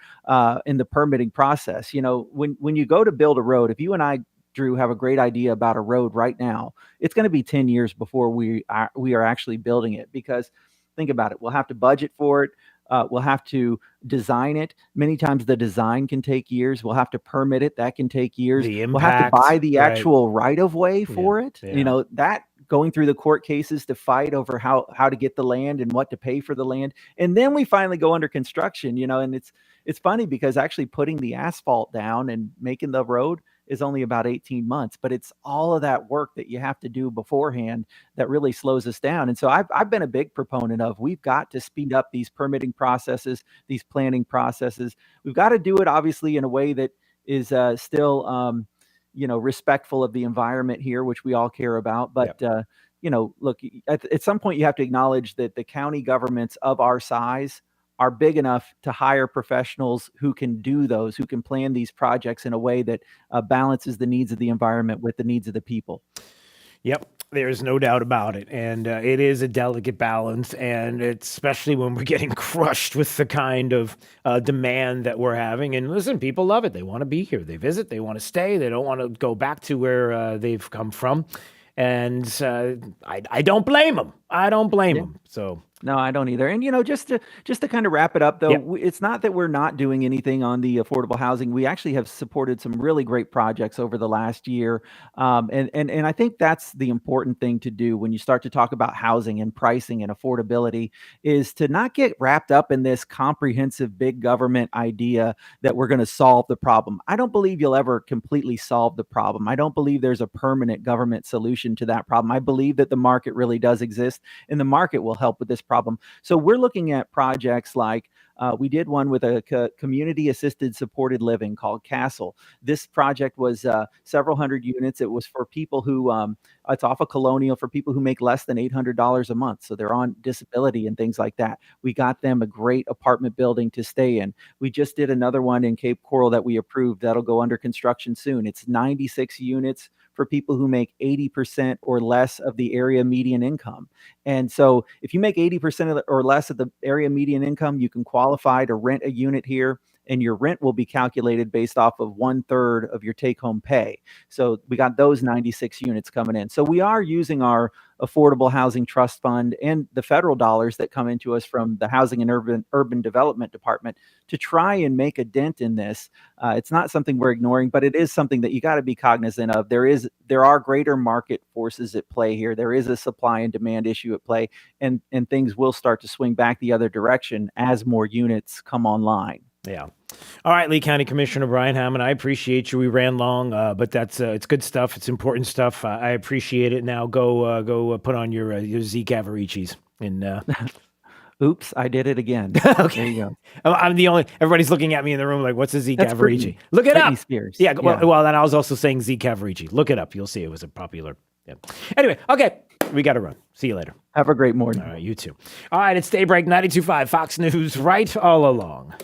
in the permitting process. You know, when you go to build a road, if you and I, Drew, have a great idea about a road right now, it's going to be 10 years before we are actually building it, because think about it. We'll have to budget for it. We'll have to design it. Many times the design can take years. We'll have to permit it. That can take years. We'll have to buy the actual right of way for it. Yeah. You know, that going through the court cases to fight over how to get the land and what to pay for the land. And then we finally go under construction, you know, and it's funny because actually putting the asphalt down and making the road is only about 18 months, but it's all of that work that you have to do beforehand that really slows us down. And so I've been a big proponent of, we've got to speed up these permitting processes, these planning processes. We've got to do it obviously in a way that is still, respectful of the environment here, which we all care about. But, look, at some point you have to acknowledge that the county governments of our size are big enough to hire professionals who can who can plan these projects in a way that balances the needs of the environment with the needs of the people. Yep, there's no doubt about it. And it is a delicate balance, and it's especially when we're getting crushed with the kind of demand that we're having. And listen, people love it. They want to be here. They visit. They want to stay. They don't want to go back to where they've come from. And I don't blame them. I don't blame them. So. No, I don't either. And, just to kind of wrap it up, though, it's not that we're not doing anything on the affordable housing. We actually have supported some really great projects over the last year. And I think that's the important thing to do when you start to talk about housing and pricing and affordability, is to not get wrapped up in this comprehensive big government idea that we're going to solve the problem. I don't believe you'll ever completely solve the problem. I don't believe there's a permanent government solution to that problem. I believe that the market really does exist, and the market will help with this problem. So we're looking at projects like we did one with a community assisted supported living called Castle. This project was several hundred units. It was for people who it's off of Colonial, for people who make less than $800 a month. So they're on disability and things like that. We got them a great apartment building to stay in. We just did another one in Cape Coral that we approved that'll go under construction soon. It's 96 units for people who make 80% or less of the area median income. And so if you make 80% or less of the area median income, you can qualify to rent a unit here, and your rent will be calculated based off of 1/3 of your take-home pay. So we got those 96 units coming in. So we are using our Affordable Housing Trust Fund and the federal dollars that come into us from the Housing and Urban Development Department to try and make a dent in this. It's not something we're ignoring, but it is something that you got to be cognizant of. There are greater market forces at play here. There is a supply and demand issue at play, and things will start to swing back the other direction as more units come online. Yeah. All right, Lee County Commissioner Brian Hammond, I appreciate you. We ran long, but it's good stuff. It's important stuff. I appreciate it. Now go put on your Zeke Avericis. Oops, I did it again. Okay. There you go. I'm the only. Everybody's looking at me in the room like, "What's a Zeke Averici?" Look it Britney up. Spears. Yeah. Well, then I was also saying Zeke Averici. Look it up. You'll see it was a popular. Yeah. Anyway, okay, we got to run. See you later. Have a great morning. All right, you too. All right, it's Daybreak 92.5 Fox News, right all along.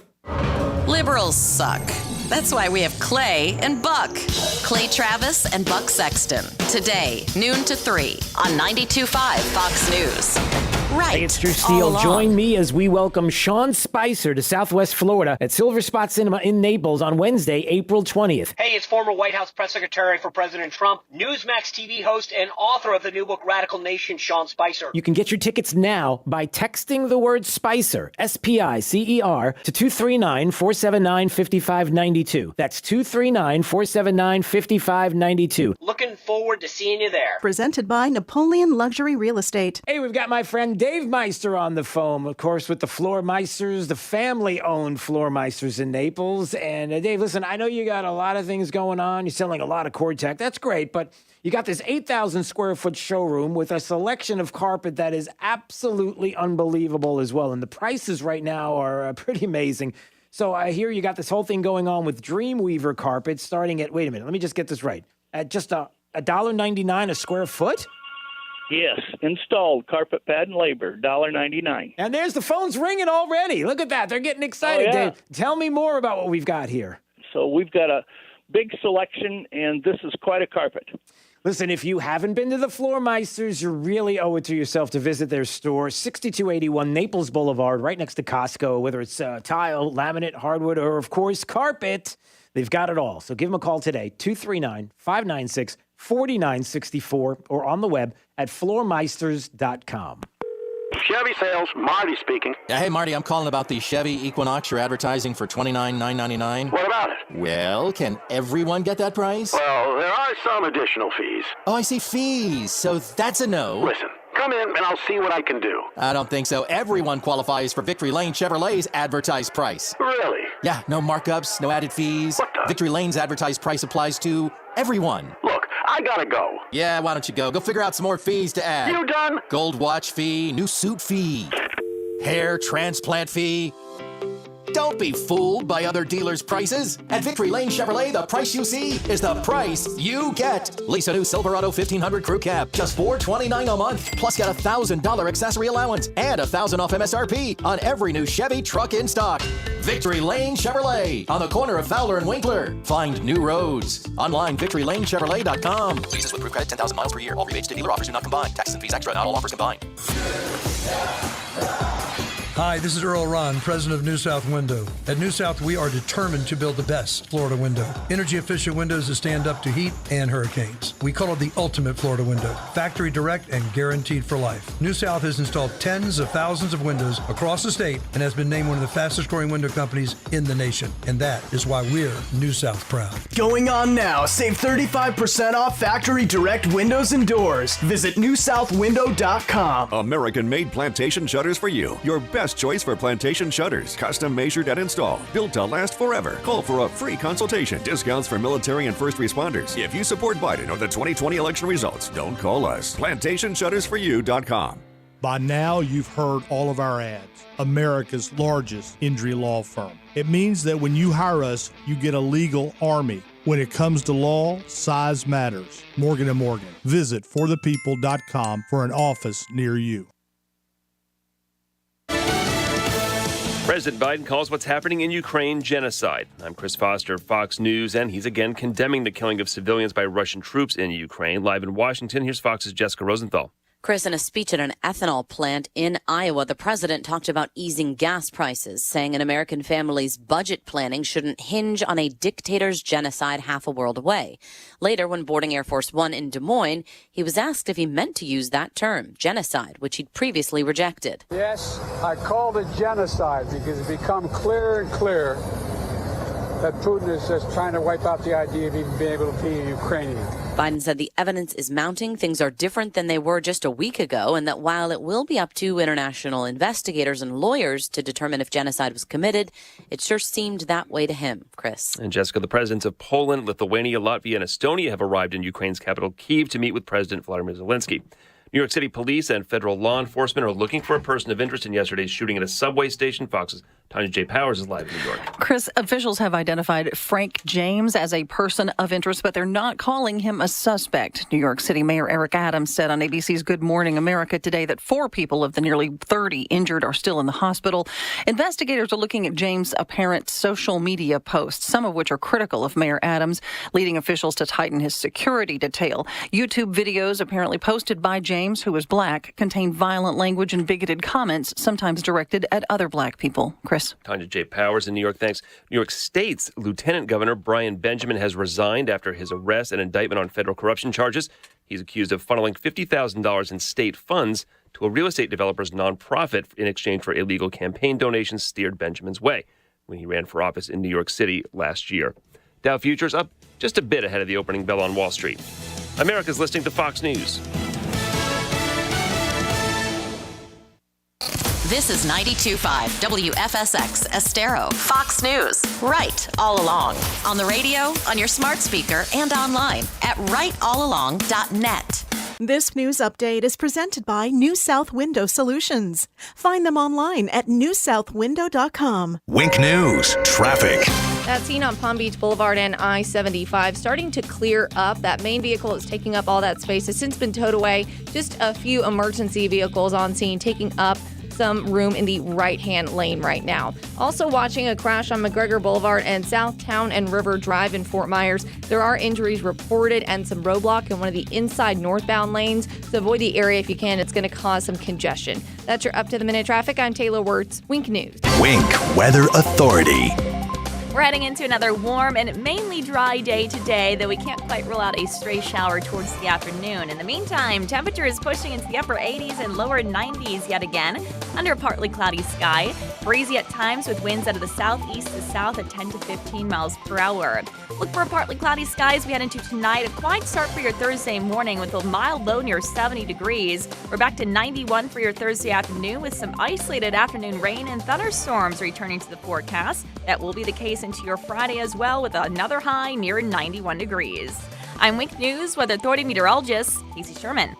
Liberals suck. That's why we have Clay and Buck. Clay Travis and Buck Sexton. Today, noon to 3 on 92.5 Fox News. Right. Hey, it's Drew Steele. Join me as we welcome Sean Spicer to Southwest Florida at Silver Spot Cinema in Naples on Wednesday, April 20th. Hey, it's former White House press secretary for President Trump, Newsmax TV host, and author of the new book Radical Nation, Sean Spicer. You can get your tickets now by texting the word Spicer, S-P-I-C-E-R, to 239-479-5592. That's 239-479-5592. Looking forward to seeing you there. Presented by Napoleon Luxury Real Estate. Hey, we've got my friend Dave Meister on the phone, of course, with the Floor Meisters, the family-owned Floor Meisters in Naples. And Dave, listen, I know you got a lot of things going on. You're selling a lot of cord tech. That's great, but you got this 8,000 square foot showroom with a selection of carpet that is absolutely unbelievable as well. And the prices right now are pretty amazing. So I hear you got this whole thing going on with Dreamweaver carpet starting at, wait a minute, let me just get this right, at just $1.99 a square foot? Yes, installed carpet pad and labor, $1.99. And there's the phones ringing already. Look at that. They're getting excited. Oh, yeah. Dave, tell me more about what we've got here. So we've got a big selection, and this is quite a carpet. Listen, if you haven't been to the Floor Meisters, you really owe it to yourself to visit their store, 6281 Naples Boulevard, right next to Costco. Whether it's tile, laminate, hardwood, or, of course, carpet, they've got it all. So give them a call today, 239-596-4964, or on the web at floormeisters.com. Chevy sales, Marty speaking. Hey, Marty, I'm calling about the Chevy Equinox you're advertising for $29,999. What about it? Well, can everyone get that price? Well, there are some additional fees. Oh, I see, fees. So that's a no. Listen, come in and I'll see what I can do. I don't think so. Everyone qualifies for Victory Lane Chevrolet's advertised price. Really? Yeah, no markups, no added fees. What the? Victory Lane's advertised price applies to everyone. Look, I gotta go. Yeah, why don't you go? Go figure out some more fees to add. You done? Gold watch fee, new suit fee, hair transplant fee. Don't be fooled by other dealers' prices. At Victory Lane Chevrolet, the price you see is the price you get. Lease a new Silverado 1500 Crew Cab, just $429 a month. Plus get a $1,000 accessory allowance and $1,000 off MSRP on every new Chevy truck in stock. Victory Lane Chevrolet, on the corner of Fowler and Winkler. Find new roads. Online, victorylane.chevrolet.com. Leases with approved credit, 10,000 miles per year. All rebates to dealer offers do not combine. Taxes and fees extra. Not all offers combined. Hi, this is Earl Ron, president of New South Window. At New South, we are determined to build the best Florida window. Energy-efficient windows that stand up to heat and hurricanes. We call it the ultimate Florida window. Factory direct and guaranteed for life. New South has installed tens of thousands of windows across the state and has been named one of the fastest growing window companies in the nation. And that is why we're New South proud. Going on now. Save 35% off factory direct windows and doors. Visit newsouthwindow.com. American-made plantation shutters for you. Your best choice for plantation shutters. Custom measured and installed. Built to last forever. Call for a free consultation. Discounts for military and first responders. If you support Biden or the 2020 election results, don't call us. PlantationShuttersForYou.com. By now, you've heard all of our ads. America's largest injury law firm. It means that when you hire us, you get a legal army. When it comes to law, size matters. Morgan & Morgan. Visit forthepeople.com for an office near you. President Biden calls what's happening in Ukraine genocide. I'm Chris Foster, Fox News, and he's again condemning the killing of civilians by Russian troops in Ukraine. Live in Washington, here's Fox's Jessica Rosenthal. Chris, in a speech at an ethanol plant in Iowa, the president talked about easing gas prices, saying an American family's budget planning shouldn't hinge on a dictator's genocide half a world away. Later, when boarding Air Force One in Des Moines, he was asked if he meant to use that term, genocide, which he'd previously rejected. Yes, I called it genocide because it's become clearer and clearer that Putin is just trying to wipe out the idea of even being able to be a Ukrainian. Biden said the evidence is mounting, things are different than they were just a week ago, and that while it will be up to international investigators and lawyers to determine if genocide was committed, it sure seemed that way to him. Chris. And Jessica, the presidents of Poland, Lithuania, Latvia, and Estonia have arrived in Ukraine's capital, Kyiv, to meet with President Vladimir Zelensky. New York City police and federal law enforcement are looking for a person of interest in yesterday's shooting at a subway station. Fox's Tanya J. Powers is live in New York. Chris, officials have identified Frank James as a person of interest, but they're not calling him a suspect. New York City Mayor Eric Adams said on ABC's Good Morning America today that 4 people of the nearly 30 injured are still in the hospital. Investigators are looking at James' apparent social media posts, some of which are critical of Mayor Adams, leading officials to tighten his security detail. YouTube videos apparently posted by James, who is black, contain violent language and bigoted comments, sometimes directed at other black people. Chris. Tanya J. Powers in New York. Thanks. New York State's Lieutenant Governor Brian Benjamin has resigned after his arrest and indictment on federal corruption charges. He's accused of funneling $50,000 in state funds to a real estate developer's nonprofit in exchange for illegal campaign donations steered Benjamin's way when he ran for office in New York City last year. Dow futures up just a bit ahead of the opening bell on Wall Street. America's listening to Fox News. This is 92.5 WFSX Estero, Fox News, right all along. On the radio, on your smart speaker, and online at rightallalong.net. This news update is presented by New South Window Solutions. Find them online at newsouthwindow.com. Wink News, traffic. That scene on Palm Beach Boulevard and I-75 starting to clear up. That main vehicle that's taking up all that space has since been towed away. Just a few emergency vehicles on scene taking up some room in the right-hand lane right now. Also watching a crash on McGregor Boulevard and Southtown and River Drive in Fort Myers. There are injuries reported and some roadblock in one of the inside northbound lanes. So avoid the area if you can. It's going to cause some congestion. That's your up-to-the-minute traffic. I'm Taylor Wirtz. Wink News. Wink Weather Authority. We're heading into another warm and mainly dry day today, though we can't quite rule out a stray shower towards the afternoon. In the meantime, temperature is pushing into the upper 80s and lower 90s yet again, under a partly cloudy sky. Breezy at times with winds out of the southeast to south at 10 to 15 miles per hour. Look for a partly cloudy sky as we head into tonight. A quiet start for your Thursday morning with a mild low near 70 degrees. We're back to 91 for your Thursday afternoon with some isolated afternoon rain and thunderstorms returning to the forecast. That will be the case into your Friday as well with another high near 91 degrees. I'm Wink News Weather Authority meteorologist Casey Sherman.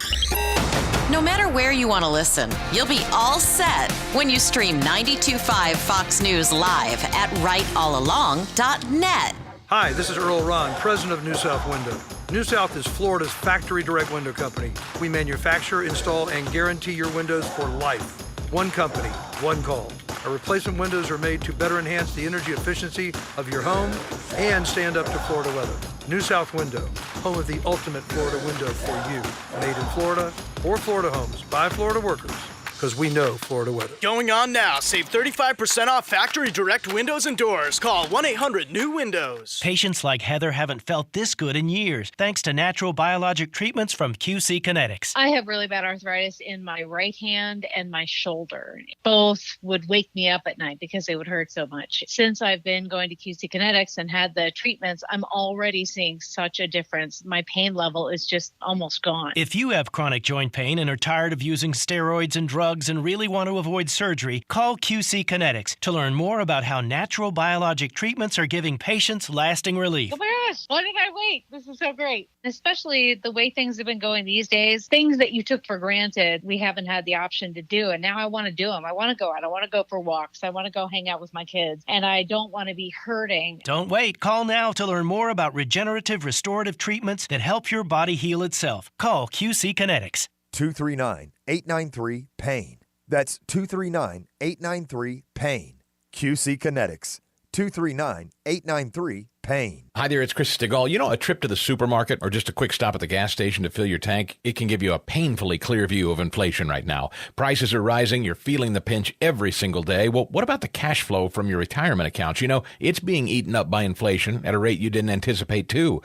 No matter where you want to listen, you'll be all set when you stream 92.5 Fox News live at rightallalong.net. Hi, this is Earl Ron, president of New South Window. New South is Florida's factory direct window company. We manufacture, install, and guarantee your windows for life. One company, one call. Our replacement windows are made to better enhance the energy efficiency of your home and stand up to Florida weather. New South Window, home of the ultimate Florida window for you. Made in Florida, for Florida homes, by Florida workers, because we know Florida weather. Going on now. Save 35% off factory direct windows and doors. Call 1-800-NEW-WINDOWS. Patients like Heather haven't felt this good in years, thanks to natural biologic treatments from QC Kinetics. I have really bad arthritis in my right hand and my shoulder. Both would wake me up at night because they would hurt so much. Since I've been going to QC Kinetics and had the treatments, I'm already seeing such a difference. My pain level is just almost gone. If you have chronic joint pain and are tired of using steroids and drugs and really want to avoid surgery, call QC Kinetics to learn more about how natural biologic treatments are giving patients lasting relief. Oh my gosh, why did I wait? This is so great. Especially the way things have been going these days. Things that you took for granted, we haven't had the option to do. And now I want to do them. I want to go out. I want to go for walks. I want to go hang out with my kids. And I don't want to be hurting. Don't wait. Call now to learn more about regenerative restorative treatments that help your body heal itself. Call QC Kinetics. 239-893-PAIN. That's 239-893-PAIN. QC Kinetics. 239-893-PAIN. Hi there, it's Chris Stigall. You know, a trip to the supermarket or just a quick stop at the gas station to fill your tank, it can give you a painfully clear view of inflation right now. Prices are rising, you're feeling the pinch every single day. Well, what about the cash flow from your retirement accounts? You know, it's being eaten up by inflation at a rate you didn't anticipate too.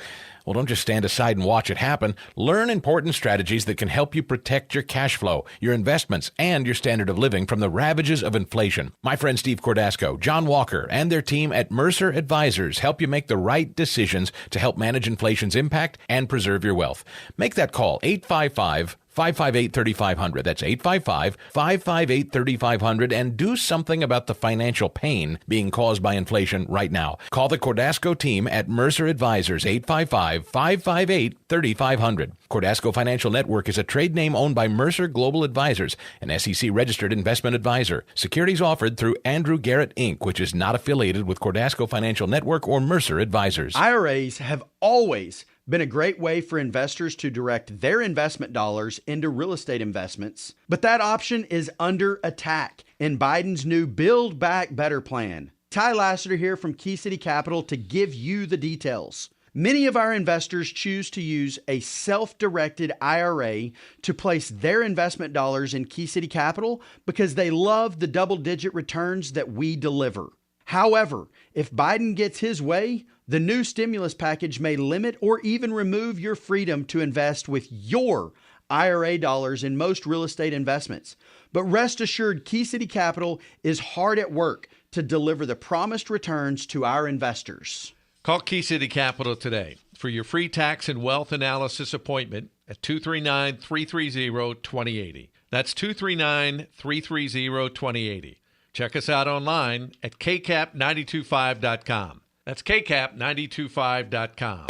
Well, don't just stand aside and watch it happen. Learn important strategies that can help you protect your cash flow, your investments, and your standard of living from the ravages of inflation. My friend Steve Cordasco, John Walker, and their team at Mercer Advisors help you make the right decisions to help manage inflation's impact and preserve your wealth. Make that call, 855 855-558-3500. That's 855-558-3500. And do something about the financial pain being caused by inflation right now. Call the Cordasco team at Mercer Advisors, 855-558-3500. Cordasco Financial Network is a trade name owned by Mercer Global Advisors, an SEC-registered investment advisor. Securities offered through Andrew Garrett, Inc., which is not affiliated with Cordasco Financial Network or Mercer Advisors. IRAs have always been a great way for investors to direct their investment dollars into real estate investments, but that option is under attack in Biden's new Build Back Better plan. Ty Lassiter here from Key City Capital to give you the details. Many of our investors choose to use a self-directed IRA to place their investment dollars in Key City Capital because they love the double-digit returns that we deliver. However, if Biden gets his way, the new stimulus package may limit or even remove your freedom to invest with your IRA dollars in most real estate investments. But rest assured, Key City Capital is hard at work to deliver the promised returns to our investors. Call Key City Capital today for your free tax and wealth analysis appointment at 239-330-2080. That's 239-330-2080. Check us out online at kcap925.com. That's kcap925.com.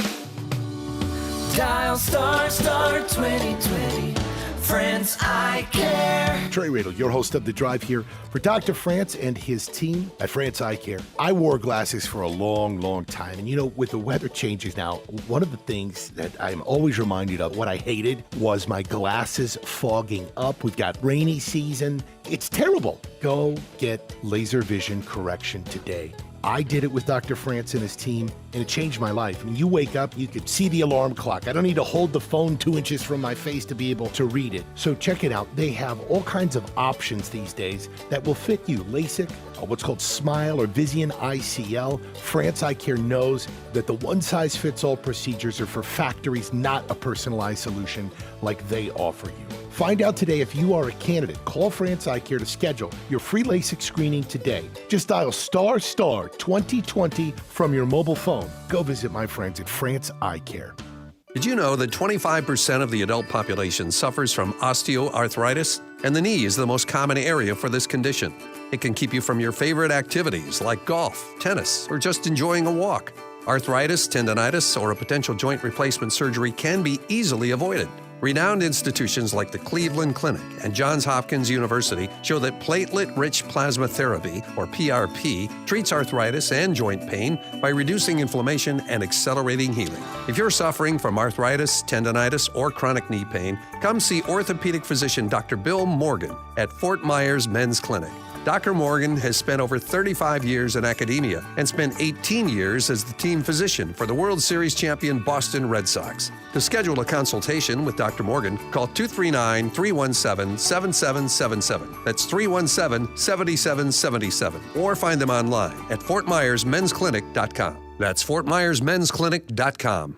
Dial star 2020. France I Care. Trey Radel, your host of The Drive here for Dr. France and his team at France I Care. I wore glasses for a long, long time. And, with the weather changes now, one of the things that I'm always reminded of, what I hated, was my glasses fogging up. We've got rainy season. It's terrible. Go get laser vision correction today. I did it with Dr. France and his team, and it changed my life. I mean, you wake up, you could see the alarm clock. I don't need to hold the phone 2 inches from my face to be able to read it. So check it out. They have all kinds of options these days that will fit you. LASIK, what's called SMILE or Visian ICL. France Eye Care knows that the one-size-fits-all procedures are for factories, not a personalized solution like they offer you. Find out today if you are a candidate. Call France Eye Care to schedule your free LASIK screening today. Just dial star 2020 from your mobile phone. Go visit my friends at France Eye Care. Did you know that 25% of the adult population suffers from osteoarthritis? And the knee is the most common area for this condition. It can keep you from your favorite activities like golf, tennis, or just enjoying a walk. Arthritis, tendonitis, or a potential joint replacement surgery can be easily avoided. Renowned institutions like the Cleveland Clinic and Johns Hopkins University show that platelet-rich plasma therapy, or PRP, treats arthritis and joint pain by reducing inflammation and accelerating healing. If you're suffering from arthritis, tendonitis, or chronic knee pain, come see orthopedic physician Dr. Bill Morgan at Fort Myers Men's Clinic. Dr. Morgan has spent over 35 years in academia and spent 18 years as the team physician for the World Series champion Boston Red Sox. To schedule a consultation with Dr. Morgan, call 239-317-7777. That's 317-7777. Or find them online at fortmyersmensclinic.com. That's fortmyersmensclinic.com.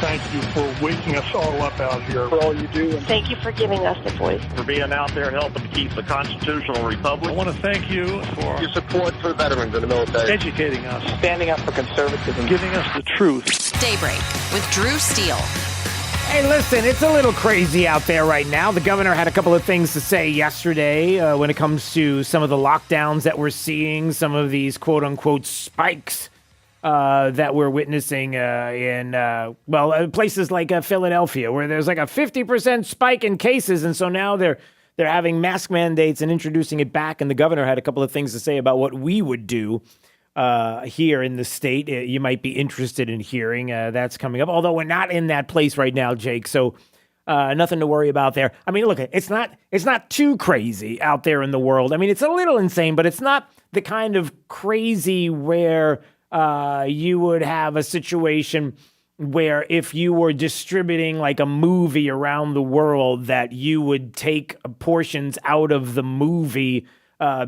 Thank you for waking us all up out here, for all you do. And thank you for giving us the voice. For being out there helping to keep the constitutional republic. I want to thank you for your support for veterans in the military. Educating us. Standing up for conservatism. Giving us the truth. Daybreak with Drew Steele. Hey, listen, it's a little crazy out there right now. The governor had a couple of things to say yesterday when it comes to some of the lockdowns that we're seeing, some of these quote-unquote spikes that we're witnessing in places like Philadelphia, where there's like a 50% spike in cases. And so now they're having mask mandates and introducing it back. And the governor had a couple of things to say about what we would do here in the state. You might be interested in hearing. That's coming up, although we're not in that place right now, Jake. So nothing to worry about there. I mean, look, it's not too crazy out there in the world. I mean, it's a little insane, but it's not the kind of crazy where you would have a situation where if you were distributing like a movie around the world that you would take portions out of the movie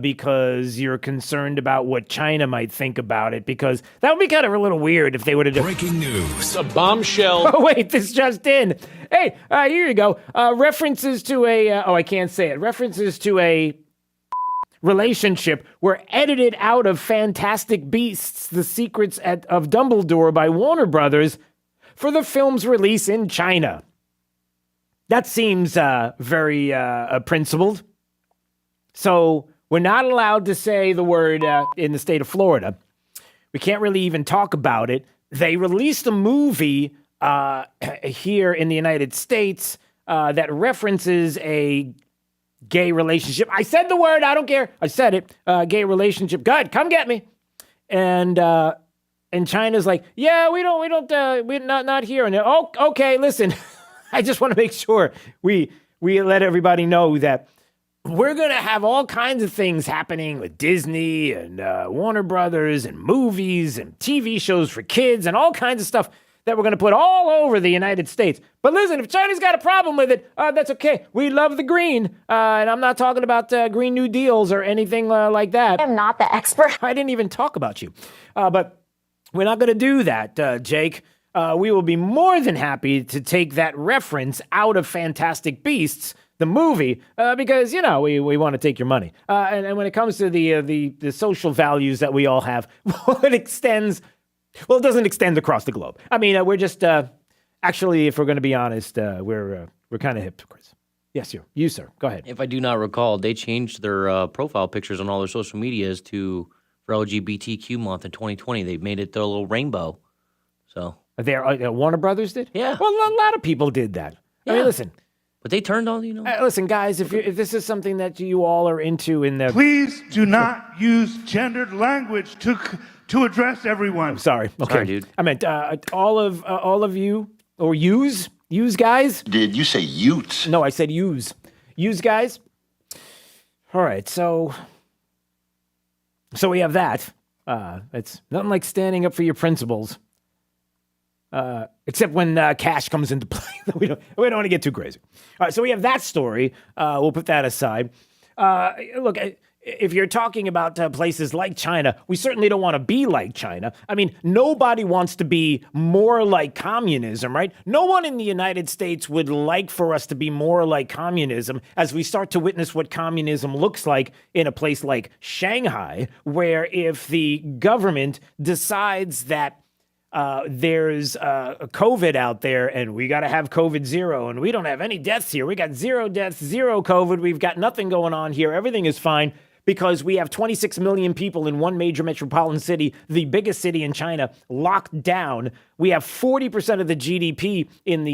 because you're concerned about what China might think about it, because that would be kind of a little weird if they would have done. Breaking news. A bombshell. Oh, wait, this just in. Hey, here you go. References to I can't say it. References to a relationship were edited out of Fantastic Beasts: The Secrets of Dumbledore by Warner Brothers for the film's release in China. That seems very principled. So we're not allowed to say the word in the state of Florida. We can't really even talk about it. They released a movie here in the United States that references a gay relationship. I said the word. I don't care. I said it. Gay relationship. Good. Come get me. And China's like, yeah, we're not here. And oh, okay. Listen, I just want to make sure we let everybody know that we're going to have all kinds of things happening with Disney and Warner Brothers and movies and TV shows for kids and all kinds of stuff that we're going to put all over the United States. But listen, if China's got a problem with it, that's okay. We love the green. And I'm not talking about Green New Deals or anything like that. I'm not the expert. I didn't even talk about you. But we're not going to do that, Jake. We will be more than happy to take that reference out of Fantastic Beasts, the movie, because, you know, we want to take your money. And when it comes to the social values that we all have, it extends. Well, it doesn't extend across the globe. I mean, we're just actually, if we're going to be honest, we're kind of hypocrites. Yes, you, sir. Go ahead. If I do not recall, they changed their profile pictures on all their social medias for LGBTQ month in 2020. They made it a little rainbow. So Warner Brothers did? Yeah. Well, a lot of people did that. Yeah. I mean, listen. But they turned on, listen, guys, if this is something that you all are into in the... Please do not use gendered language to address everyone. I'm sorry. Okay. Sorry, dude. I meant all of you, or use guys. Did you say utes? No, I said use guys. All right, so we have that. It's nothing like standing up for your principles. Except when cash comes into play. we don't want to get too crazy. All right, so we have that story. We'll put that aside. Look, if you're talking about places like China, we certainly don't want to be like China. I mean, nobody wants to be more like communism, right? No one in the United States would like for us to be more like communism as we start to witness what communism looks like in a place like Shanghai, where if the government decides that there's a COVID out there and we got to have COVID zero and we don't have any deaths here. We got 0 deaths, 0 COVID. We've got nothing going on here. Everything is fine because we have 26 million people in one major metropolitan city, the biggest city in China, locked down. We have 40% of the GDP in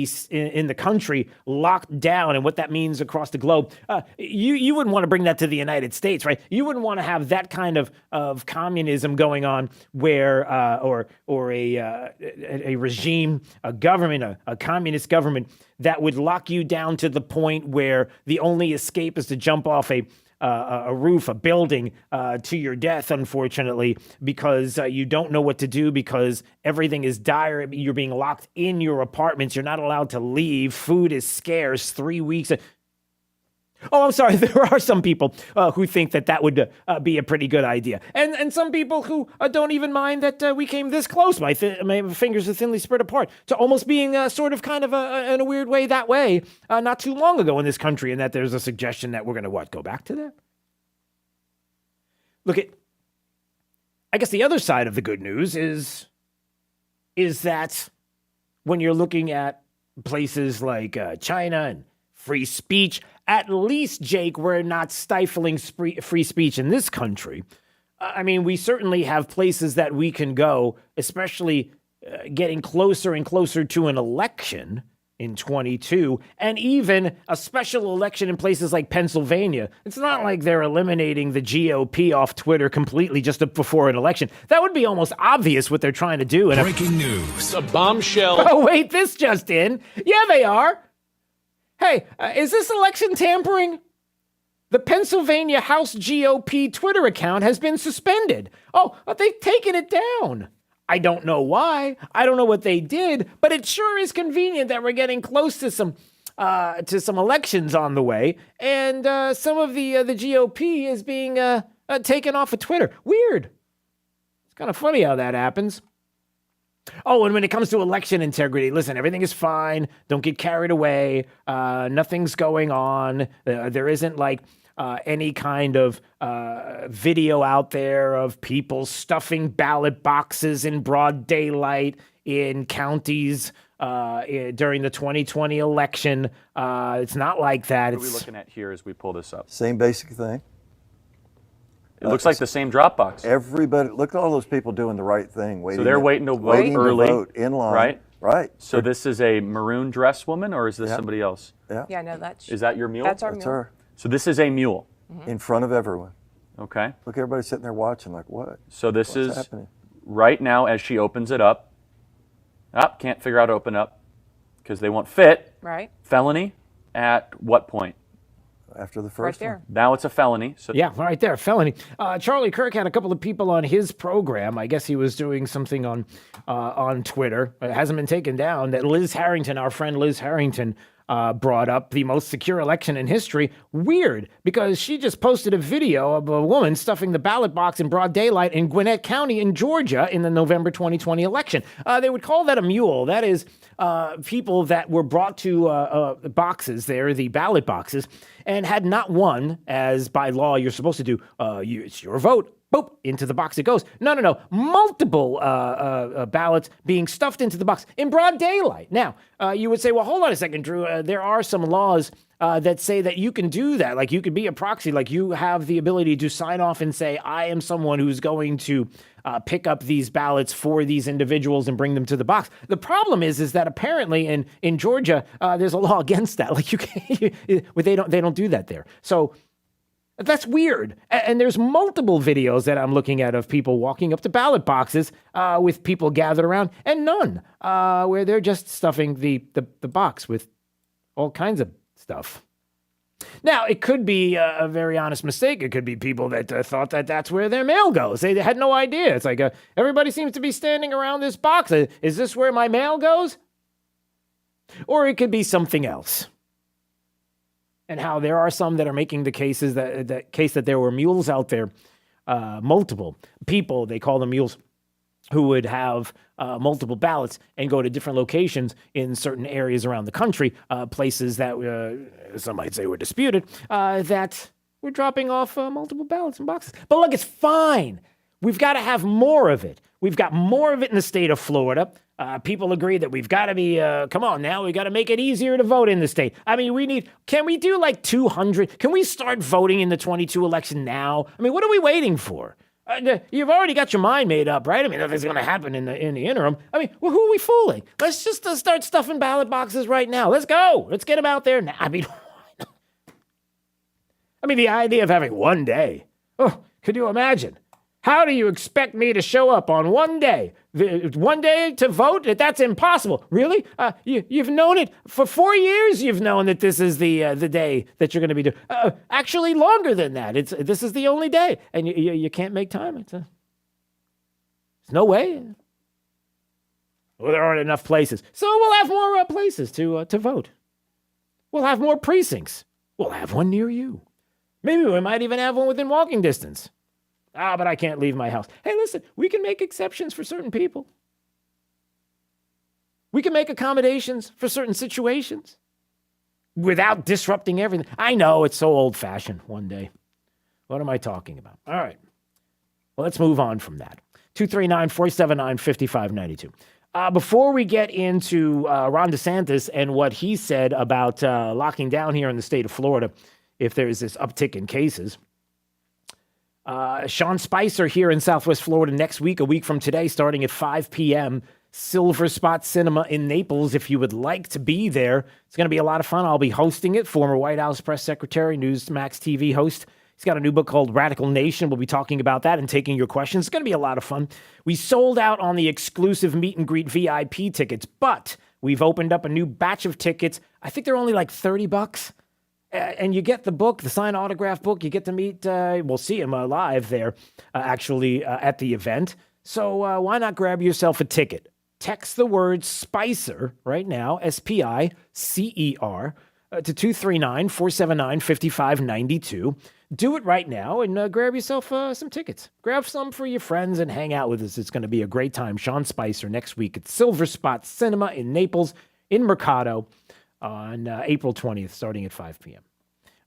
the country locked down, and what that means across the globe. You wouldn't want to bring that to the United States, right? You wouldn't want to have that kind of communism going on where or a regime, a government, a communist government that would lock you down to the point where the only escape is to jump off a roof, a building, to your death, unfortunately, because you don't know what to do because everything is dire. You're being locked in your apartments. You're not allowed to leave. Food is scarce. 3 weeks. Oh, I'm sorry. There are some people who think that would be a pretty good idea. And some people who don't even mind that we came this close. My fingers are thinly spread apart to almost being sort of kind of in a weird way that way not too long ago in this country, and that there's a suggestion that we're going to, go back to that? Look, I guess the other side of the good news is that when you're looking at places like China and free speech, at least, Jake, we're not stifling free speech in this country. I mean, we certainly have places that we can go, especially getting closer and closer to an election in 22, and even a special election in places like Pennsylvania. It's not like they're eliminating the GOP off Twitter completely just before an election. That would be almost obvious what they're trying to do. Breaking news. A bombshell. Oh, wait, this just in. Yeah, they are. Hey, is this election tampering? The Pennsylvania House GOP Twitter account has been suspended. Oh, they've taken it down. I don't know why. I don't know what they did, but it sure is convenient that we're getting close to some elections on the way, and some of the GOP is being taken off of Twitter. Weird. It's kind of funny how that happens. Oh, and when it comes to election integrity, listen, everything is fine. Don't get carried away. Nothing's going on. There isn't any kind of video out there of people stuffing ballot boxes in broad daylight in counties during the 2020 election. It's not like that. What are we looking at here as we pull this up? Same basic thing. It looks like the same Dropbox. Everybody, look at all those people doing the right thing. So they're waiting to vote early, to vote in line. right? Right. So this is a maroon dress woman, or is this somebody else? Yeah. Yeah, no, that's. Is that your mule? That's our That's mule. her. So this is a mule. In front of everyone. Okay. Look, everybody's sitting there watching like, what? So this What's is happening? right now as she opens it up. Can't figure out how to open up because they won't fit. Right. Felony at what point? After the Right first there. one. Now it's a felony. So Yeah, right there, felony. Charlie Kirk had a couple of people on his program. I guess he was doing something on Twitter. It hasn't been taken down. That Liz Harrington, our friend Liz Harrington, brought up the most secure election in history. Weird, because she just posted a video of a woman stuffing the ballot box in broad daylight in Gwinnett County in Georgia in the November 2020 election. They would call that a mule. That is people that were brought to boxes there, the ballot boxes, and had not won, as by law you're supposed to do. It's your vote. Boop, into the box it goes. No. Multiple ballots being stuffed into the box in broad daylight. Now, you would say, well, hold on a second, Drew. There are some laws that say that you can do that. Like you could be a proxy. Like you have the ability to sign off and say, I am someone who's going to pick up these ballots for these individuals and bring them to the box. The problem is that apparently in Georgia, there's a law against that. Like you can't, they don't do that there. So that's weird. And there's multiple videos that I'm looking at of people walking up to ballot boxes with people gathered around, and none where they're just stuffing the box with all kinds of stuff. Now, it could be a very honest mistake. It could be people that thought that that's where their mail goes. They had no idea. It's like everybody seems to be standing around this box. Is this where my mail goes? Or it could be something else. And how there are some that are making the cases that there were mules out there, multiple people, they call them mules, who would have multiple ballots and go to different locations in certain areas around the country, places that some might say were disputed, that were dropping off multiple ballots in boxes. But look, it's fine. We've got to have more of it. We've got more of it in the state of Florida. People agree that we've got to be, come on now, we got to make it easier to vote in the state. I mean, can we do like 200? Can we start voting in the 22 election now? I mean, what are we waiting for? You've already got your mind made up, right? I mean, nothing's going to happen in the interim. I mean, well, who are we fooling? Let's just start stuffing ballot boxes right now. Let's go. Let's get them out there now. I mean, the idea of having one day. Oh, could you imagine? How do you expect me to show up on one day? One day to vote? That's impossible. Really? You've known it for 4 years. You've known that this is the day that you're going to be doing. Actually, longer than that. This is the only day, and you can't make time. There's no way. Well, there aren't enough places, so we'll have more places to vote. We'll have more precincts. We'll have one near you. Maybe we might even have one within walking distance. But I can't leave my house. Hey, listen, we can make exceptions for certain people. We can make accommodations for certain situations without disrupting everything. I know it's so old-fashioned one day. What am I talking about? All right. Well, let's move on from that. 239-479-5592. Before we get into Ron DeSantis and what he said about locking down here in the state of Florida, if there is this uptick in cases, Sean Spicer here in Southwest Florida next week, a week from today, starting at 5 p.m., Silver Spot Cinema in Naples. If you would like to be there, it's going to be a lot of fun. I'll be hosting it. Former White House press secretary, Newsmax TV host. He's got a new book called Radical Nation. We'll be talking about that and taking your questions. It's going to be a lot of fun. We sold out on the exclusive meet and greet VIP tickets, but we've opened up a new batch of tickets. I think they're only like $30. And you get the book, the signed autograph book. You get to meet, we'll see him live there, at the event. So why not grab yourself a ticket? Text the word SPICER right now, SPICER, to 239-479-5592. Do it right now and grab yourself some tickets. Grab some for your friends and hang out with us. It's going to be a great time. Sean Spicer next week at Silver Spot Cinema in Naples, in Mercado, on April 20th, starting at 5 p.m.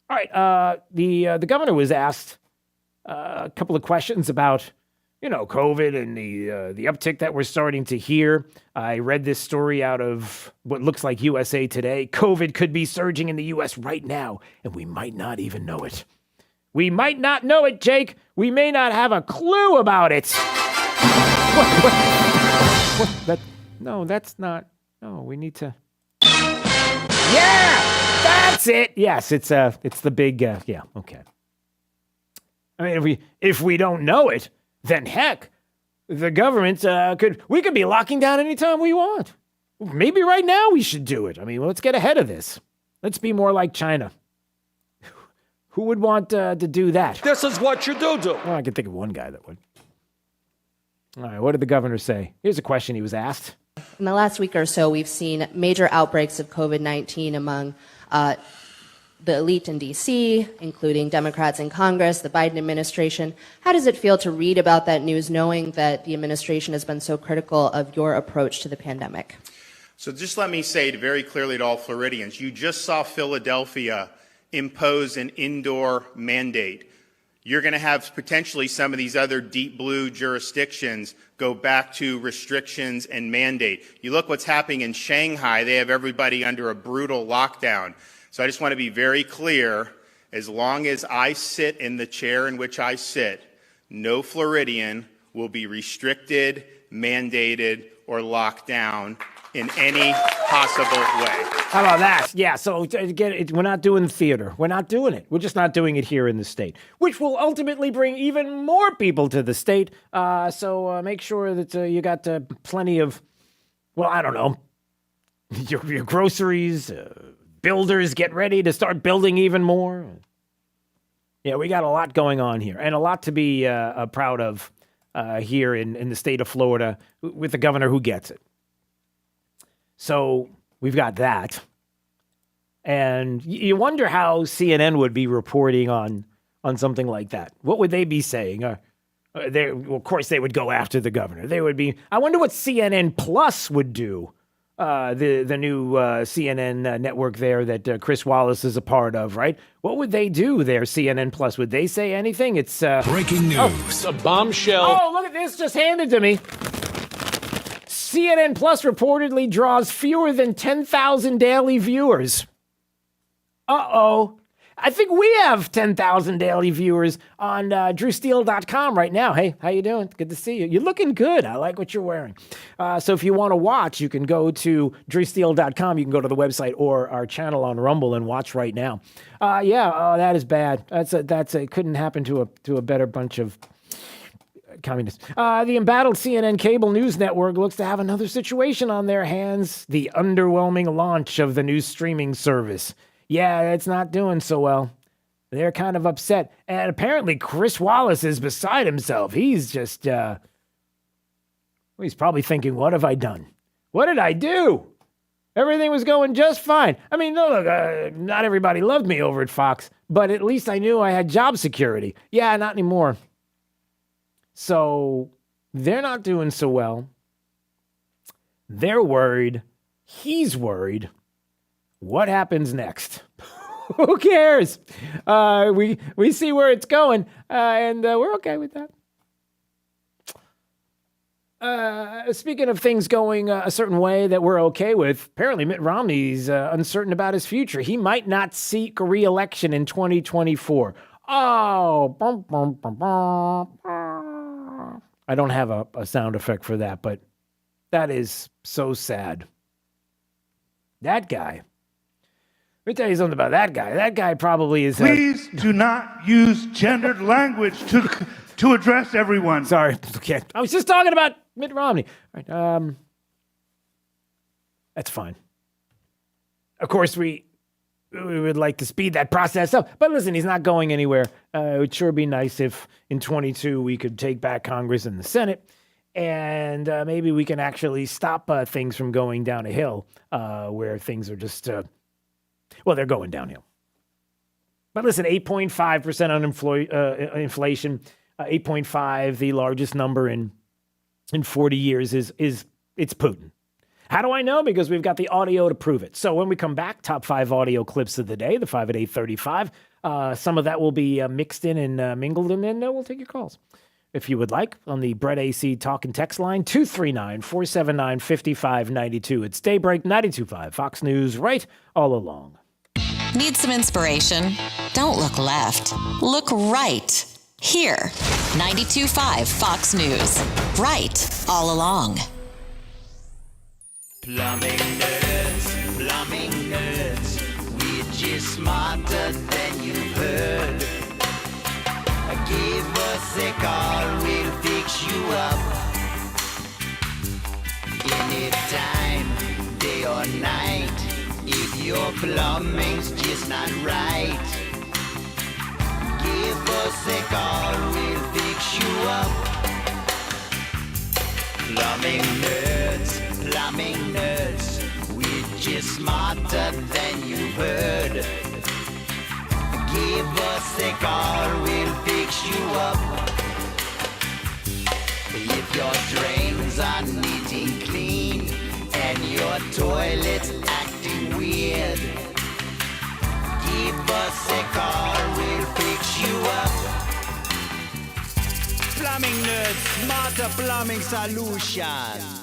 All right, the governor was asked a couple of questions about COVID and the uptick that we're starting to hear. I read this story out of what looks like USA Today. COVID could be surging in the U.S. right now, and we might not even know it. We might not know it, Jake. We may not have a clue about it. No, that's not. No, we need to. Yeah, that's it. Yes, it's the big. Yeah, okay. I mean, if we don't know it, then heck, the government we could be locking down anytime we want. Maybe right now we should do it. I mean, let's get ahead of this. Let's be more like China. Who would want to do that? This is what you do. Well, I can think of one guy that would. All right, what did the governor say? Here's a question he was asked. In the last week or so, we've seen major outbreaks of COVID-19 among the elite in D.C., including Democrats in Congress, the Biden administration. How does it feel to read about that news, knowing that the administration has been so critical of your approach to the pandemic? So just let me say very clearly to all Floridians, you just saw Philadelphia impose an indoor mandate. You're going to have potentially some of these other deep blue jurisdictions go back to restrictions and mandate. You look what's happening in Shanghai. They have everybody under a brutal lockdown. So I just want to be very clear, as long as I sit in the chair in which I sit, no Floridian will be restricted, mandated, or locked down in any possible way. How about that? Yeah, so again, we're not doing theater. We're not doing it. We're just not doing it here in the state, which will ultimately bring even more people to the state. So make sure that you got plenty of, well, I don't know, your groceries, builders get ready to start building even more. Yeah, we got a lot going on here and a lot to be proud of here in the state of Florida with the governor who gets it. So we've got that. And you wonder how CNN would be reporting on something like that. What would they be saying? Well, of course, they would go after the governor. They would be. I wonder what CNN Plus would do. The new CNN network there that Chris Wallace is a part of, right? What would they do there, CNN Plus? Would they say anything? It's breaking news. A bombshell. Oh, look at this, just handed to me. CNN Plus reportedly draws fewer than 10,000 daily viewers. Uh-oh. I think we have 10,000 daily viewers on drewsteele.com right now. Hey, how you doing? Good to see you. You're looking good. I like what you're wearing. So if you want to watch, you can go to drewsteele.com. You can go to the website or our channel on Rumble and watch right now. That is bad. It couldn't happen to a better bunch of communists. The embattled CNN cable news network looks to have another situation on their hands. The underwhelming launch of the new streaming service. Yeah, it's not doing so well. They're kind of upset. And apparently Chris Wallace is beside himself. He's just, he's probably thinking, what have I done? What did I do? Everything was going just fine. I mean, look, not everybody loved me over at Fox, but at least I knew I had job security. Yeah, not anymore. So they're not doing so well. They're worried. He's worried. What happens next? Who cares? We see where it's going, and we're okay with that. Speaking of things going a certain way that we're okay with, apparently Mitt Romney's uncertain about his future. He might not seek re-election in 2024. Oh, bum, bum, bum, bum. I don't have a sound effect for that, but that is so sad. That guy. Let me tell you something about that guy. That guy probably is... Please do not use gendered language to address everyone. Sorry. Okay. I was just talking about Mitt Romney. All right. That's fine. Of course, we would like to speed that process up. But listen, he's not going anywhere. It would sure be nice if in 22 we could take back Congress and the Senate. And maybe we can actually stop things from going down a hill where things are just... they're going downhill. But listen, 8.5% on inflation, 8.5, the largest number in 40 years is it's Putin. How do I know? Because we've got the audio to prove it. So when we come back, top 5 audio clips of the day, the 5 at 8:35. Some of that will be mixed in and mingled, and then we'll take your calls. if you would like, on the Brett AC talk and text line, 239-479-5592. It's Daybreak 92.5 Fox News, right all along. Need some inspiration? Don't look left. Look right. Here. 92.5 Fox News. Right all along. Plumbing nerds, we're just smarter than you've heard. Give us a call, we'll fix you up. Anytime, day or night, if your plumbing's just not right. Give us a call, we'll fix you up. Plumbing nerds, we're just smarter than you've heard. Give us a call, we'll fix you up. If your drains are neat and clean and your toilet's acting weird, give us a call, we'll fix you up. Plumbing nerds, smarter plumbing solutions.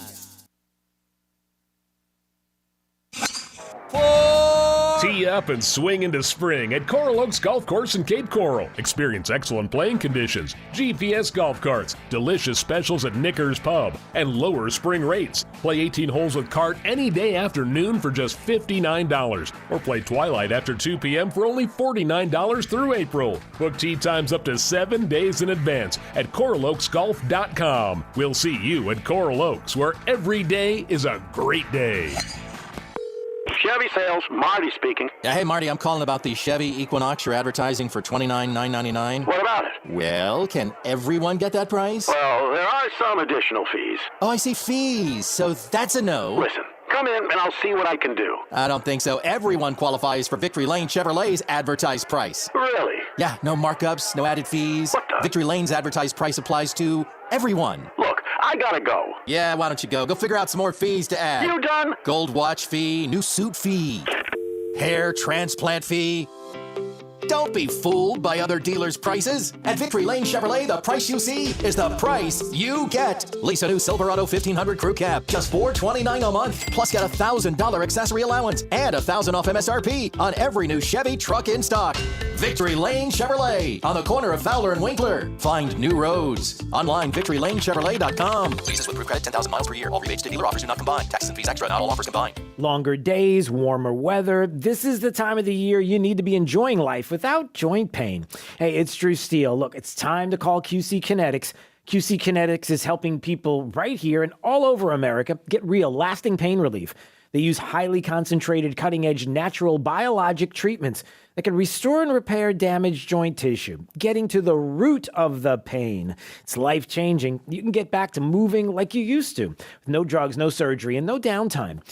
Tee up and swing into spring at Coral Oaks Golf Course in Cape Coral. Experience excellent playing conditions, GPS golf carts, delicious specials at Knickers Pub, and lower spring rates. Play 18 holes with cart any day after noon for just $59, or play Twilight after 2 p.m. for only $49 through April. Book tee times up to 7 days in advance at coraloaksgolf.com. We'll see you at Coral Oaks, where every day is a great day. Chevy sales, Marty speaking. Hey, Marty, I'm calling about the Chevy Equinox you're advertising for $29,999. What about it? Well, can everyone get that price? Well, there are some additional fees. Oh, I see, fees. So that's a no. Listen, come in and I'll see what I can do. I don't think so. Everyone qualifies for Victory Lane Chevrolet's advertised price. Really? Yeah, no markups, no added fees. What the? Victory Lane's advertised price applies to everyone. Look, I gotta go. Yeah, why don't you go? Go figure out some more fees to add. You done? Gold watch fee, new suit fee, hair transplant fee. Don't be fooled by other dealers' prices. At Victory Lane Chevrolet, the price you see is the price you get. Lease a new Silverado 1500 Crew Cab, just $429 a month. Plus get a $1,000 accessory allowance and $1,000 off MSRP on every new Chevy truck in stock. Victory Lane Chevrolet, on the corner of Fowler and Winkler. Find new roads. Online, victorylanechevrolet.com. Leases with approved credit, 10,000 miles per year. All rebates to dealer offers do not combine. Taxes and fees extra. Not all offers combined. Longer days, warmer weather. This is the time of the year you need to be enjoying life without joint pain. Hey, it's Drew Steele. Look, it's time to call QC Kinetics. QC Kinetics is helping people right here and all over America get real, lasting pain relief. They use highly concentrated, cutting-edge, natural biologic treatments that can restore and repair damaged joint tissue, getting to the root of the pain. It's life-changing. You can get back to moving like you used to, with no drugs, no surgery, and no downtime.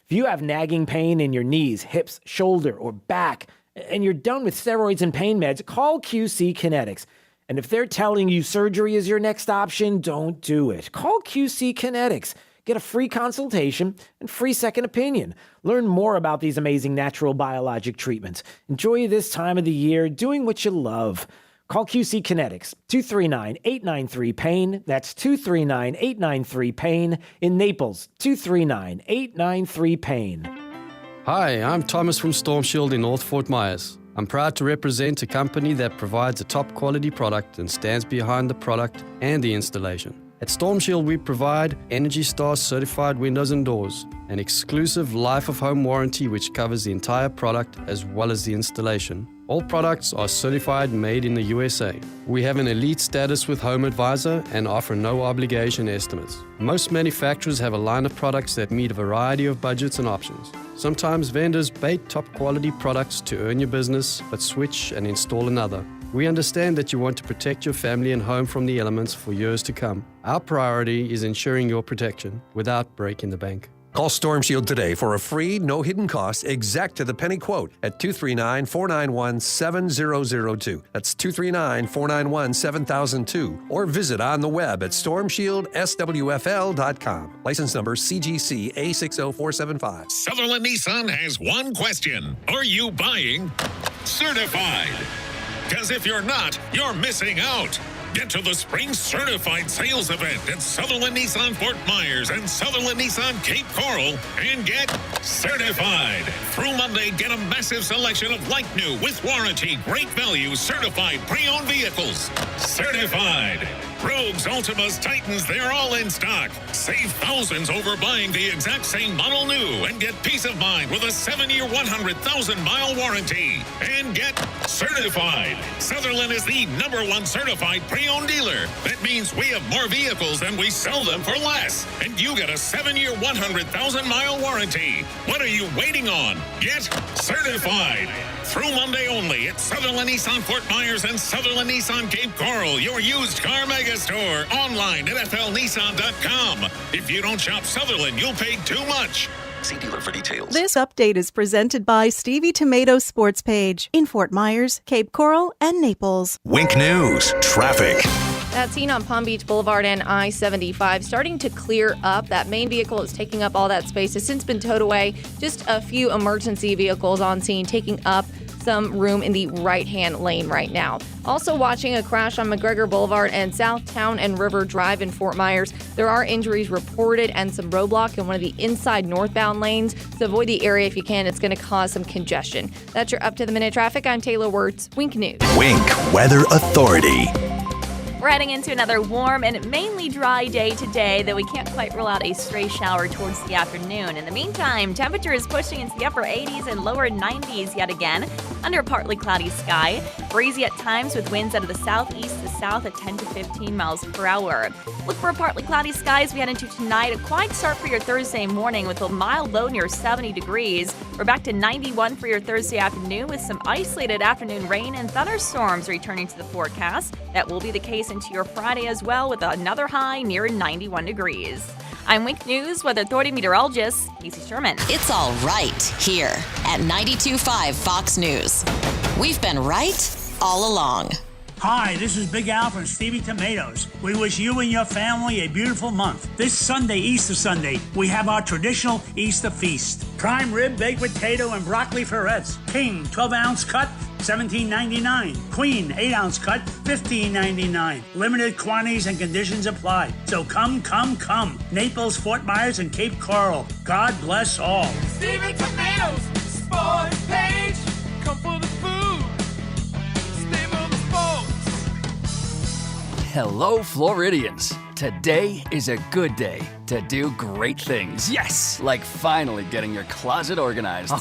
If you have nagging pain in your knees, hips, shoulder, or back, and you're done with steroids and pain meds, call QC Kinetics. And if they're telling you surgery is your next option, don't do it. Call QC Kinetics. Get a free consultation and free second opinion. Learn more about these amazing natural biologic treatments. Enjoy this time of the year doing what you love. Call QC Kinetics, 239-893-PAIN. That's 239-893-PAIN. In Naples, 239-893-PAIN. Hi, I'm Thomas from Storm Shield in North Fort Myers. I'm proud to represent a company that provides a top quality product and stands behind the product and the installation. At Storm Shield, we provide Energy Star certified windows and doors, an exclusive life of home warranty which covers the entire product as well as the installation. All products are certified made in the USA. We have an elite status with Home Advisor and offer no obligation estimates. Most manufacturers have a line of products that meet a variety of budgets and options. Sometimes vendors bait top quality products to earn your business, but switch and install another. We understand that you want to protect your family and home from the elements for years to come. Our priority is ensuring your protection without breaking the bank. Call Storm Shield today for a free, no hidden cost, exact to the penny quote at 239-491-7002. That's 239-491-7002. Or visit on the web at stormshieldSWFL.com. License number CGC A60475. Sutherland Nissan has one question. Are you buying certified? Because if you're not, you're missing out. Get to the Spring Certified Sales Event at Sutherland Nissan Fort Myers and Sutherland Nissan Cape Coral and get certified. Through Monday, get a massive selection of like new, with warranty, great value, certified pre-owned vehicles. Certified. Rogues, Altimas, Titans, they're all in stock. Save thousands over buying the exact same model new and get peace of mind with a 7-year, 100,000-mile warranty. And get certified. Sutherland is the #1 certified pre-owned dealer. That means we have more vehicles than we sell them for less. And you get a 7-year, 100,000-mile warranty. What are you waiting on? Get certified. Through Monday only at Sutherland Nissan Fort Myers and Sutherland Nissan Cape Coral, your used car mega store. Online at flnissan.com. If you don't shop Sutherland, you'll pay too much. See dealer for details. This update is presented by Stevie Tomato Sports Page in Fort Myers, Cape Coral, and Naples. Wink News, traffic. That scene on Palm Beach Boulevard and I-75 starting to clear up. That main vehicle is taking up all that space. Has since been towed away. Just a few emergency vehicles on scene taking up some room in the right-hand lane right now. Also watching a crash on McGregor Boulevard and South Town and River Drive in Fort Myers. There are injuries reported and some roadblock in one of the inside northbound lanes. So avoid the area if you can. It's going to cause some congestion. That's your up-to-the-minute traffic. I'm Taylor Wirtz. Wink News. Wink Weather Authority. We're heading into another warm and mainly dry day today, though we can't quite rule out a stray shower towards the afternoon. In the meantime, temperature is pushing into the upper 80s and lower 90s yet again, under a partly cloudy sky. Breezy at times with winds out of the southeast to south at 10 to 15 miles per hour. Look for a partly cloudy sky as we head into tonight. A quiet start for your Thursday morning with a mild low near 70 degrees. We're back to 91 for your Thursday afternoon with some isolated afternoon rain and thunderstorms returning to the forecast. That will be the case into your Friday as well, with another high near 91 degrees. I'm Wink News Weather Authority meteorologist Casey Sherman. It's all right here at 92.5 Fox News. We've been right all along. Hi, this is Big Al from Stevie Tomatoes. We wish you and your family a beautiful month. This Sunday, Easter Sunday, we have our traditional Easter feast. Prime rib, baked potato, and broccoli florets. King, 12-ounce cut, $17.99. Queen, 8-ounce cut, $15.99. Limited quantities and conditions apply. So come. Naples, Fort Myers, and Cape Coral. God bless all. Stevie Tomatoes Sports Page. Come for the food. Stay for the sports. Hello, Floridians. Today is a good day to do great things. Yes! Like finally getting your closet organized.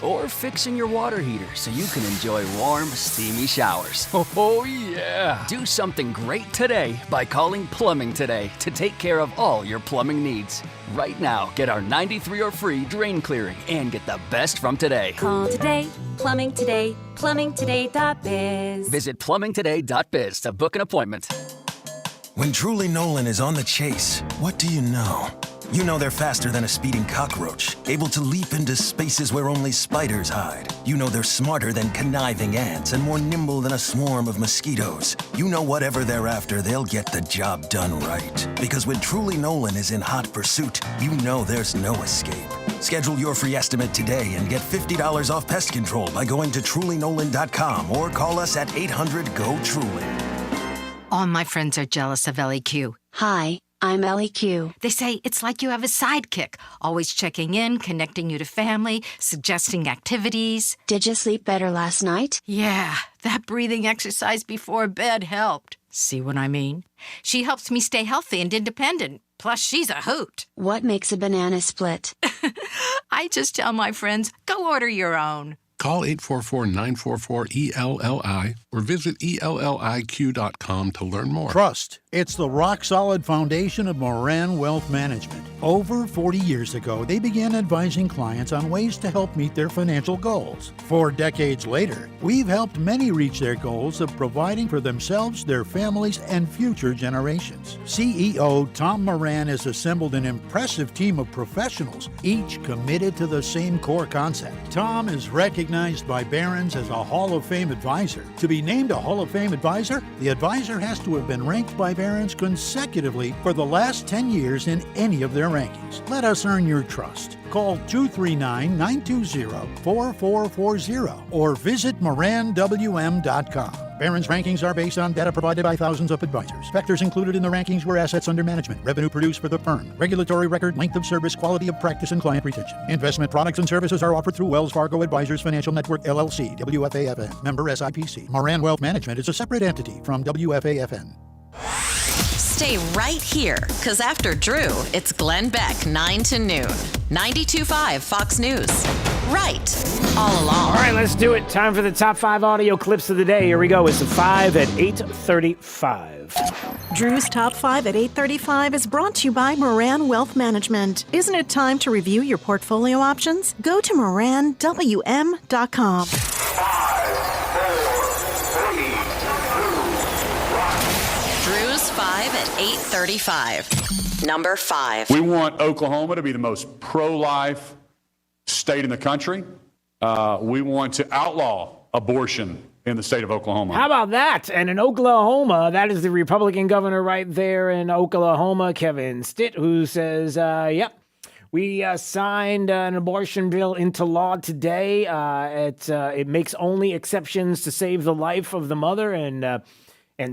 Or fixing your water heater so you can enjoy warm, steamy showers. Oh, yeah! Do something great today by calling Plumbing Today to take care of all your plumbing needs. Right now, get our 93 free drain clearing and get the best from today. Call today, Plumbing Today, plumbingtoday.biz. Visit plumbingtoday.biz to book an appointment. When Truly Nolan is on the chase, what do you know? You know they're faster than a speeding cockroach, able to leap into spaces where only spiders hide. You know they're smarter than conniving ants and more nimble than a swarm of mosquitoes. You know whatever they're after, they'll get the job done right. Because when Truly Nolan is in hot pursuit, you know there's no escape. Schedule your free estimate today and get $50 off pest control by going to trulynolan.com or call us at 800-GO-TRULY. All my friends are jealous of LEQ. Hi, I'm LEQ. They say it's like you have a sidekick, always checking in, connecting you to family, suggesting activities. Did you sleep better last night? Yeah, that breathing exercise before bed helped. See what I mean? She helps me stay healthy and independent. Plus, she's a hoot. What makes a banana split? I just tell my friends, go order your own. Call 844-944-ELLI or visit ELLIQ.com to learn more. Trust. It's the rock-solid foundation of Moran Wealth Management. Over 40 years ago, they began advising clients on ways to help meet their financial goals. 4 decades later, we've helped many reach their goals of providing for themselves, their families, and future generations. CEO Tom Moran has assembled an impressive team of professionals, each committed to the same core concept. Tom is recognized by Barron's as a Hall of Fame advisor. To be named a Hall of Fame advisor, the advisor has to have been ranked by Barron's consecutively for the last 10 years in any of their rankings. Let us earn your trust. Call 239-920-4440 or visit moranwm.com. Barron's rankings are based on data provided by thousands of advisors. Factors included in the rankings were assets under management, revenue produced for the firm, regulatory record, length of service, quality of practice, and client retention. Investment products and services are offered through Wells Fargo Advisors Financial Network, LLC, WFAFN, member SIPC. Moran Wealth Management is a separate entity from WFAFN. Stay right here, because after Drew, it's Glenn Beck, 9 to noon. 92.5 Fox News. Right, all along. All right, let's do it. Time for the top 5 audio clips of the day. Here we go. It's the 5 at 8:35. Drew's Top 5 at 8:35 is brought to you by Moran Wealth Management. Isn't it time to review your portfolio options? Go to moranwm.com. 5 at 8:35. Number 5. We want Oklahoma to be the most pro-life state in the country. We want to outlaw abortion in the state of Oklahoma. How about that? And in Oklahoma, that is the Republican governor right there in Oklahoma, Kevin Stitt, who says, yep, we signed an abortion bill into law today. It makes only exceptions to save the life of the mother and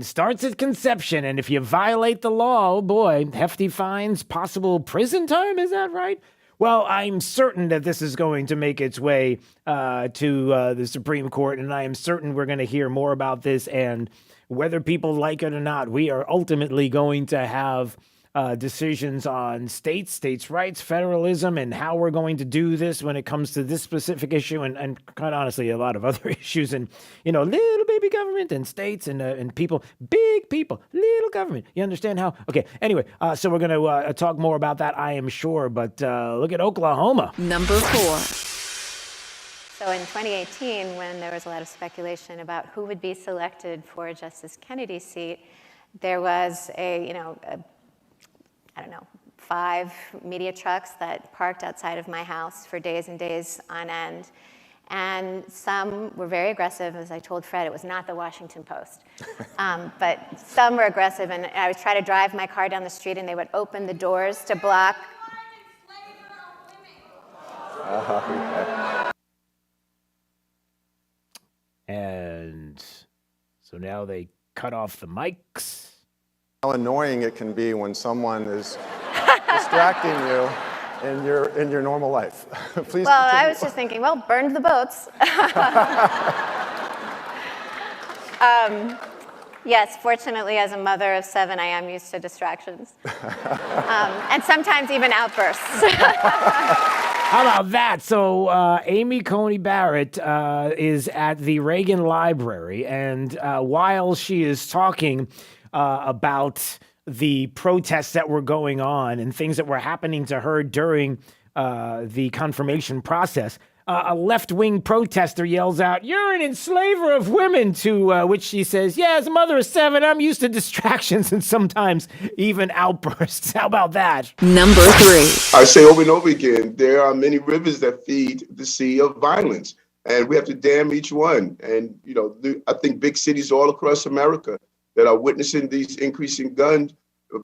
starts at conception. And if you violate the law, oh boy, hefty fines, possible prison time, is that right? Well, I'm certain that this is going to make its way to the Supreme Court, and I am certain we're going to hear more about this, and whether people like it or not, we are ultimately going to have decisions on states' rights, federalism, and how we're going to do this when it comes to this specific issue, and quite honestly, a lot of other issues, and little baby government and states and people, big people, little government. You understand how? Okay. Anyway, so we're going to talk more about that, I am sure. But look at Oklahoma. Number 4. So in 2018, when there was a lot of speculation about who would be selected for Justice Kennedy's seat, there was a 5 media trucks that parked outside of my house for days and days on end. And some were very aggressive. As I told Fred, it was not the Washington Post. But some were aggressive, and I would try to drive my car down the street, and they would open the doors to block. And so now they cut off the mics. How annoying it can be when someone is distracting you in your normal life. Please. Well, continue. I was just thinking, well, burned the boats. Yes, fortunately, as a mother of 7, I am used to distractions. And sometimes even outbursts. How about that? So Amy Coney Barrett is at the Reagan Library, and while she is talking about the protests that were going on and things that were happening to her during the confirmation process, a left-wing protester yells out, "You're an enslaver of women," to which she says, "Yeah, as a mother of 7, I'm used to distractions and sometimes even outbursts." How about that? Number 3. I say over and over again, there are many rivers that feed the sea of violence, and we have to dam each one. And, I think big cities all across America that are witnessing these increasing gun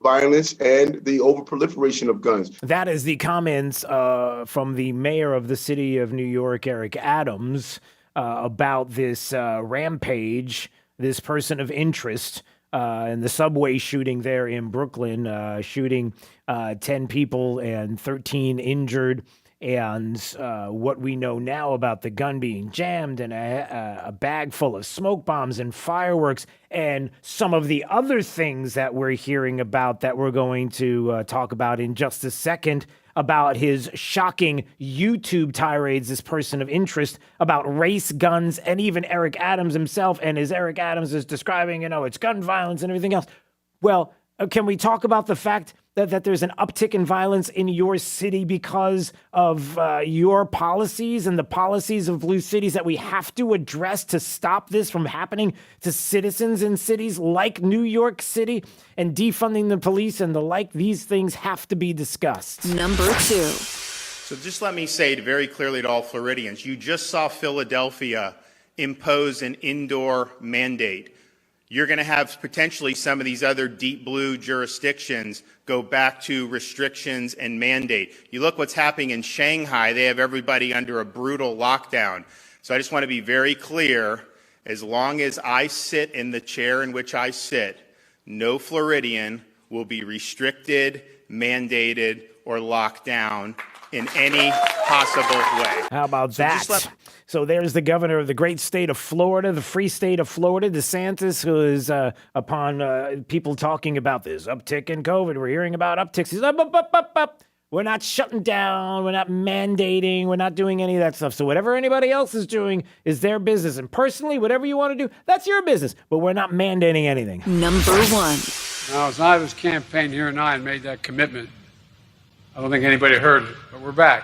violence and the overproliferation of guns. That is the comments from the mayor of the city of New York, Eric Adams, about this rampage, this person of interest, and the subway shooting there in Brooklyn, shooting 10 people and 13 injured. And what we know now about the gun being jammed and a bag full of smoke bombs and fireworks and some of the other things that we're hearing about that we're going to talk about in just a second, about his shocking YouTube tirades, this person of interest, about race, guns, and even Eric Adams himself. And as Eric Adams is describing, it's gun violence and everything else. Well, can we talk about the fact that there's an uptick in violence in your city because of your policies and the policies of blue cities that we have to address to stop this from happening to citizens in cities like New York City, and defunding the police and the like? These things have to be discussed. Number 2. So just let me say very clearly to all Floridians, you just saw Philadelphia impose an indoor mandate. You're going to have potentially some of these other deep blue jurisdictions go back to restrictions and mandate. You look what's happening in Shanghai. They have everybody under a brutal lockdown. So I just want to be very clear As long as I sit in the chair in which I sit, no Floridian will be restricted, mandated, or locked down in any possible way. How about that? So there's the governor of the great state of Florida, the free state of Florida, DeSantis, who is upon people talking about this uptick in COVID. We're hearing about upticks. He's up. We're not shutting down. We're not mandating. We're not doing any of that stuff. So whatever anybody else is doing is their business. And personally, whatever you want to do, that's your business. But we're not mandating anything. Number one. Now, as I was campaigning here and I made that commitment, I don't think anybody heard it, but we're back.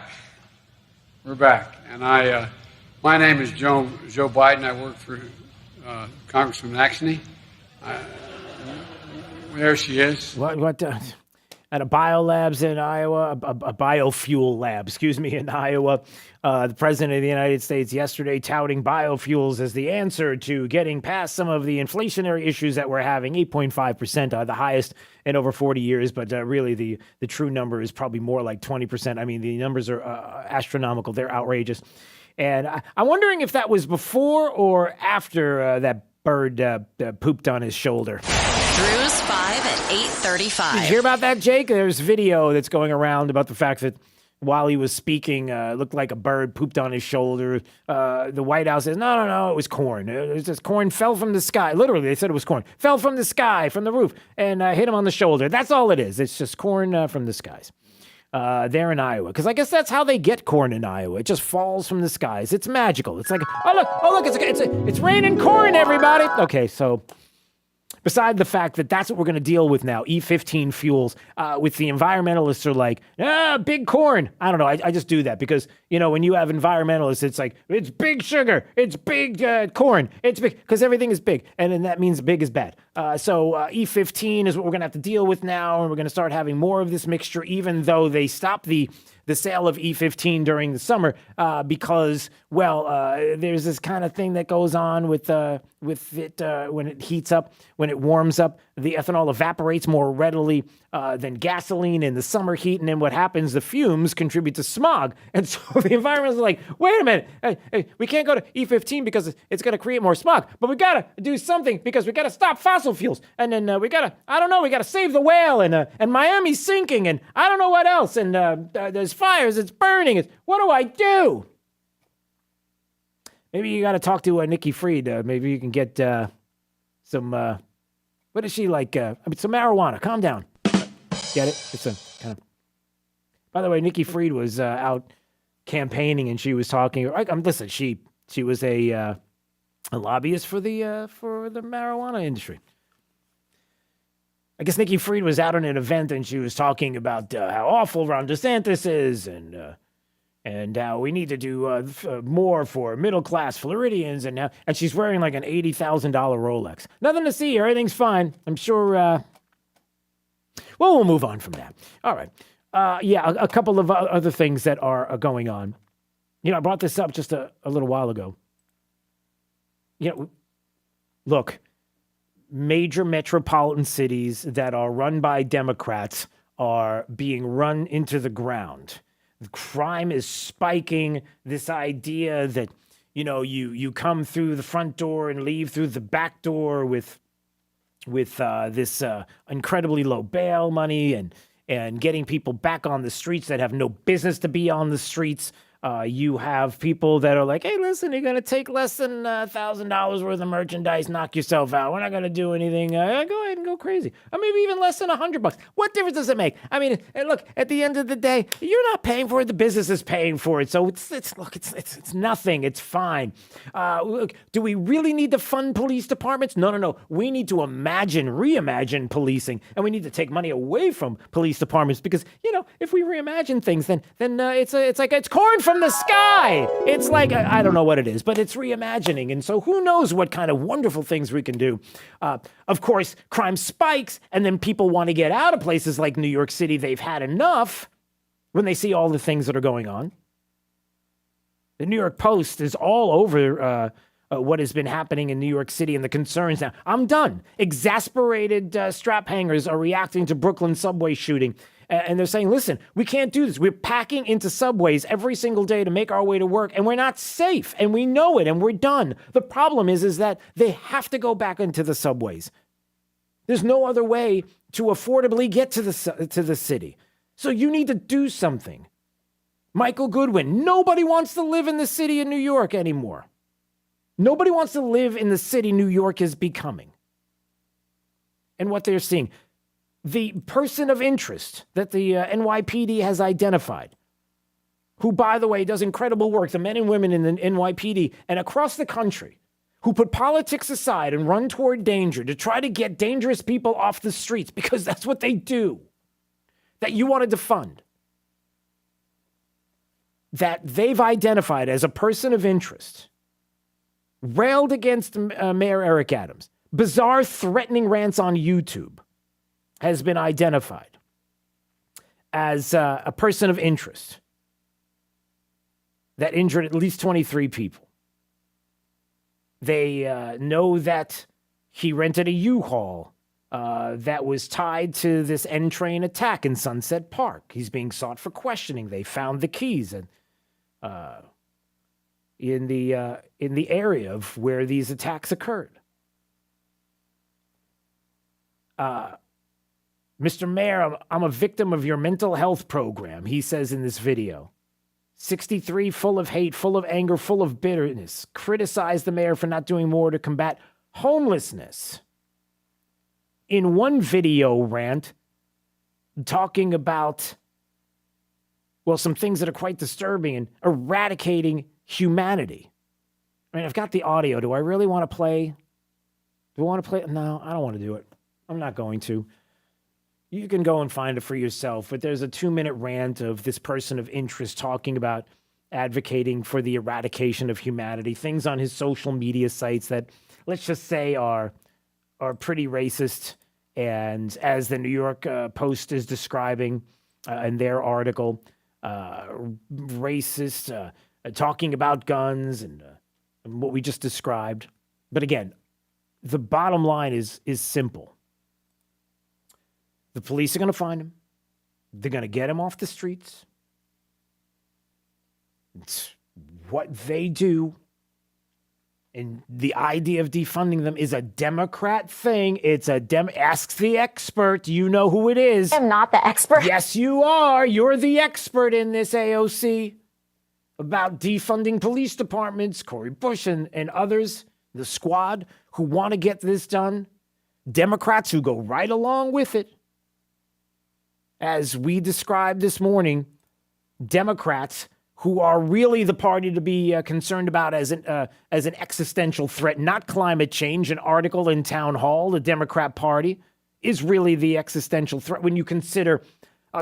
We're back. And my name is Joe Biden. I work for Congressman Axney. There she is. What? At a biolabs in Iowa, a biofuel lab, in Iowa. The president of the United States yesterday touting biofuels as the answer to getting past some of the inflationary issues that we're having. 8.5%, the highest in over 40 years, but really the true number is probably more like 20%. I mean, the numbers are astronomical. They're outrageous. And I'm wondering if that was before or after that bird pooped on his shoulder. Drew's 5 at 8:35. Did you hear about that, Jake? There's video that's going around about the fact that while he was speaking, looked like a bird pooped on his shoulder. The White House says, no, it was corn. It was just corn fell from the sky. Literally, they said it was corn. Fell from the sky, from the roof, and hit him on the shoulder. That's all it is. It's just corn from the skies. There in Iowa, because I guess that's how they get corn in Iowa. It just falls from the skies. It's magical. It's like, oh look, it's raining corn, everybody. Okay, so beside the fact that that's what we're going to deal with now, E15 fuels, with the environmentalists are like, big corn. I don't know. I just do that because, when you have environmentalists, it's like, it's big sugar. It's big corn. It's big because everything is big. And then that means big is bad. So E15 is what we're going to have to deal with now. And we're going to start having more of this mixture, even though they stopped the sale of E15 during the summer because, there's this kind of thing that goes on with it when it heats up, when it warms up, the ethanol evaporates more readily than gasoline in the summer heat. And then what happens, the fumes contribute to smog. And so the environmentalists are like, wait a minute, hey, we can't go to E15 because it's going to create more smog. But we got to do something because we got to stop fossil fuels. And then we got to save the whale. And Miami's sinking. And I don't know what else. And there's fires. It's burning. What do I do? Maybe you got to talk to Nikki Fried. Maybe you can get some, what is she like? Some marijuana. Calm down. Get it? It's a kind of. By the way, Nikki Fried was out campaigning, and she was talking. Listen, she was a lobbyist for the marijuana industry. I guess Nikki Fried was out on an event, and she was talking about how awful Ron DeSantis is, and how we need to do more for middle-class Floridians, and she's wearing like an $80,000 Rolex. Nothing to see here. Everything's fine. I'm sure. We'll move on from that. All right. A couple of other things that are going on. I brought this up just a little while ago. Look, major metropolitan cities that are run by Democrats are being run into the ground. Crime is spiking. This idea that, you come through the front door and leave through the back door with this incredibly low bail money and getting people back on the streets that have no business to be on the streets. You have people that are like, hey, listen, you're going to take less than $1,000 worth of merchandise, knock yourself out. We're not going to do anything. Go ahead and go crazy. Or maybe even less than $100. What difference does it make? I mean, and look, at the end of the day, you're not paying for it. The business is paying for it. So it's nothing. It's fine. Look, do we really need to fund police departments? No. We need to reimagine policing, and we need to take money away from police departments because, if we reimagine things, then it's like it's corn from the sky. It's like, I don't know what it is, but it's reimagining. And so who knows what kind of wonderful things we can do. Of course, crime spikes, and then people want to get out of places like New York City. They've had enough when they see all the things that are going on. The New York Post is all over what has been happening in New York City and the concerns now. I'm done. Exasperated strap hangers are reacting to Brooklyn subway shooting. And they're saying, listen, we can't do this. We're packing into subways every single day to make our way to work, and we're not safe, and we know it, and we're done. The problem is that they have to go back into the subways. There's no other way to affordably get to the city. So you need to do something. Michael Goodwin, nobody wants to live in the city of New York anymore. Nobody wants to live in the city New York is becoming. And what they're seeing. The person of interest that the NYPD has identified, who, by the way, does incredible work, the men and women in the NYPD and across the country, who put politics aside and run toward danger to try to get dangerous people off the streets, because that's what they do, that you wanted to fund, that they've identified as a person of interest, railed against Mayor Eric Adams, bizarre threatening rants on YouTube, has been identified as a person of interest that injured at least 23 people. They know that he rented a U-Haul that was tied to this N-train attack in Sunset Park. He's being sought for questioning. They found the keys in the area of where these attacks occurred. Mr. Mayor, I'm a victim of your mental health program, he says in this video. 63, full of hate, full of anger, full of bitterness. Criticized the mayor for not doing more to combat homelessness. In one video rant, talking about, well, some things that are quite disturbing and eradicating humanity. I mean, I've got the audio. Do I really want to play? Do I want to play? No, I don't want to do it. I'm not going to. You can go and find it for yourself, but there's a 2-minute rant of this person of interest talking about advocating for the eradication of humanity, things on his social media sites that, let's just say, are pretty racist. And as the New York Post is describing in their article, racist, talking about guns and what we just described. But again, the bottom line is simple. The police are going to find him. They're going to get him off the streets. It's what they do. And the idea of defunding them is a Democrat thing. It's ask the expert. You know who it is. I'm not the expert. Yes, you are. You're the expert in this, AOC, about defunding police departments. Cori Bush and others, the squad who want to get this done. Democrats who go right along with it. As we described this morning, Democrats who are really the party to be concerned about as an existential threat, not climate change. An article in Town Hall, the Democrat Party, is really the existential threat when you consider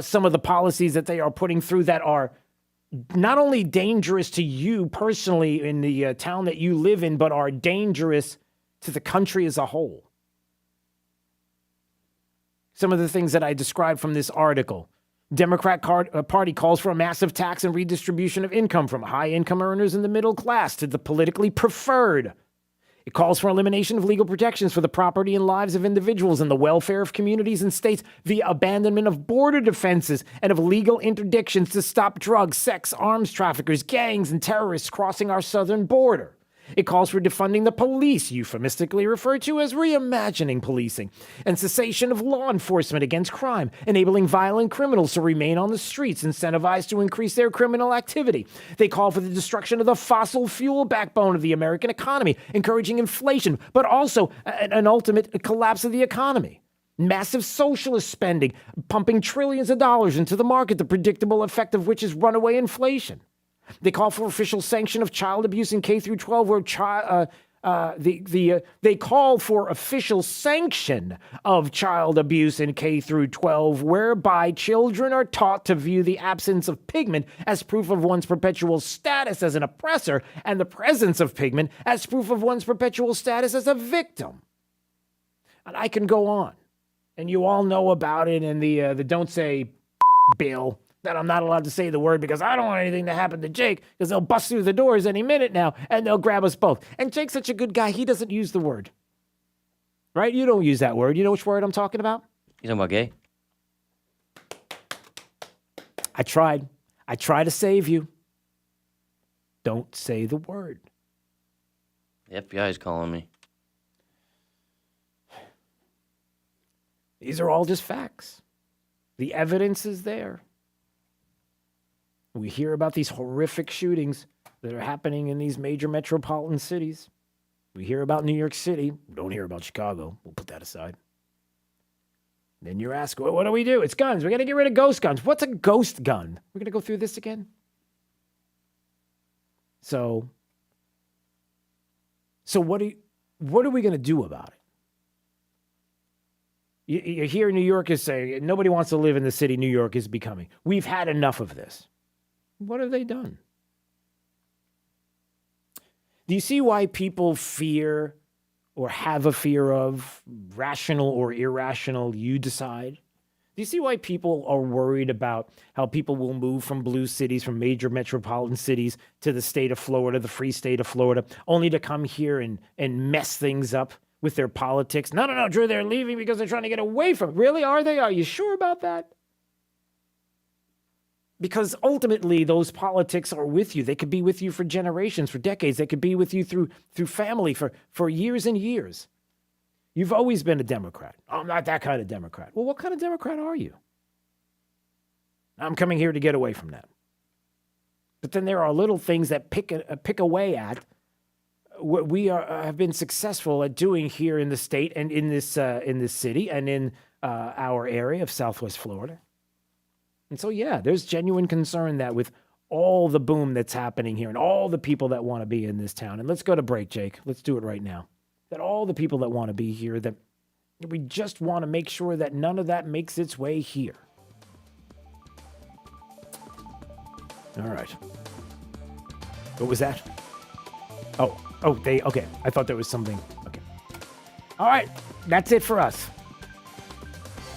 some of the policies that they are putting through that are not only dangerous to you personally in the town that you live in, but are dangerous to the country as a whole. Some of the things that I described from this article. Democrat Party calls for a massive tax and redistribution of income from high-income earners in the middle class to the politically preferred. It calls for elimination of legal protections for the property and lives of individuals and the welfare of communities and states, the abandonment of border defenses and of legal interdictions to stop drugs, sex, arms traffickers, gangs, and terrorists crossing our southern border. It calls for defunding the police, euphemistically referred to as reimagining policing, and cessation of law enforcement against crime, enabling violent criminals to remain on the streets, incentivized to increase their criminal activity. They call for the destruction of the fossil fuel backbone of the American economy, encouraging inflation, but also an ultimate collapse of the economy. Massive socialist spending, pumping trillions of dollars into the market, the predictable effect of which is runaway inflation. They call for official sanction of child abuse in K through 12, where they call for official sanction of child abuse in K through 12, whereby children are taught to view the absence of pigment as proof of one's perpetual status as an oppressor, and the presence of pigment as proof of one's perpetual status as a victim. And I can go on, and you all know about it in the Don't Say bill. That I'm not allowed to say the word because I don't want anything to happen to Jake, because they'll bust through the doors any minute now and they'll grab us both. And Jake's such a good guy, he doesn't use the word. Right? You don't use that word. You know which word I'm talking about? You talking about gay? I tried. I try to save you. Don't say the word. The FBI's calling me. These are all just facts. The evidence is there. We hear about these horrific shootings that are happening in these major metropolitan cities. We hear about New York City. We don't hear about Chicago. We'll put that aside. Then you're asked, well, what do we do? It's guns. We got to get rid of ghost guns. What's a ghost gun? We're going to go through this again? So what are we going to do about it? You hear New Yorkers say, nobody wants to live in the city New York is becoming. We've had enough of this. What have they done? Do you see why people fear or have a fear of, rational or irrational, you decide? Do you see why people are worried about how people will move from blue cities, from major metropolitan cities to the state of Florida, the free state of Florida, only to come here and mess things up with their politics? No, Drew, they're leaving because they're trying to get away from it. Really? Are they? Are you sure about that? Because ultimately, those politics are with you. They could be with you for generations, for decades. They could be with you through family for years and years. You've always been a Democrat. I'm not that kind of Democrat. Well, what kind of Democrat are you? I'm coming here to get away from that. But then there are little things that pick away at what we have been successful at doing here in the state and in this city and in our area of Southwest Florida. And so, yeah, there's genuine concern that with all the boom that's happening here and all the people that want to be in this town, and let's go to break, Jake. Let's do it right now. That all the people that want to be here, that we just want to make sure that none of that makes its way here. All right. What was that? Okay. I thought there was something. Okay. All right. That's it for us.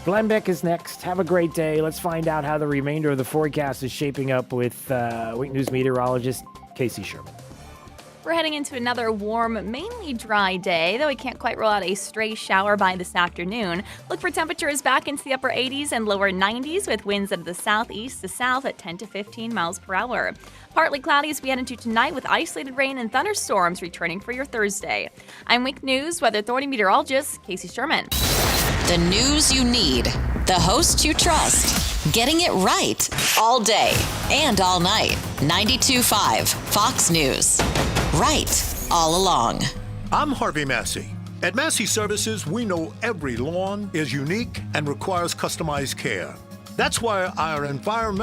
Glenn Beck is next. Have a great day. Let's find out how the remainder of the forecast is shaping up with Wake News meteorologist Casey Sherman. We're heading into another warm, mainly dry day, though we can't quite rule out a stray shower by this afternoon. Look for temperatures back into the upper 80s and lower 90s with winds out of the southeast to south at 10 to 15 miles per hour. Partly cloudy as we head into tonight with isolated rain and thunderstorms returning for your Thursday. I'm Wake News Weather Authority meteorologist Casey Sherman. The news you need, the host you trust, getting it right all day and all night. 92.5 Fox News. Right all along. I'm Harvey Massey. At Massey Services, we know every lawn is unique and requires customized care. That's why our environmental